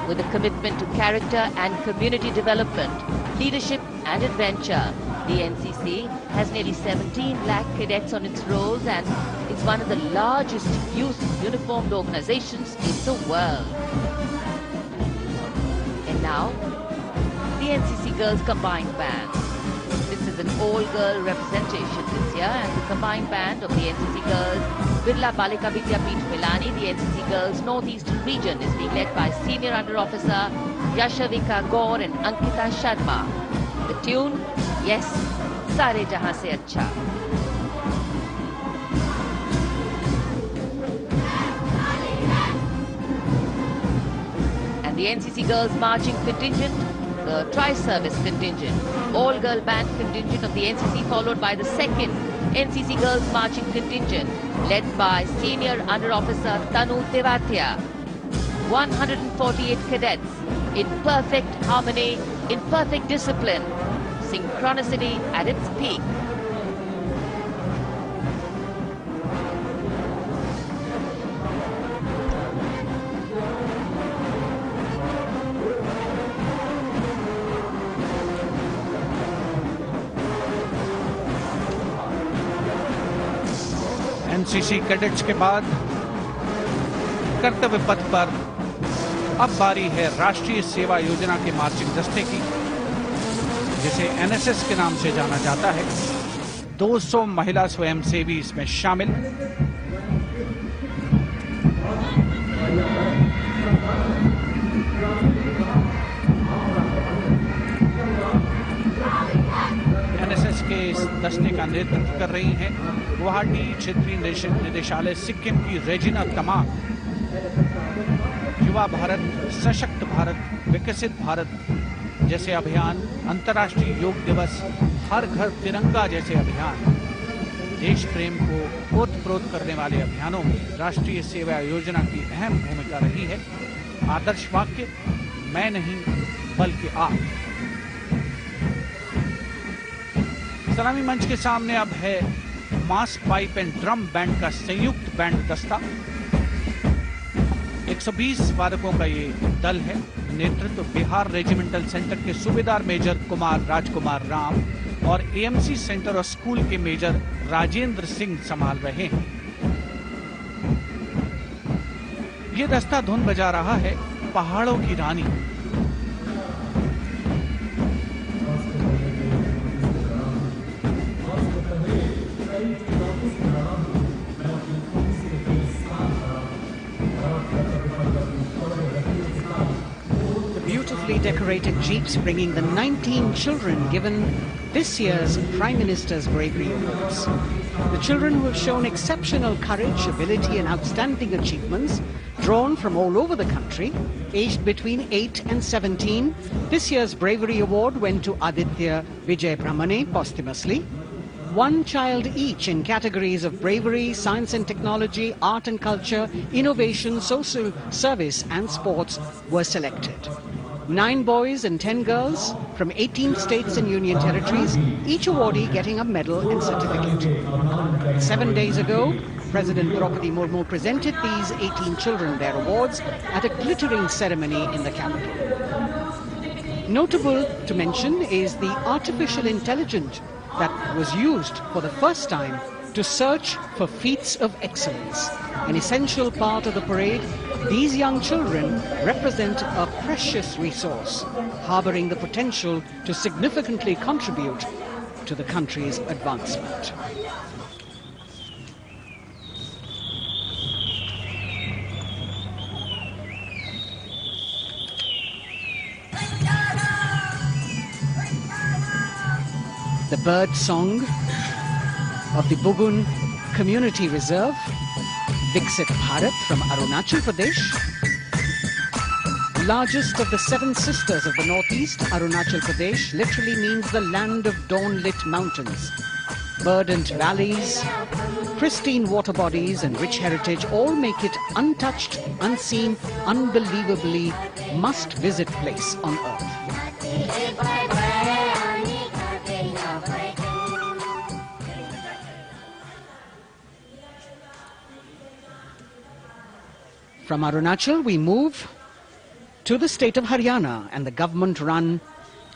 With a commitment to character and community development, leadership and adventure, the NCC has nearly 17 lakh cadets on its rolls and is one of the largest youth uniformed organizations in the world. And now, the NCC Girls Combined Band. This is an all-girl representation this year, and the combined band of the NCC Girls Birla Balika Vidyapeeth Milani, the NCC Girls Northeastern region, is being led by Senior Under Officer Yashavika Gaur and Ankita Sharma. The tune, yes, Sare Jahan Se Acha. And the NCC Girls Marching Contingent, the Tri-Service Contingent, all-girl band contingent of the NCC, followed by the second NCC Girls Marching Contingent, led by Senior Under Officer Tanu Tewatia. 148 cadets in perfect harmony, in perfect discipline, synchronicity at its peak. NCC cadets के बाद कर्तव्य पथ पर अब बारी है राष्ट्रीय सेवा योजना के मार्चिंग दस्ते की, जिसे एनएसएस के नाम से जाना जाता है। 200 महिला स्वयंसेवी इसमें शामिल। एनएसएस के इस दस्ते का नेतृत्व कर रही हैं गुवाहाटी क्षेत्रीय निदेशालय सिक्किम की रेजिना तमाम। युवा भारत, सशक्त भारत, विकसित भारत जैसे अभियान, अंतर्राष्ट्रीय योग दिवस, हर घर तिरंगा जैसे अभियान, देश प्रेम को ओतप्रोत करने वाले अभियानों में राष्ट्रीय सेवा योजना की अहम भूमिका रही है। आदर्श वाक्य, मैं नहीं बल्कि आप। सलामी मंच के सामने अब है मास पाइप एंड ड्रम बैंड का संयुक्त बैंड दस्ता। 120 वादकों का ये दल है। नेतृत्व बिहार रेजिमेंटल सेंटर के सूबेदार मेजर कुमार राजकुमार राम और एएमसी सेंटर और स्कूल के मेजर राजेंद्र सिंह संभाल रहे हैं। ये दस्ता धुन बजा रहा है पहाड़ों की रानी। Decorated jeeps bringing the 19 children given this year's Prime Minister's Bravery Awards. The children who have shown exceptional courage, ability and outstanding achievements, drawn from all over the country, aged between 8 and 17. This year's Bravery Award went to Aditya Vijay Brahmane posthumously. One child each in categories of bravery, science and technology, art and culture, innovation, social service and sports were selected. 9 boys and 10 girls from 18 states and union territories, each awardee getting a medal and certificate. 7 days ago, President Draupadi Murmu presented these 18 children their awards at a glittering ceremony in the capital. Notable to mention is the artificial intelligence that was used for the first time to search for feats of excellence. An essential part of the parade, these young children represent a precious resource, harboring the potential to significantly contribute to the country's advancement. The bird song of the Bugun Community Reserve, Viksit Bharat from Arunachal Pradesh, largest of the 7 sisters of the northeast, Arunachal Pradesh literally means the land of dawn-lit mountains. Verdant valleys, pristine water bodies and rich heritage all make it untouched, unseen, unbelievably must-visit place on earth. From Arunachal, we move to the state of Haryana and the government-run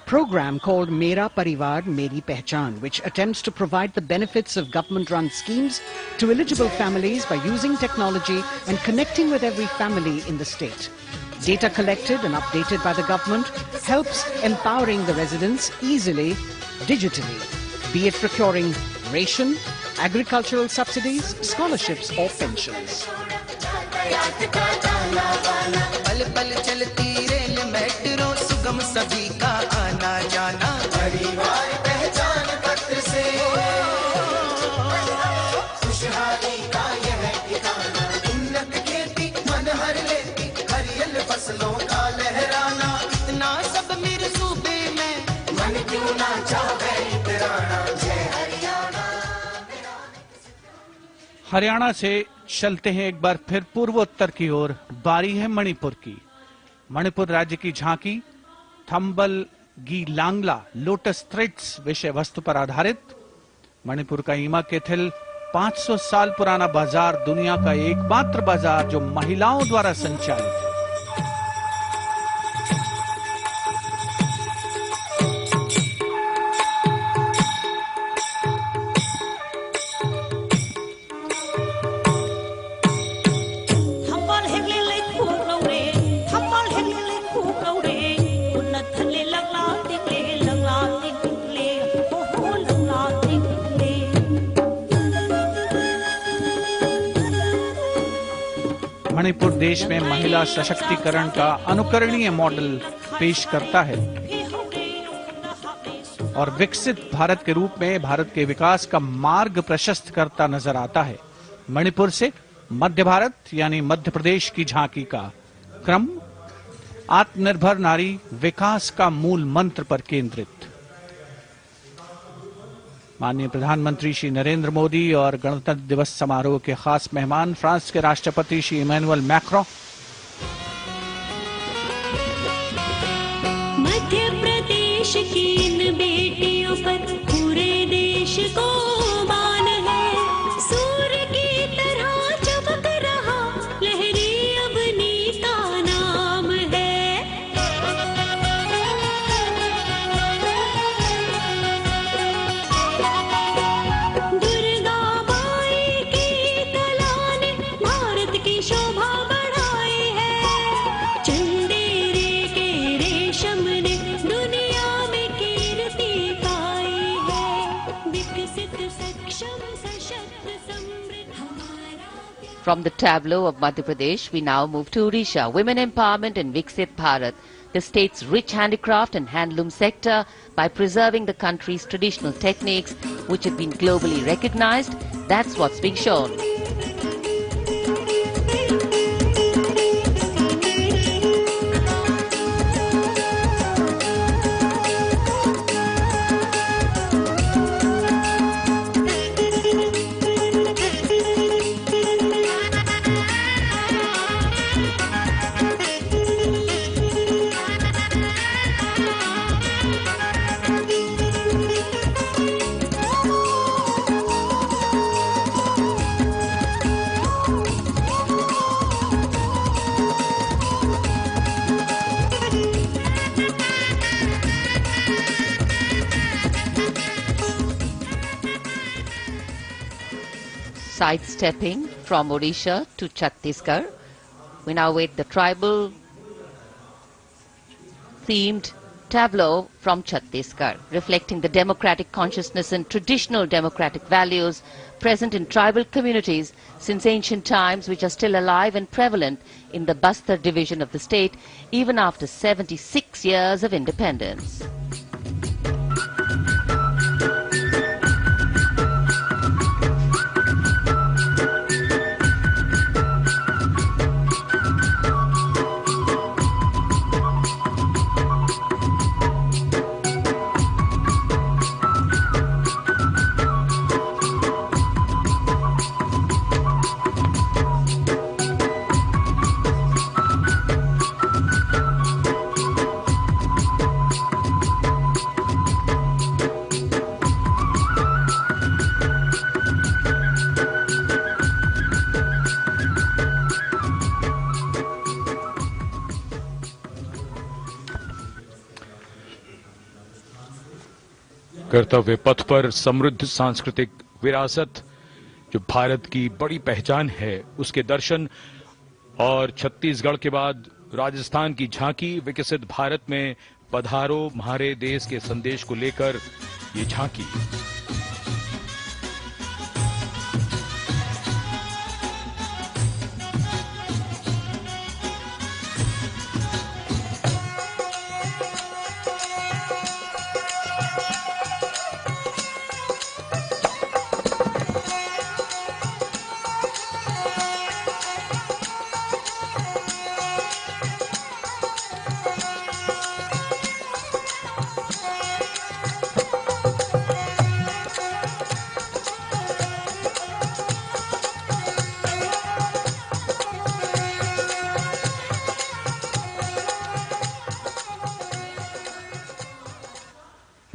program called Mera Parivar Meri Pehchan, which attempts to provide the benefits of government-run schemes to eligible families by using technology and connecting with every family in the state. Data collected and updated by the government helps empowering the residents easily, digitally, be it procuring ration, agricultural subsidies, scholarships or pensions. पल पल चलती rail metro सुगम सभी का आना जाना परिवार पहचान पत्र से खुशहाली का यह ठिकाना उन्नत खेती मन हर लेती हरियल फसलों का लहराना इतना सब मेरे सूबे में मन क्यों ना चाहे इतराना जय हरियाणा। हरियाणा से चलते हैं एक बार फिर पूर्वोत्तर की ओर। बारी है मणिपुर की। मणिपुर राज्य की झांकी थंबल गी लांगला लोटस थ्रेड्स विषय वस्तु पर आधारित। मणिपुर का ईमा केथिल 500 साल पुराना बाजार दुनिया का एकमात्र बाजार जो महिलाओं द्वारा संचालित है। मणिपुर देश में महिला सशक्तिकरण का अनुकरणीय मॉडल पेश करता है और विकसित भारत के रूप में भारत के विकास का मार्ग प्रशस्त करता नजर आता है। मणिपुर से मध्य भारत यानी मध्य प्रदेश की झांकी का क्रम आत्मनिर्भर नारी विकास का मूल मंत्र पर केंद्रित। माननीय प्रधानमंत्री श्री नरेंद्र मोदी और गणतंत्र दिवस समारोह के खास मेहमान फ्रांस के राष्ट्रपति श्री इमैनुअल मैक्रों। मध्य प्रदेश की इन बेटियों पर पूरे देश को मान है। सूर्य की तरह चमक रहा लहरी अवनी का नाम है। From the tableau of Madhya Pradesh, we now move to Odisha. Women empowerment and Viksit Bharat, the state's rich handicraft and handloom sector, by preserving the country's traditional techniques, which have been globally recognized. That's what's being shown. Sidestepping from Odisha to Chhattisgarh, we now wait the tribal themed tableau from Chhattisgarh, reflecting the democratic consciousness and traditional democratic values present in tribal communities since ancient times, which are still alive and prevalent in the Bastar division of the state even after 76 years of independence. कर्तव्य पथ पर समृद्ध सांस्कृतिक विरासत जो भारत की बड़ी पहचान है उसके दर्शन, और छत्तीसगढ़ के बाद राजस्थान की झांकी विकसित भारत में पधारो म्हारे देश के संदेश को लेकर ये झांकी।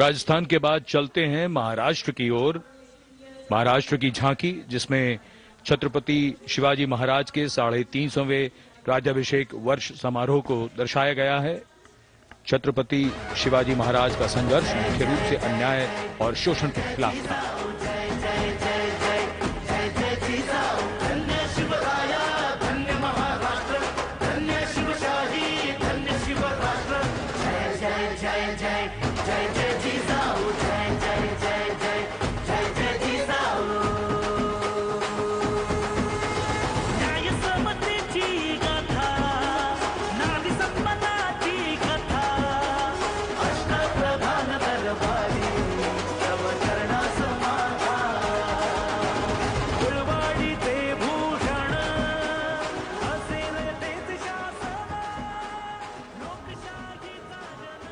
राजस्थान के बाद चलते हैं महाराष्ट्र की ओर। महाराष्ट्र की झांकी जिसमें छत्रपति शिवाजी महाराज के 350वें राज्याभिषेक वर्ष समारोह को दर्शाया गया है। छत्रपति शिवाजी महाराज का संघर्ष मुख्य रूप से अन्याय और शोषण के खिलाफ था।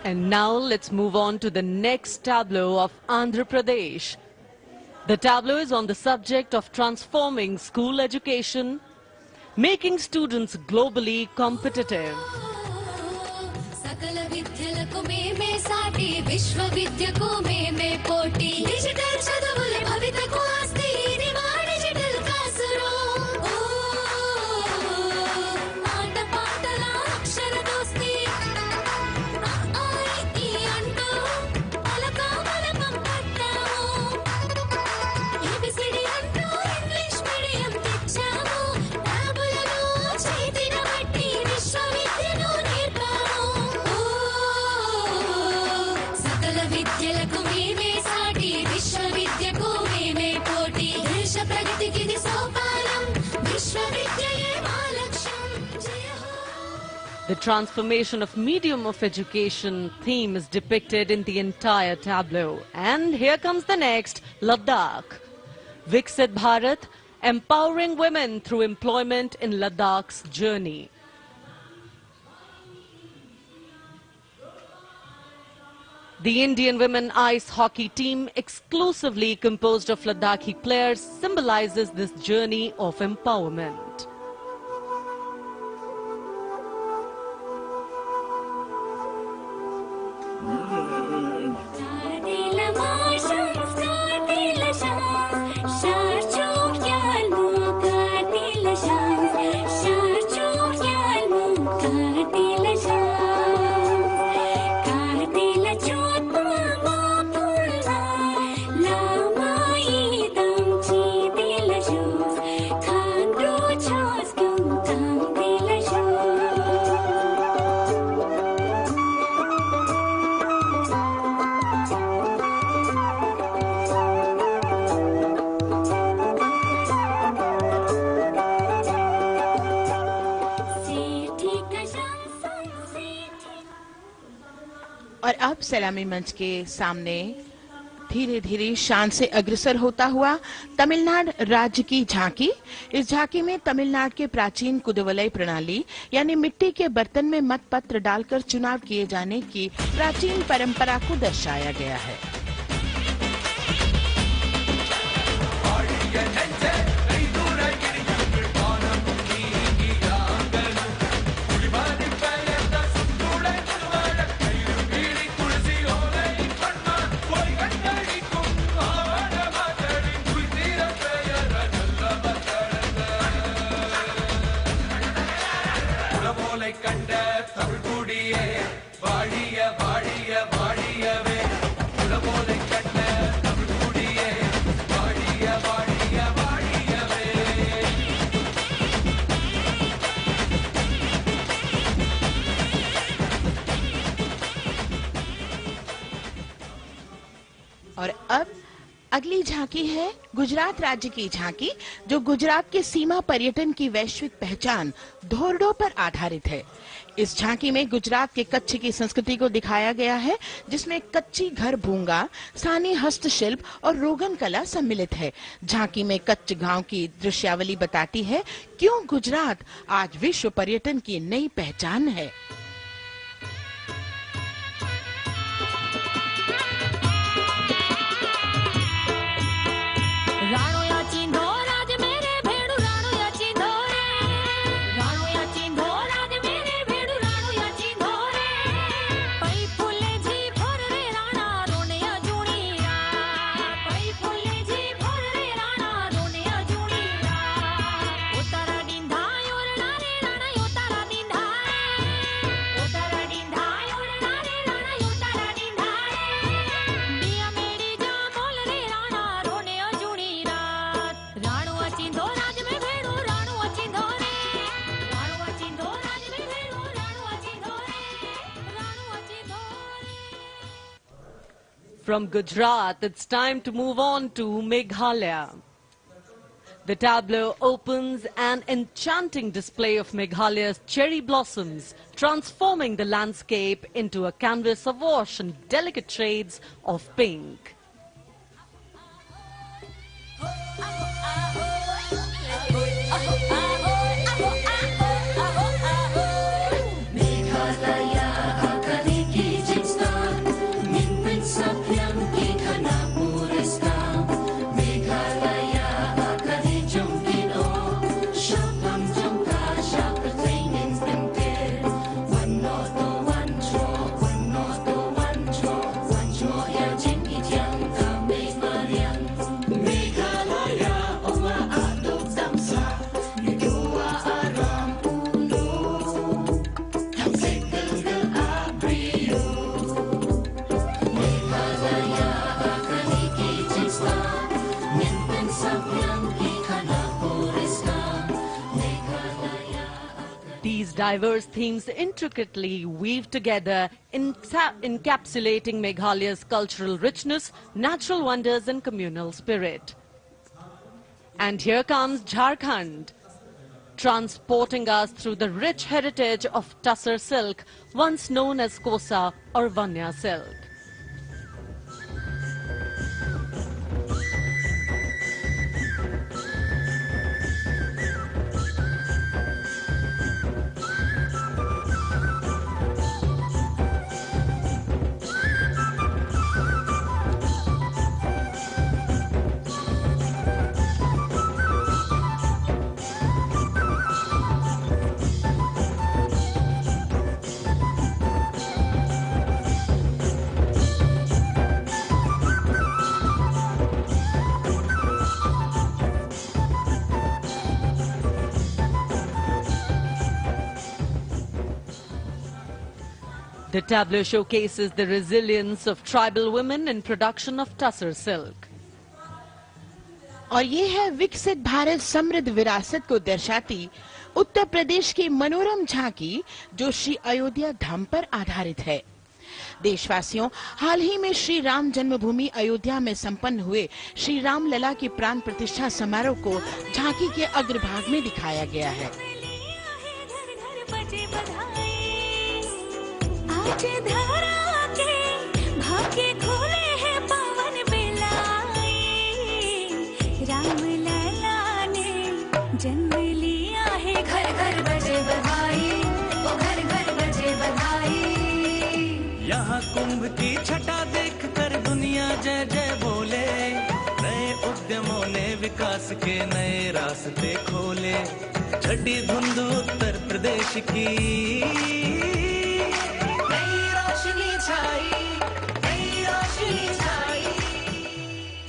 And now let's move on to the next tableau of Andhra Pradesh. The tableau is on the subject of transforming school education, making students globally competitive. The transformation of medium of education theme is depicted in the entire tableau. And here comes the next, Ladakh. Viksit Bharat, empowering women through employment in Ladakh's journey. The Indian women ice hockey team, exclusively composed of Ladakhi players, symbolizes this journey of empowerment. और अब सलामी मंच के सामने धीरे धीरे शान से अग्रसर होता हुआ तमिलनाडु राज्य की झांकी। इस झांकी में तमिलनाडु के प्राचीन कुदवलय प्रणाली यानी मिट्टी के बर्तन में मतपत्र डालकर चुनाव किए जाने की प्राचीन परंपरा को दर्शाया गया है। கண்ட தமிழ் குடியே வாழிய வாழிய வாழியவே और अब अगली झांकी है गुजरात राज्य की झांकी, जो गुजरात के सीमा पर्यटन की वैश्विक पहचान धोरडो पर आधारित है। इस झांकी में गुजरात के कच्छ की संस्कृति को दिखाया गया है, जिसमें कच्ची घर भूंगा, स्थानीय हस्तशिल्प और रोगन कला सम्मिलित है। झांकी में कच्छ गांव की दृश्यावली बताती है क्यों गुजरात आज विश्व पर्यटन की नई पहचान है। From Gujarat, it's time to move on to Meghalaya. The tableau opens an enchanting display of Meghalaya's cherry blossoms, transforming the landscape into a canvas awash in delicate shades of pink. Diverse themes intricately weave together, encapsulating Meghalaya's cultural richness, natural wonders and communal spirit. And here comes Jharkhand, transporting us through the rich heritage of Tussar silk, once known as Kosa or Vanya silk. The tableau showcases the resilience of tribal women in production of Tussar silk. और ये है विकसित भारत समृद्ध विरासत को दर्शाती उत्तर प्रदेश की मनोरम झांकी, जो श्री अयोध्या धाम पर आधारित है। देशवासियों, हाल ही में श्री राम जन्मभूमि अयोध्या में संपन्न हुए श्री राम लला की प्राण प्रतिष्ठा समारोह को झांकी के अग्रभाग में दिखाया गया है। आज धरा के भाग्य खोले हैं पवन बिलाई, राम लला ने जन्म लिया है, घर घर बजे बधाई, ओ घर घर बजे बधाई। यहाँ कुंभ की छटा देख कर दुनिया जय जय बोले, नए उद्यमों ने विकास के नए रास्ते खोले। छठी धुंध उत्तर प्रदेश की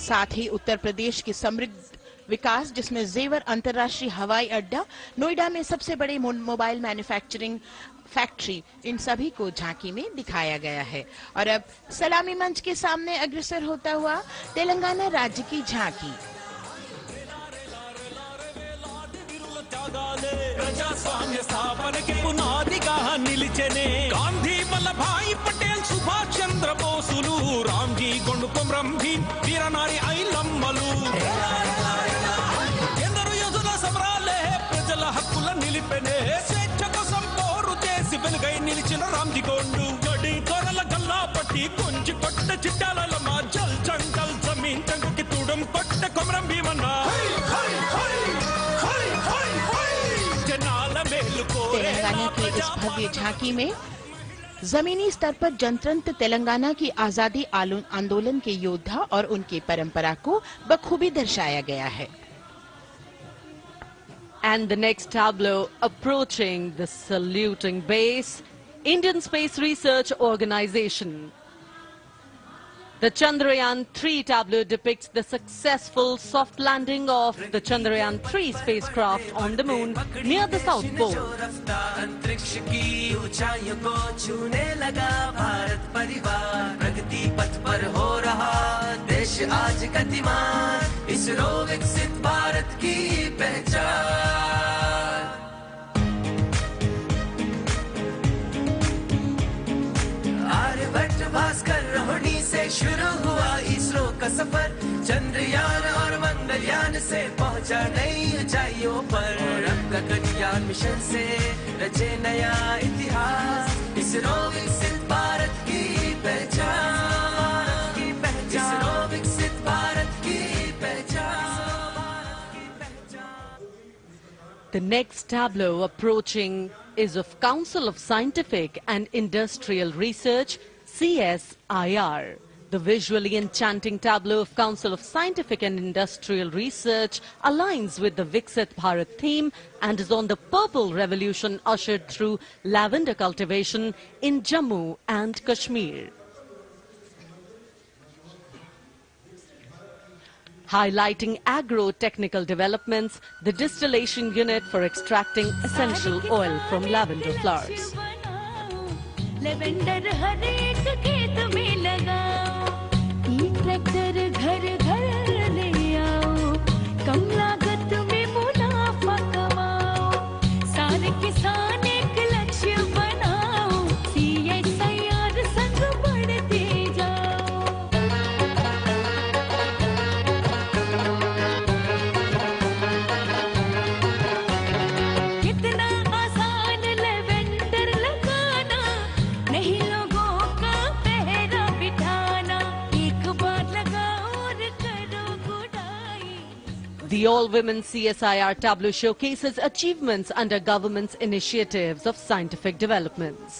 साथ ही उत्तर प्रदेश की समृद्ध विकास, जिसमें जेवर अंतर्राष्ट्रीय हवाई अड्डा, नोएडा में सबसे बड़ी मोबाइल मैन्युफैक्चरिंग फैक्ट्री, इन सभी को झांकी में दिखाया गया है। और अब सलामी मंच के सामने अग्रसर होता हुआ तेलंगाना राज्य की झांकी। ప్రజాస్వామ్య స్థాపనకి పునాదిగా నిలిచెనే గాంధీ వల్లభాయ్ పటేల్ సుభాష్ చంద్ర బోసులు రామ్జీ గొండుకొమరం భీమ్ ఎత్తికొండు గడి కొరల గల్లా పట్టి కొంచి కొట్ట చిట్టాలమ్మ జల్ జంగల్ జమీన్ చంగుకి తుడం కొట్ట కొమరం భీమన్న జనాల మేలుకో तेलंगाना की इस भव्य झांकी में जमीनी स्तर पर जनतंत्र तेलंगाना की आजादी आंदोलन के योद्धा और उनकी परंपरा को बखूबी दर्शाया गया है. And the next tableau approaching the saluting base, Indian Space Research Organization. The Chandrayaan-3 tableau depicts the successful soft landing of the Chandrayaan-3 spacecraft on the moon near the South Pole. अंतरिक्ष की ऊंचाइयों को छूने लगा भारत परिवार प्रगति पथ पर हो रहा देश आज गतिमान इसरो विकसित भारत की पहचान आर्यभट्ट भास्कर रोहिणी से शुरू हुआ इसरो का सफर चंद्रयान और मंगलयान से पहुंचा नई ऊंचाइयों पर अब गगनयान मिशन से रचे नया इतिहास इसरो विकसित भारत की पहचान इसरो विकसित भारत की पहचान. The next tableau approaching is of Council of Scientific and Industrial Research, CSIR. The visually enchanting tableau of Council of Scientific and Industrial Research aligns with the Viksit Bharat theme and is on the purple revolution ushered through lavender cultivation in Jammu and Kashmir. Highlighting agro-technical developments, the distillation unit for extracting essential oil from lavender flowers. Lavender हर एक खेत में लगाओ ई tractor घर घर ले आओ कम लागत में मुनाफा कमाओ सारे किसान एक लक्ष्य बनाओ CSIR संग बढ़ते जाओ. कितना आसान लेवेंडर लगाना नहीं लोगों का पहरा बिठाना एक बार लगाओ और करो गुडाई. The all-women CSIR tableau showcases achievements under government's initiatives of scientific developments.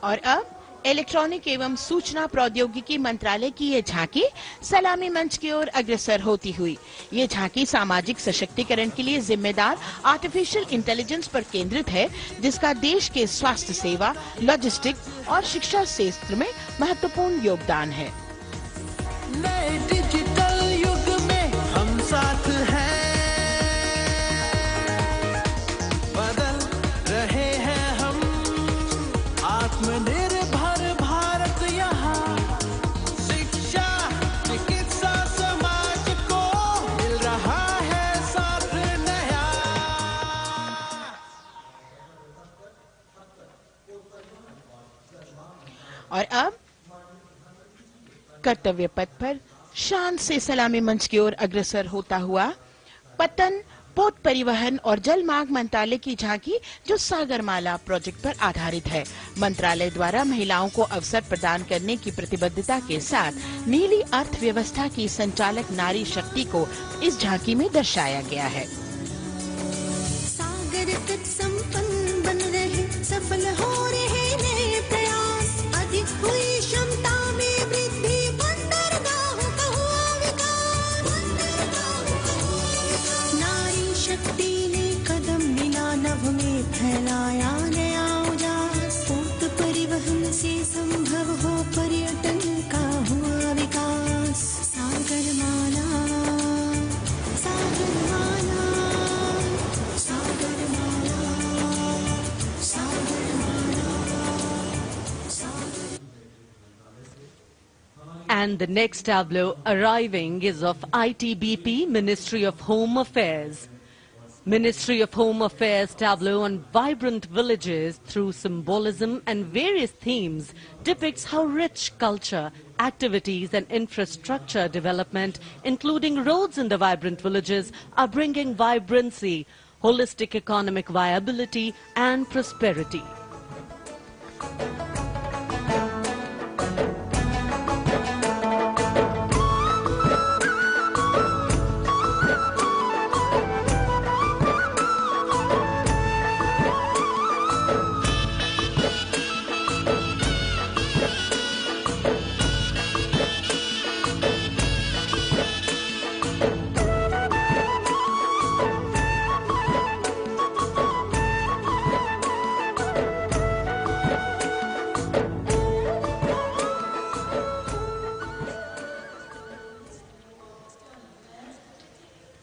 और अब इलेक्ट्रॉनिक एवं सूचना प्रौद्योगिकी मंत्रालय की ये झांकी सलामी मंच की ओर अग्रसर होती हुई. ये झांकी सामाजिक सशक्तिकरण के लिए जिम्मेदार आर्टिफिशियल इंटेलिजेंस पर केंद्रित है, जिसका देश के स्वास्थ्य सेवा, लॉजिस्टिक और शिक्षा क्षेत्र में महत्वपूर्ण योगदान है. नए डिजिटल युग में हम साथ हैं बदल रहे हैं हम आत्मनिर्भर भारत यहाँ शिक्षा चिकित्सा समाज को मिल रहा है साथ नया. और अब कर्तव्य पथ पर शान से सलामी मंच की ओर अग्रसर होता हुआ पतन, पोत परिवहन और जल मार्ग मंत्रालय की झांकी जो सागरमाला प्रोजेक्ट पर आधारित है. मंत्रालय द्वारा महिलाओं को अवसर प्रदान करने की प्रतिबद्धता के साथ नीली अर्थव्यवस्था की संचालक नारी शक्ति को इस झांकी में दर्शाया गया है. सागर तट संपन्न बन रहे सफल हो रहे नए प्रयास अधिक हुई क्षमता में वृद्धि बंदरगाहों का हुआ विकास नारी शक्ति ने कदम मिला नभ में फैलाया नया उजास पोत परिवहन से संभव हो पर्यटन का हुआ विकास Sagarmala Sagarmala Sagarmala Sagarmala. And the next tableau arriving is of ITBP, Ministry of Home Affairs. Ministry of Home Affairs tableau on vibrant villages through symbolism and various themes depicts how rich culture, activities and infrastructure development, including roads in the vibrant villages, are bringing vibrancy, holistic economic viability and prosperity.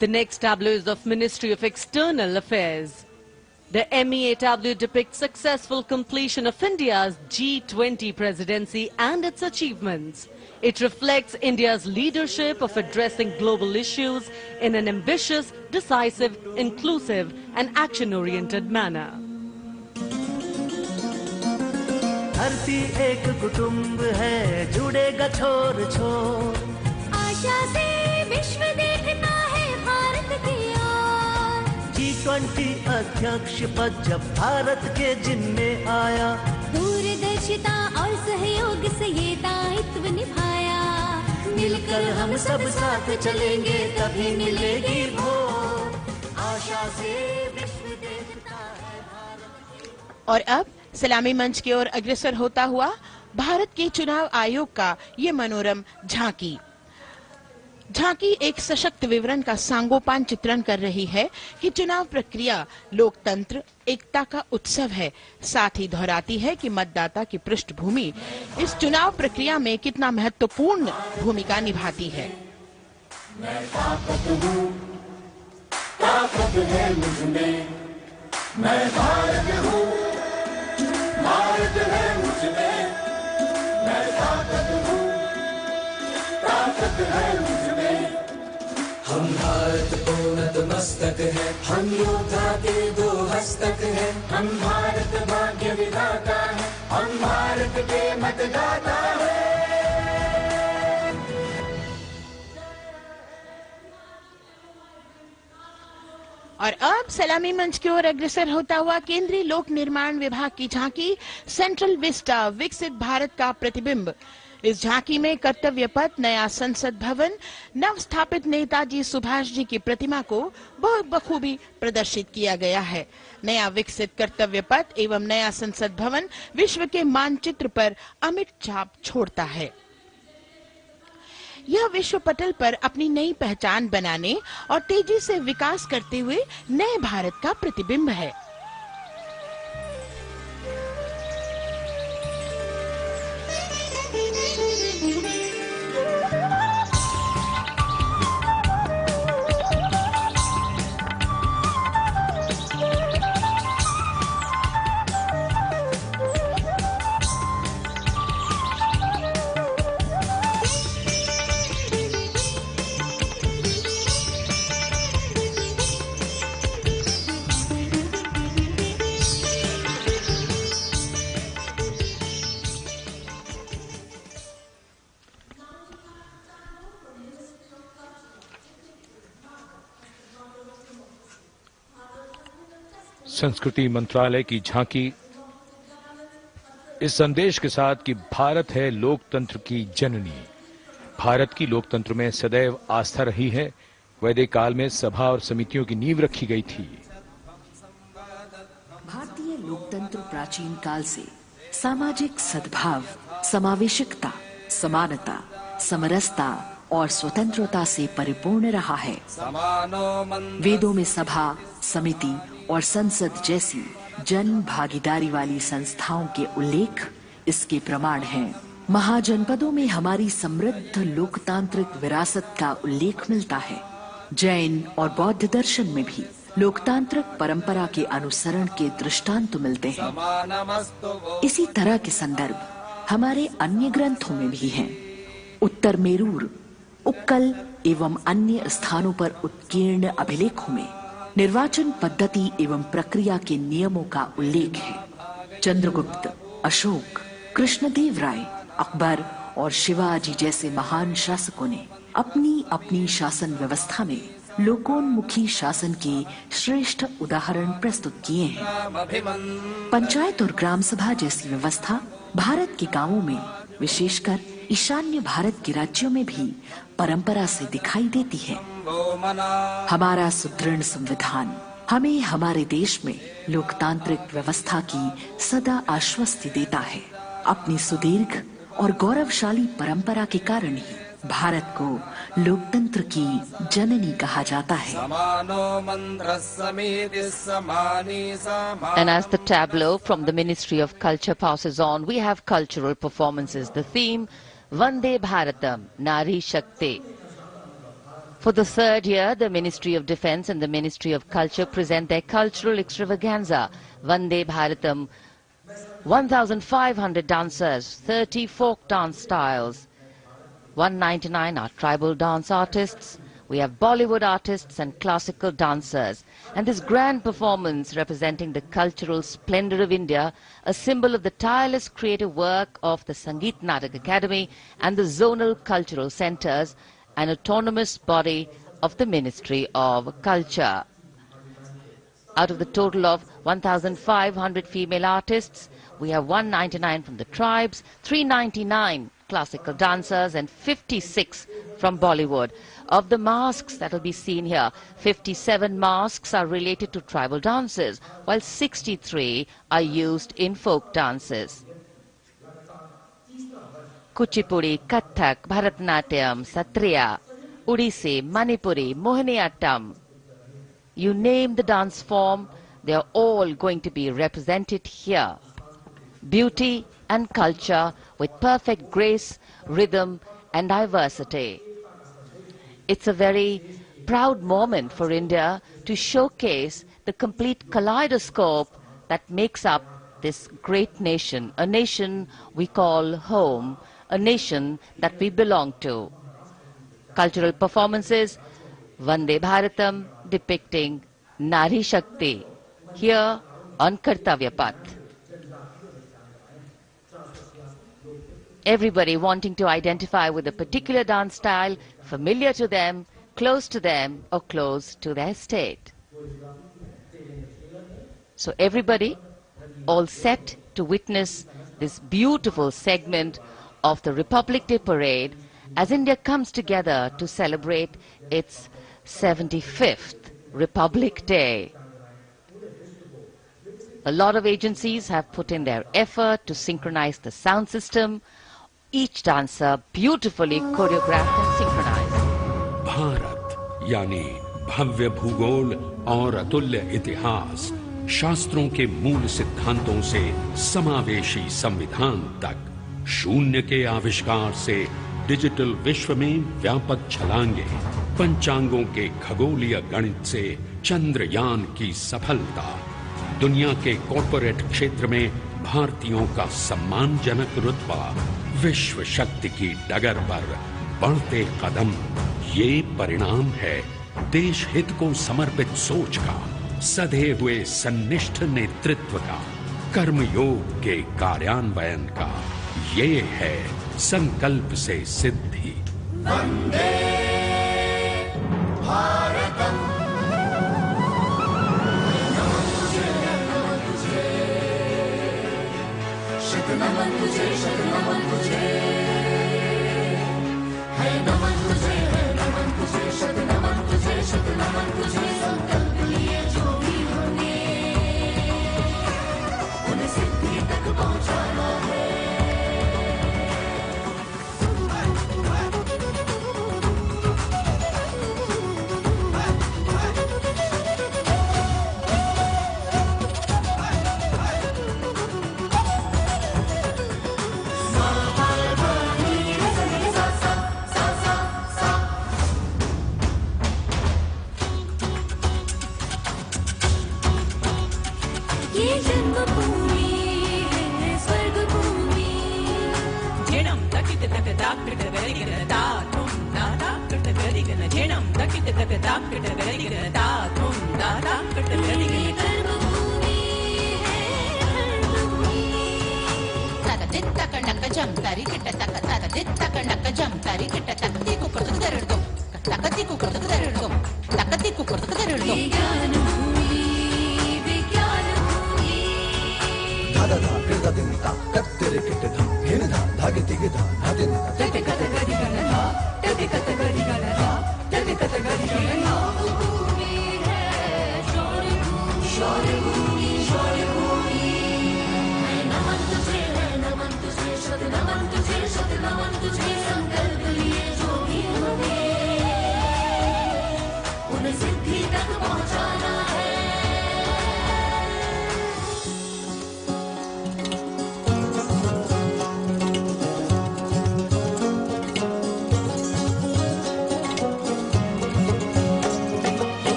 The next tableau is of Ministry of External Affairs. The MEA tableau depicts successful completion of India's G20 presidency and its achievements. It reflects India's leadership of addressing global issues in an ambitious, decisive, inclusive and action-oriented manner. धरती एक कुटुंब है, जुड़ेगा छोर छोर। आशा से विश्व देखता है भारत की ओर। G20 अध्यक्ष पद जब भारत के जिम्मे आया, दूरदर्शिता और सहयोग से ये दायित्व निभाया। मिलकर हम सब साथ चलेंगे तभी मिलेगी भोर। आशा से विश्व देखता है भारत की। और अब सलामी मंच की ओर अग्रसर होता हुआ भारत के चुनाव आयोग का ये मनोरम झांकी एक सशक्त विवरण का सांगोपान चित्रण कर रही है कि चुनाव प्रक्रिया लोकतंत्र एकता का उत्सव है। साथ ही दोहराती है कि मतदाता की पृष्ठभूमि इस चुनाव प्रक्रिया में कितना महत्वपूर्ण भूमिका निभाती है। मैं ताकत हूँ, ताकत है मुझमें, मैं भारत हूँ, भारत है मुझमें, मैं ताकत हूँ, ताकत है मुझमें। हम भारत को नतमस्तक है, हम योद्धा के दो हस्तक है। हम भारत भाग्य विधाता है, हम भारत के मतदाता है। और अब सलामी मंच की ओर अग्रसर होता हुआ केंद्रीय लोक निर्माण विभाग की झांकी सेंट्रल विस्टा विकसित भारत का प्रतिबिंब। इस झांकी में कर्तव्य पथ, नया संसद भवन, नव स्थापित नेताजी सुभाष जी की प्रतिमा को बहुत बखूबी प्रदर्शित किया गया है। नया विकसित कर्तव्य पथ एवं नया संसद भवन विश्व के मानचित्र पर अमिट छाप छोड़ता है। यह विश्व पटल पर अपनी नई पहचान बनाने और तेजी से विकास करते हुए नए भारत का प्रतिबिंब है। संस्कृति मंत्रालय की झांकी इस संदेश के साथ कि भारत है लोकतंत्र की जननी। भारत की लोकतंत्र में सदैव आस्था रही है। वैदिक काल में सभा और समितियों की नींव रखी गई थी। भारतीय लोकतंत्र प्राचीन काल से सामाजिक सद्भाव, समावेशिकता, समानता, समरसता और स्वतंत्रता से परिपूर्ण रहा है। वेदों में सभा, समिति और संसद जैसी जन भागीदारी वाली संस्थाओं के उल्लेख इसके प्रमाण हैं। महाजनपदों में हमारी समृद्ध लोकतांत्रिक विरासत का उल्लेख मिलता है। जैन और बौद्ध दर्शन में भी लोकतांत्रिक परंपरा के अनुसरण के दृष्टांत मिलते हैं। इसी तरह के संदर्भ हमारे अन्य ग्रंथों में भी हैं। उत्तर मेरूर, उक्कल एवं अन्य स्थानों पर उत्कीर्ण अभिलेखों में निर्वाचन पद्धति एवं प्रक्रिया के नियमों का उल्लेख है। चंद्रगुप्त, अशोक, कृष्णदेव राय, अकबर और शिवाजी जैसे महान शासकों ने अपनी अपनी शासन व्यवस्था में लोकोन्मुखी शासन के श्रेष्ठ उदाहरण प्रस्तुत किए हैं। पंचायत और ग्राम सभा जैसी व्यवस्था भारत के गांवों में, विशेषकर ईशान्य भारत के राज्यों में भी परंपरा से दिखाई देती है। हमारा सुदृढ़ संविधान हमें हमारे देश में लोकतांत्रिक व्यवस्था की सदा आश्वस्ति देता है। अपनी सुदीर्घ और गौरवशाली परंपरा के कारण ही भारत को लोकतंत्र की जननी कहा जाता है। And as the tableau from the Ministry of Culture passes on, we have cultural performances. The theme, Vande Bharatam, Nari Shakti. For the third year, the Ministry of Defence and the Ministry of Culture present their cultural extravaganza, Vande Bharatam. 1,500 dancers, 30 folk dance styles, 199 are tribal dance artists. We have Bollywood artists and classical dancers. And this grand performance representing the cultural splendor of India, a symbol of the tireless creative work of the Sangeet Natak Academy and the zonal cultural centers, an autonomous body of the Ministry of Culture. Out of the total of 1,500 female artists, we have 199 from the tribes, 399 classical dancers and 56 from Bollywood. Of the masks that will be seen here, 57 masks are related to tribal dances, while 63 are used in folk dances. Kuchipudi, Kathak, Bharatanatyam, Satriya, Odissi, Manipuri, Mohiniyattam. You name the dance form, they are all going to be represented here. Beauty and culture with perfect grace, rhythm and diversity. It's a very proud moment for India to showcase the complete kaleidoscope that makes up this great nation, a nation we call home, a nation that we belong to. Cultural performances, Vande Bharatam depicting Nari Shakti, here on Kartavya Path. Everybody wanting to identify with a particular dance style, familiar to them, or close to their state. So everybody all set to witness this beautiful segment of the Republic Day Parade as India comes together to celebrate its 75th Republic Day. A lot of agencies have put in their effort to synchronize the sound system. Each dancer beautifully choreographed and synchronized. Bharat यानी भव्य भूगोल और अतुल्य इतिहास, शास्त्रों के मूल सिद्धांतों से समावेशी संविधान तक, शून्य के आविष्कार से डिजिटल विश्व में व्यापक छलांगे, पंचांगों के खगोलीय गणित से चंद्रयान की सफलता, दुनिया के कॉर्पोरेट क्षेत्र में भारतीयों का सम्मानजनक रुतबा, विश्व शक्ति की डगर पर बढ़ते कदम, ये परिणाम है देश हित को समर्पित सोच का, सधे हुए सन्निष्ठ नेतृत्व का, कर्मयोग के कार्यान्वयन का। ये है संकल्प से सिद्धि। वंदे भारतम। नमन तुझे, नमन तुझे, है नमन तुझे, है नमन तुझे, शत नमन तुझे, शत नमन तुझे। संकल्प लिए जो भी होने, उन्हें सिद्धि तक पहुंचाना है। Taka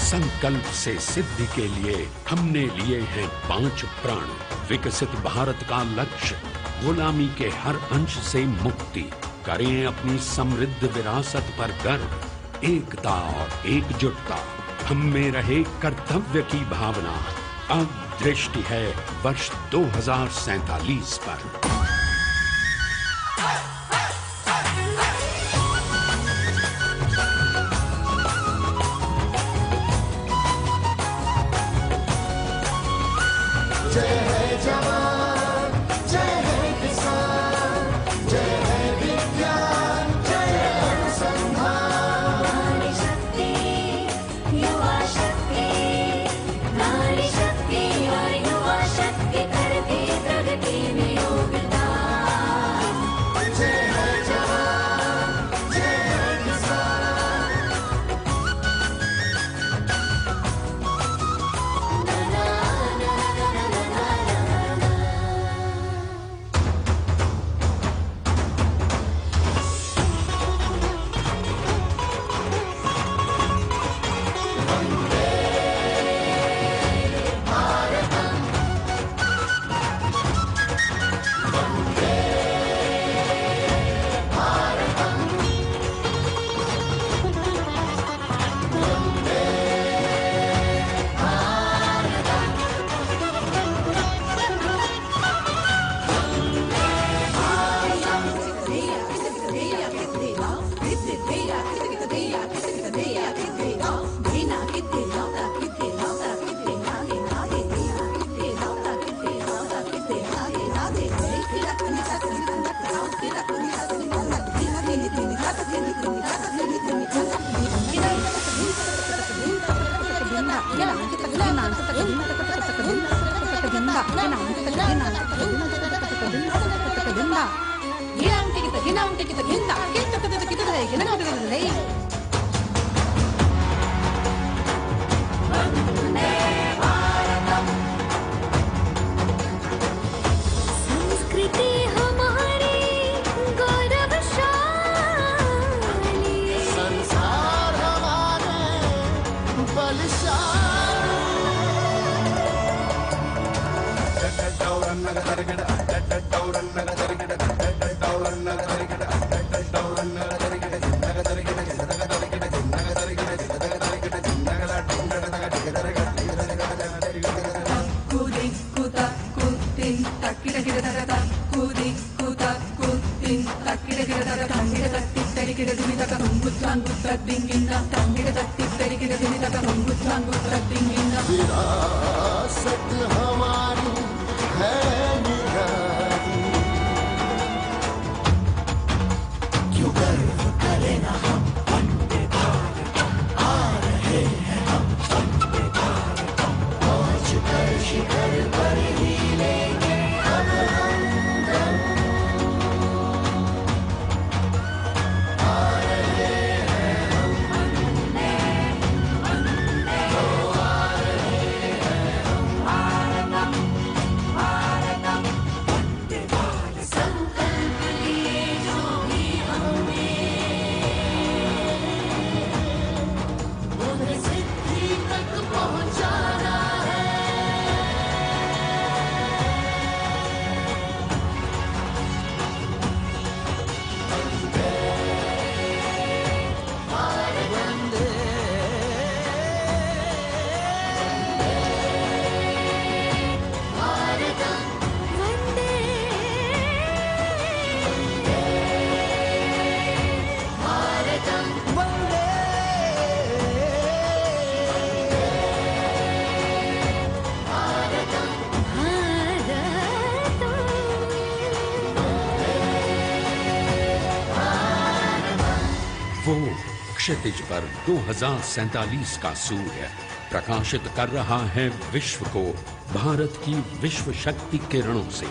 संकल्प से सिद्धि के लिए हमने लिए हैं 5 प्राण। विकसित भारत का लक्ष्य, गुलामी के हर अंश से मुक्ति। करें अपनी समृद्ध विरासत पर गर्व, एकता और एकजुटता। हम में रहे कर्तव्य की भावना। अब दृष्टि है वर्ष 2047 पर। जय है जवान, जय है किसान, जय है विज्ञान, जय है अनुसंधान। शक्ति युवा संस्कृति हमारी गौरवशाली, संसार हमारे विरासत हमारी है निराली, क्यों गर्व करें ना हम वंदे भारतम, आ रहे हैं हम वंदे भारतम, पहुंच कर शिखर पर ही लेंगे अब हम दम, आ रहे हैं हम वंदे वंदे, तो आ रहे हैं हम भारतम भारतम वंदे भारतम, संकल्प लिए जो भी हमने उन्हें सिद्धि तक पहुंचाना है। वंदे भारतम वंदे भारतम वंदे भारतम वो क्षितिज पर 2047 का सूर्य प्रकाशित कर रहा है विश्व को भारत की विश्व शक्ति किरणों से।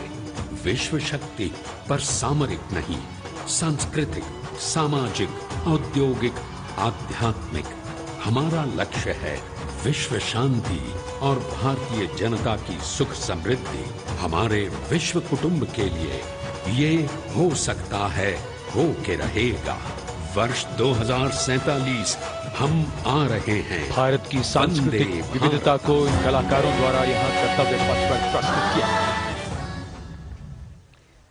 विश्व शक्ति पर सामरिक नहीं, सांस्कृतिक, सामाजिक, औद्योगिक, आध्यात्मिक। हमारा लक्ष्य है विश्व शांति और भारतीय जनता की सुख समृद्धि। हमारे विश्व कुटुंब के लिए ये हो सकता है, हो के रहेगा। वर्ष 2047 हम आ रहे हैं। भारत की सांस्कृतिक विविधता को इन कलाकारों द्वारा यहाँ कर्तव्य पथ पर प्रस्तुत किया।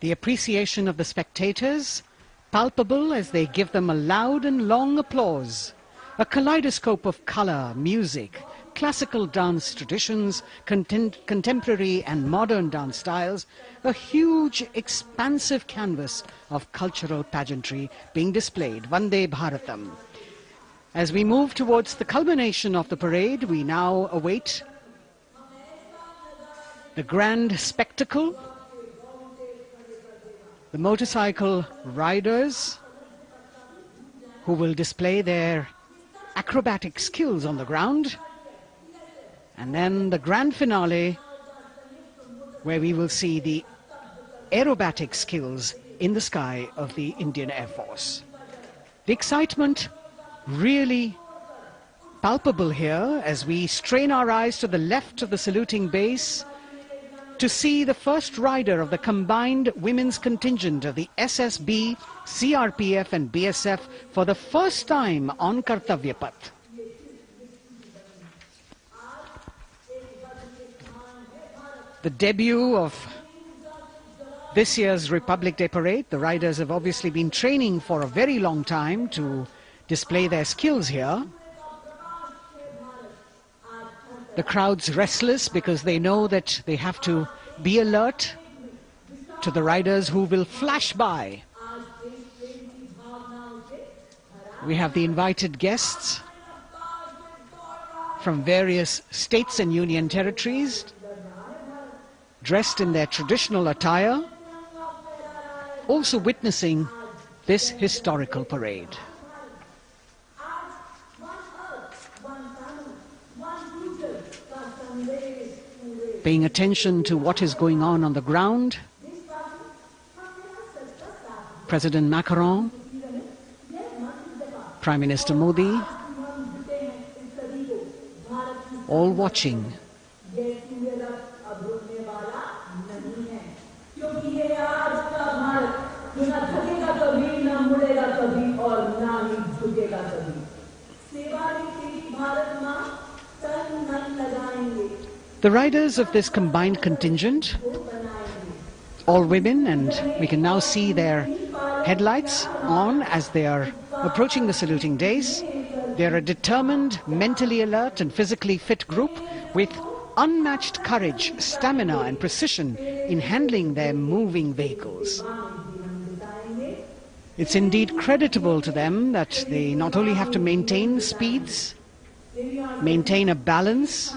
The appreciation of the spectators, palpable as they give them a loud and long applause. A kaleidoscope of color, music, classical dance traditions, contemporary and modern dance styles, a huge, expansive canvas of cultural pageantry being displayed, Vande Bharatam. As we move towards the culmination of the parade, we now await the grand spectacle, the motorcycle riders who will display their acrobatic skills on the ground, and then the grand finale where we will see the aerobatic skills in the sky of the Indian Air Force. The excitement really palpable here as we strain our eyes to the left of the saluting base to see the first rider of the combined women's contingent of the SSB, CRPF and BSF for the first time on Kartavya Path. The debut of this year's Republic Day Parade. The riders have obviously been training for a very long time to display their skills here. The crowd's restless because they know that they have to be alert to the riders who will flash by. We have the invited guests from various states and union territories, dressed in their traditional attire, also witnessing this historical parade. Paying attention to what is going on the ground, President Macron, Prime Minister Modi, all watching. The riders of this combined contingent, all women, and we can now see their headlights on as they are approaching the saluting days. They're a determined, mentally alert and physically fit group with unmatched courage, stamina and precision in handling their moving vehicles. It's indeed creditable to them that they not only have to maintain speeds, maintain a balance,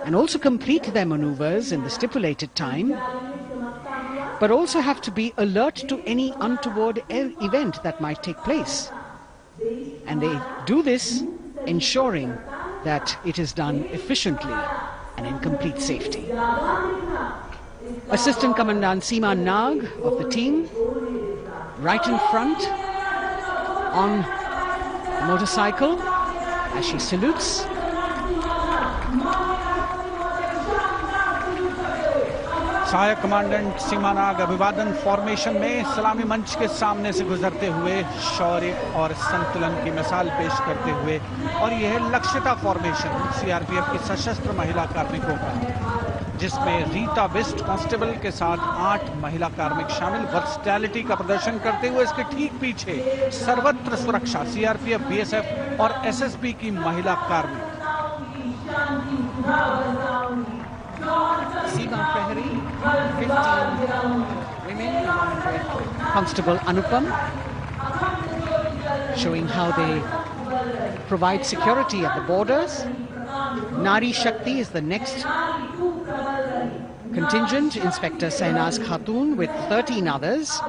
and also complete their maneuvers in the stipulated time, but also have to be alert to any untoward event that might take place. And they do this ensuring that it is done efficiently and in complete safety. Assistant Commandant Seema Nag of the team, right in front on a motorcycle as she salutes. सहायक commandant सीमा नाग अभिवादन formation में सलामी मंच के सामने से गुजरते हुए शौर्य और संतुलन की मिसाल पेश करते हुए, और यह लक्ष्यता फॉर्मेशन सीआरपीएफ की सशस्त्र महिला कार्मिकों का, जिसमें रीता बिस्ट कांस्टेबल के साथ 8 महिला कार्मिक शामिल, वर्सटैलिटी का प्रदर्शन करते हुए इसके ठीक पीछे सर्वत्र सुरक्षा सीआरपीएफ, बीएसएफ और एसएसबी की महिला कार्मिक। Seema Prahari, 15 women along with Constable Anupam, showing how they provide security at the borders. Nari Shakti is the next contingent, Inspector Sainaz Khatun with 13 others,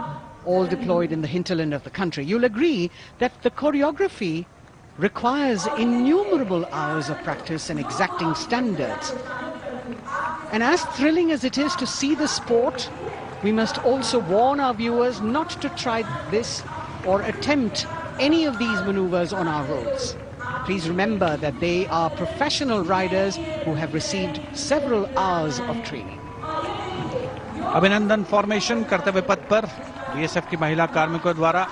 all deployed in the hinterland of the country. You'll agree that the choreography requires innumerable hours of practice and exacting standards. And as thrilling as it is to see the sport, we must also warn our viewers not to try this or attempt any of these maneuvers on our roads. Please remember that they are professional riders who have received several hours of training. अभिनंदन formation कर्तव्य पथ पर BSF की महिला कार्मिकों द्वारा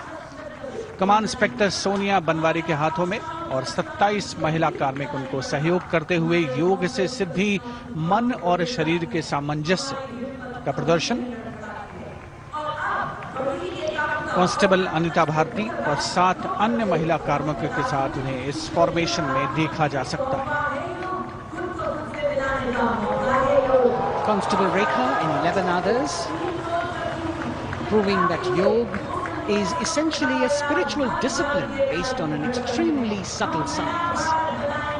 कमान inspector Sonia Banwari के हाथों में, और 27 महिला कार्मिक उनको सहयोग करते हुए योग से सिद्धि, मन और शरीर के सामंजस्य का प्रदर्शन। कांस्टेबल अनिता भारती और 7 अन्य महिला कार्मिकों के साथ उन्हें इस फॉर्मेशन में देखा जा सकता है। Constable Rekha and 11 others, proving that yoga is essentially a spiritual discipline based on an extremely subtle science.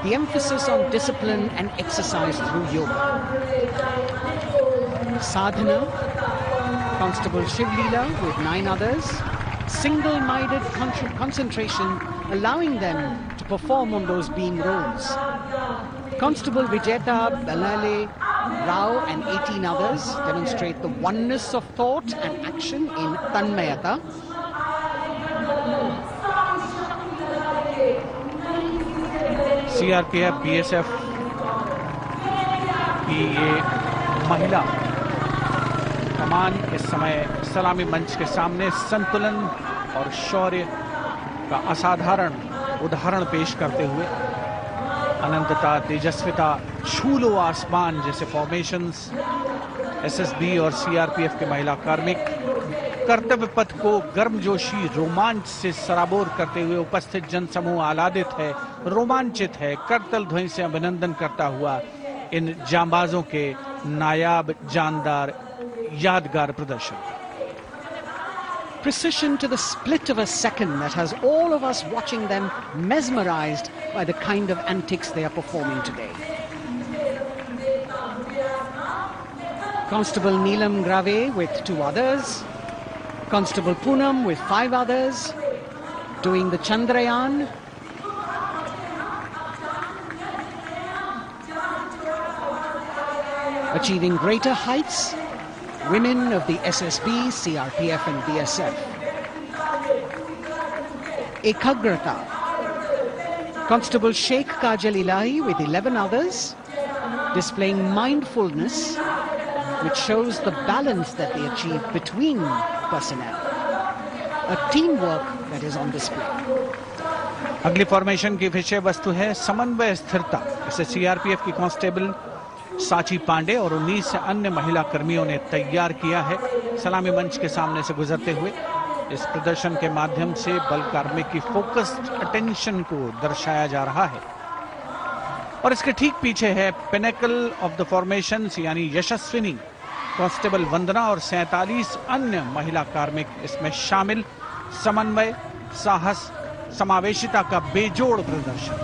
The emphasis on discipline and exercise through yoga. Sadhana, Constable Shivleela with 9 others, single-minded concentration, allowing them to perform on those beam roles. Constable Vijeta Balale Rao and 18 others demonstrate the oneness of thought and action in Tanmayata. CRPF, BSF की ये महिला कमान इस समय सलामी मंच के सामने संतुलन और शौर्य का असाधारण उदाहरण पेश करते हुए अनंतता, तेजस्विता, छू लो आसमान जैसे फॉर्मेशंस, एसएसबी और सीआरपीएफ के महिला कार्मिक कर्तव्य पथ को गर्मजोशी रोमांच से सराबोर करते हुए उपस्थित जनसमूह आह्लादित है, रोमांचित है, करतल ध्वनि से अभिनंदन करता हुआ इन जांबाजों के नायाब, जानदार, यादगार प्रदर्शन। Precision to the split of a second that has all of us watching them mesmerized by the kind of antics they are performing today. Constable Neelam Grave with 2 others, Constable Poonam with 5 others, doing the Chandrayaan. Achieving greater heights, women of the SSB, CRPF and BSF. Ekagrata. Constable Sheikh Kajal Ilahi with 11 others displaying mindfulness, which shows the balance that they achieve between personnel. A teamwork that is on display. अगली formation की विषय वस्तु है समन्वय स्थिरता। इसे CRPF की constable साची पांडे और 19 अन्य महिला कर्मियों ने तैयार किया है। सलामी मंच के सामने से गुजरते हुए इस प्रदर्शन के माध्यम से बल कार्मिक की फोकस्ड अटेंशन को दर्शाया जा रहा है। और इसके ठीक पीछे है पिनेकल ऑफ द फॉर्मेशंस यानी यशस्विनी कांस्टेबल वंदना और 47 अन्य महिला कार्मिक इसमें शामिल। समन्वय, साहस, समावेशिता का बेजोड़ प्रदर्शन।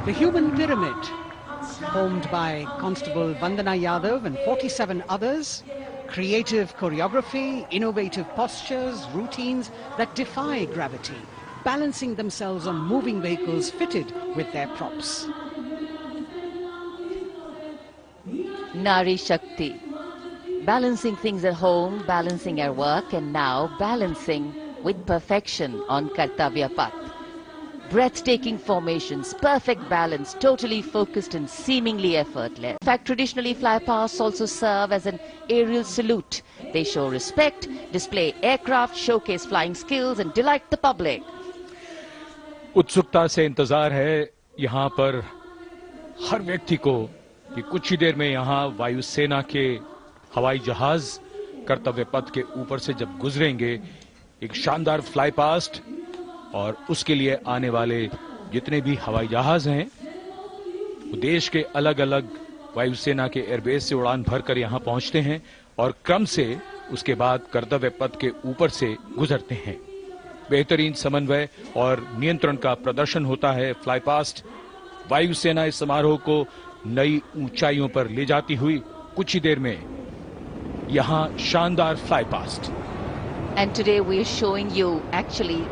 The human pyramid, formed by Constable Vandana Yadav and 47 others, creative choreography, innovative postures, routines that defy gravity, balancing themselves on moving vehicles fitted with their props. Nari Shakti, balancing things at home, balancing at work, and now balancing with perfection on Kartavya Path. Breathtaking formations, perfect balance, totally focused and seemingly effortless. In fact, traditionally flypasts also serve as an aerial salute. They show respect, display aircraft, showcase flying skills and delight the public. उत्सुकता से इंतजार है यहाँ पर हर व्यक्ति को कि कुछ ही देर में यहाँ वायुसेना के हवाई जहाज कर्तव्य पथ के ऊपर से जब गुजरेंगे, एक शानदार फ्लाई पास्ट और उसके लिए आने वाले जितने भी हवाई जहाज हैं वो देश के अलग अलग वायुसेना के एयरबेस से उड़ान भरकर यहाँ पहुंचते हैं और क्रम से उसके बाद कर्तव्य पथ के ऊपर से गुजरते हैं। बेहतरीन समन्वय और नियंत्रण का प्रदर्शन होता है। फ्लाई पास्ट वायुसेना इस समारोह को नई ऊंचाइयों पर ले जाती हुई कुछ ही देर में यहाँ शानदार fly past. And today we are showing you actually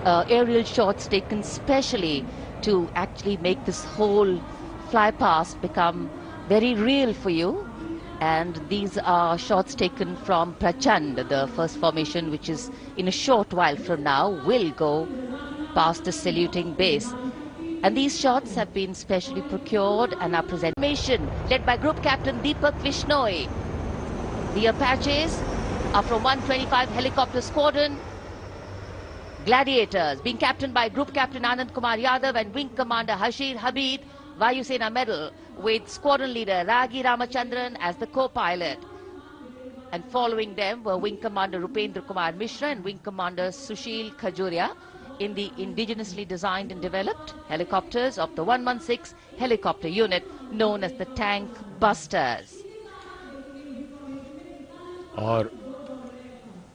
aerial shots taken specially to actually make this whole fly past become very real for you. And these are shots taken from Prachand, the first formation, which is in a short while from now will go past the saluting base. And these shots have been specially procured and are presentation led by Group Captain Deepak Vishnoi. The Apaches are from 125 Helicopter Squadron. Gladiators being captained by Group Captain Anand Kumar Yadav and Wing Commander Hashir Habib, Vayusena Medal, with Squadron Leader Ragi Ramachandran as the co-pilot. And following them were Wing Commander Rupendra Kumar Mishra and Wing Commander Sushil Khajuria in the indigenously designed and developed helicopters of the 116 helicopter unit known as the Tank Busters. और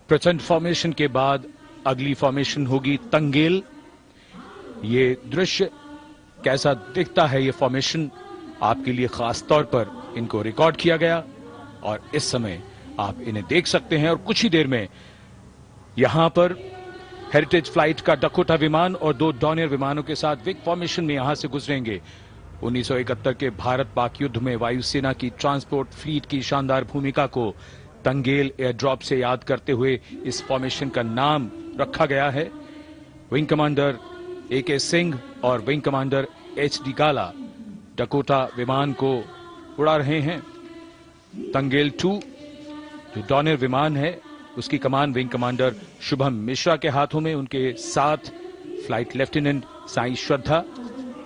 प्रचंड formation के बाद अगली formation होगी तंगेल। ये दृश्य कैसा दिखता है, ये फॉर्मेशन आपके लिए खास तौर पर इनको रिकॉर्ड किया गया और इस समय आप इन्हें देख सकते हैं। और कुछ ही देर में यहां पर हेरिटेज फ्लाइट का डकोटा विमान और 2 डॉनियर विमानों के साथ विग फॉर्मेशन में यहां से गुजरेंगे। 1971 के भारत पाक युद्ध में वायुसेना की ट्रांसपोर्ट फ्लीट की शानदार भूमिका को तंगेल एयर ड्रॉप से याद करते हुए इस फॉर्मेशन का नाम रखा गया है। विंग कमांडर AK सिंह और विंग कमांडर HD गाला डकोटा विमान को उड़ा रहे हैं। तंगेल 2 जो डॉनियर विमान है उसकी कमान विंग कमांडर शुभम मिश्रा के हाथों में, उनके साथ फ्लाइट लेफ्टिनेंट साई श्रद्धा,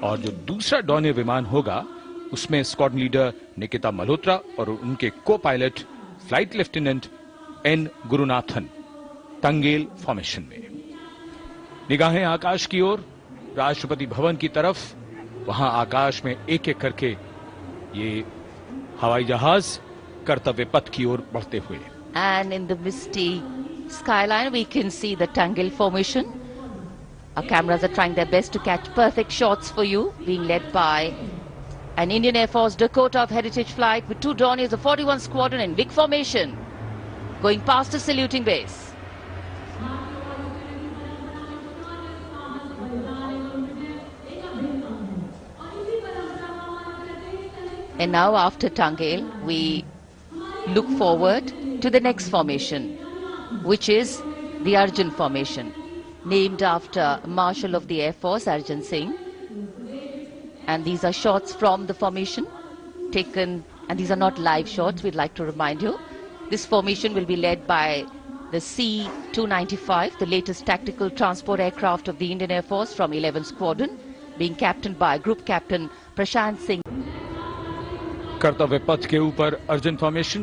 और जो दूसरा डॉनियर विमान होगा उसमें स्क्वाड्रन लीडर निकिता मल्होत्रा और उनके को pilot flight lieutenant N Gurunathan. Tangail formation में निगाहें आकाश की ओर, राष्ट्रपति भवन की तरफ। वहां आकाश में एक एक करके ये हवाई जहाज कर्तव्य पथ की ओर बढ़ते हुए। And in the misty skyline we can see the Tangel formation. Our cameras are trying their best to catch perfect shots for you, being led by an Indian Air Force Dakota of Heritage Flight with 2 Dorniers of 41 Squadron in big formation, going past the saluting base. And now after Tangel, we look forward to the next formation, which is the Arjun formation. named after Marshal of the Air Force Arjun Singh. And these are shots from the formation taken, and these are not live shots, we'd like to remind you. This formation will be led by the C-295, the latest tactical transport aircraft of the Indian Air Force from 11th Squadron, being captained by Group Captain Prashant Singh. कर्तव्य पथ के ऊपर Arjun formation,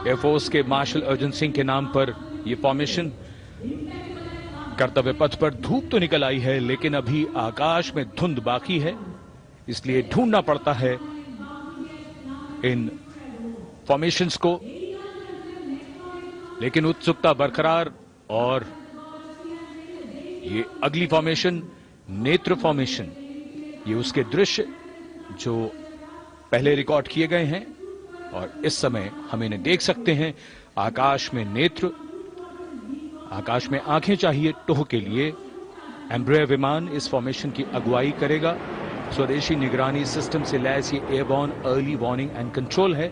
air force के martial Arjun Singh के नाम पर यह formation. कर्तव्य पथ पर धूप तो निकल आई है, लेकिन अभी आकाश में धुंध बाकी है, इसलिए ढूंढना पड़ता है इन फॉर्मेशंस को। लेकिन उत्सुकता बरकरार, और ये अगली फॉर्मेशन नेत्र फॉर्मेशन, ये उसके दृश्य जो पहले रिकॉर्ड किए गए हैं, और इस समय हम इन्हें देख सकते हैं। आकाश में नेत्र, आकाश में आंखें चाहिए टोह के लिए। एम्ब्रेयर विमान इस फॉर्मेशन की अगुवाई करेगा। स्वदेशी निगरानी सिस्टम से लैस ये airborne early warning and control है।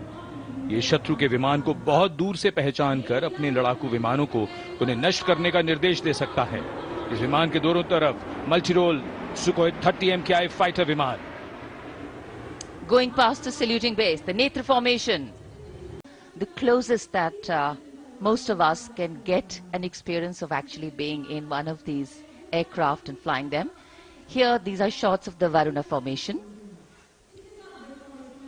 ये शत्रु के विमान को बहुत दूर से पहचान कर अपने लड़ाकू विमानों को उन्हें नष्ट करने का निर्देश दे सकता है। इस विमान के दोनों तरफ मल्टीरोल सुखोई 30 MKI फाइटर विमान। Going past the saluting base, the Netra formation, the closest that most of us can get an experience of actually being in one of these aircraft and flying them. Here, these are shots of the Varuna formation.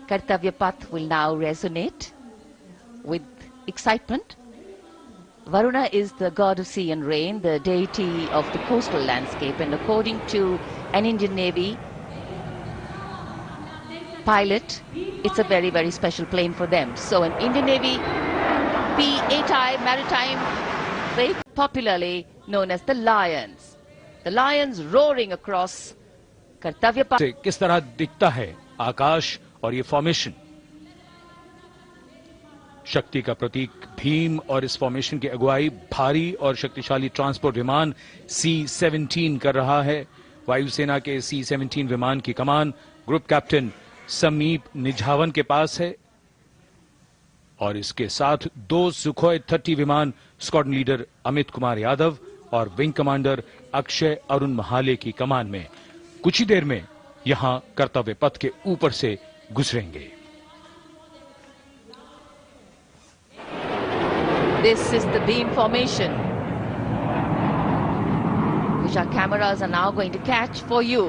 Kartavya Path will now resonate with excitement. Varuna is the god of sea and rain, the deity of the coastal landscape, and according to an Indian Navy pilot, it's a very, very special plane for them. So an Indian Navy P-8I maritime, very popularly known as the Lions. The Lions roaring across Kartavya Path. किस तरह दिखता है आकाश और ये formation? शक्ति का प्रतीक भीम, और इस फॉर्मेशन की अगुवाई भारी और शक्तिशाली ट्रांसपोर्ट विमान C-17 कर रहा है। वायुसेना के C-17 विमान की कमान ग्रुप कैप्टन समीप निझावन के पास है, और इसके साथ 2 सुखोई 30 विमान स्क्वाड्रन लीडर अमित कुमार यादव और विंग कमांडर अक्षय अरुण महाले की कमान में कुछ ही देर में यहां कर्तव्य पथ के ऊपर से गुजरेंगे। This is the beam formation, which our cameras are now going to catch for you.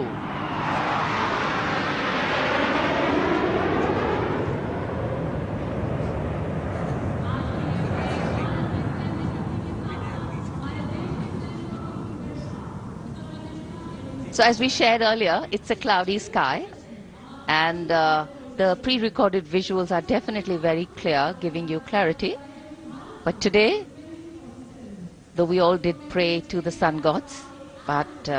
So as we shared earlier, it's a cloudy sky, and the pre-recorded visuals are definitely very clear, giving you clarity. But today, though we all did pray to the sun gods, but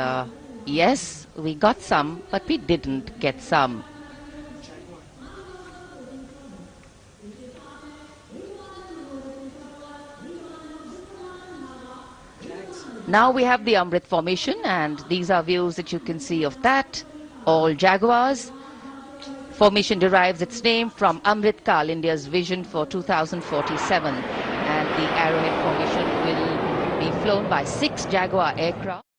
yes, we got some, but we didn't get some. Now we have the Amrit formation, and these are views that you can see of that. All Jaguars. Formation derives its name from Amrit Kal, India's vision for 2047. And the Arrowhead formation will be flown by 6 Jaguar aircraft.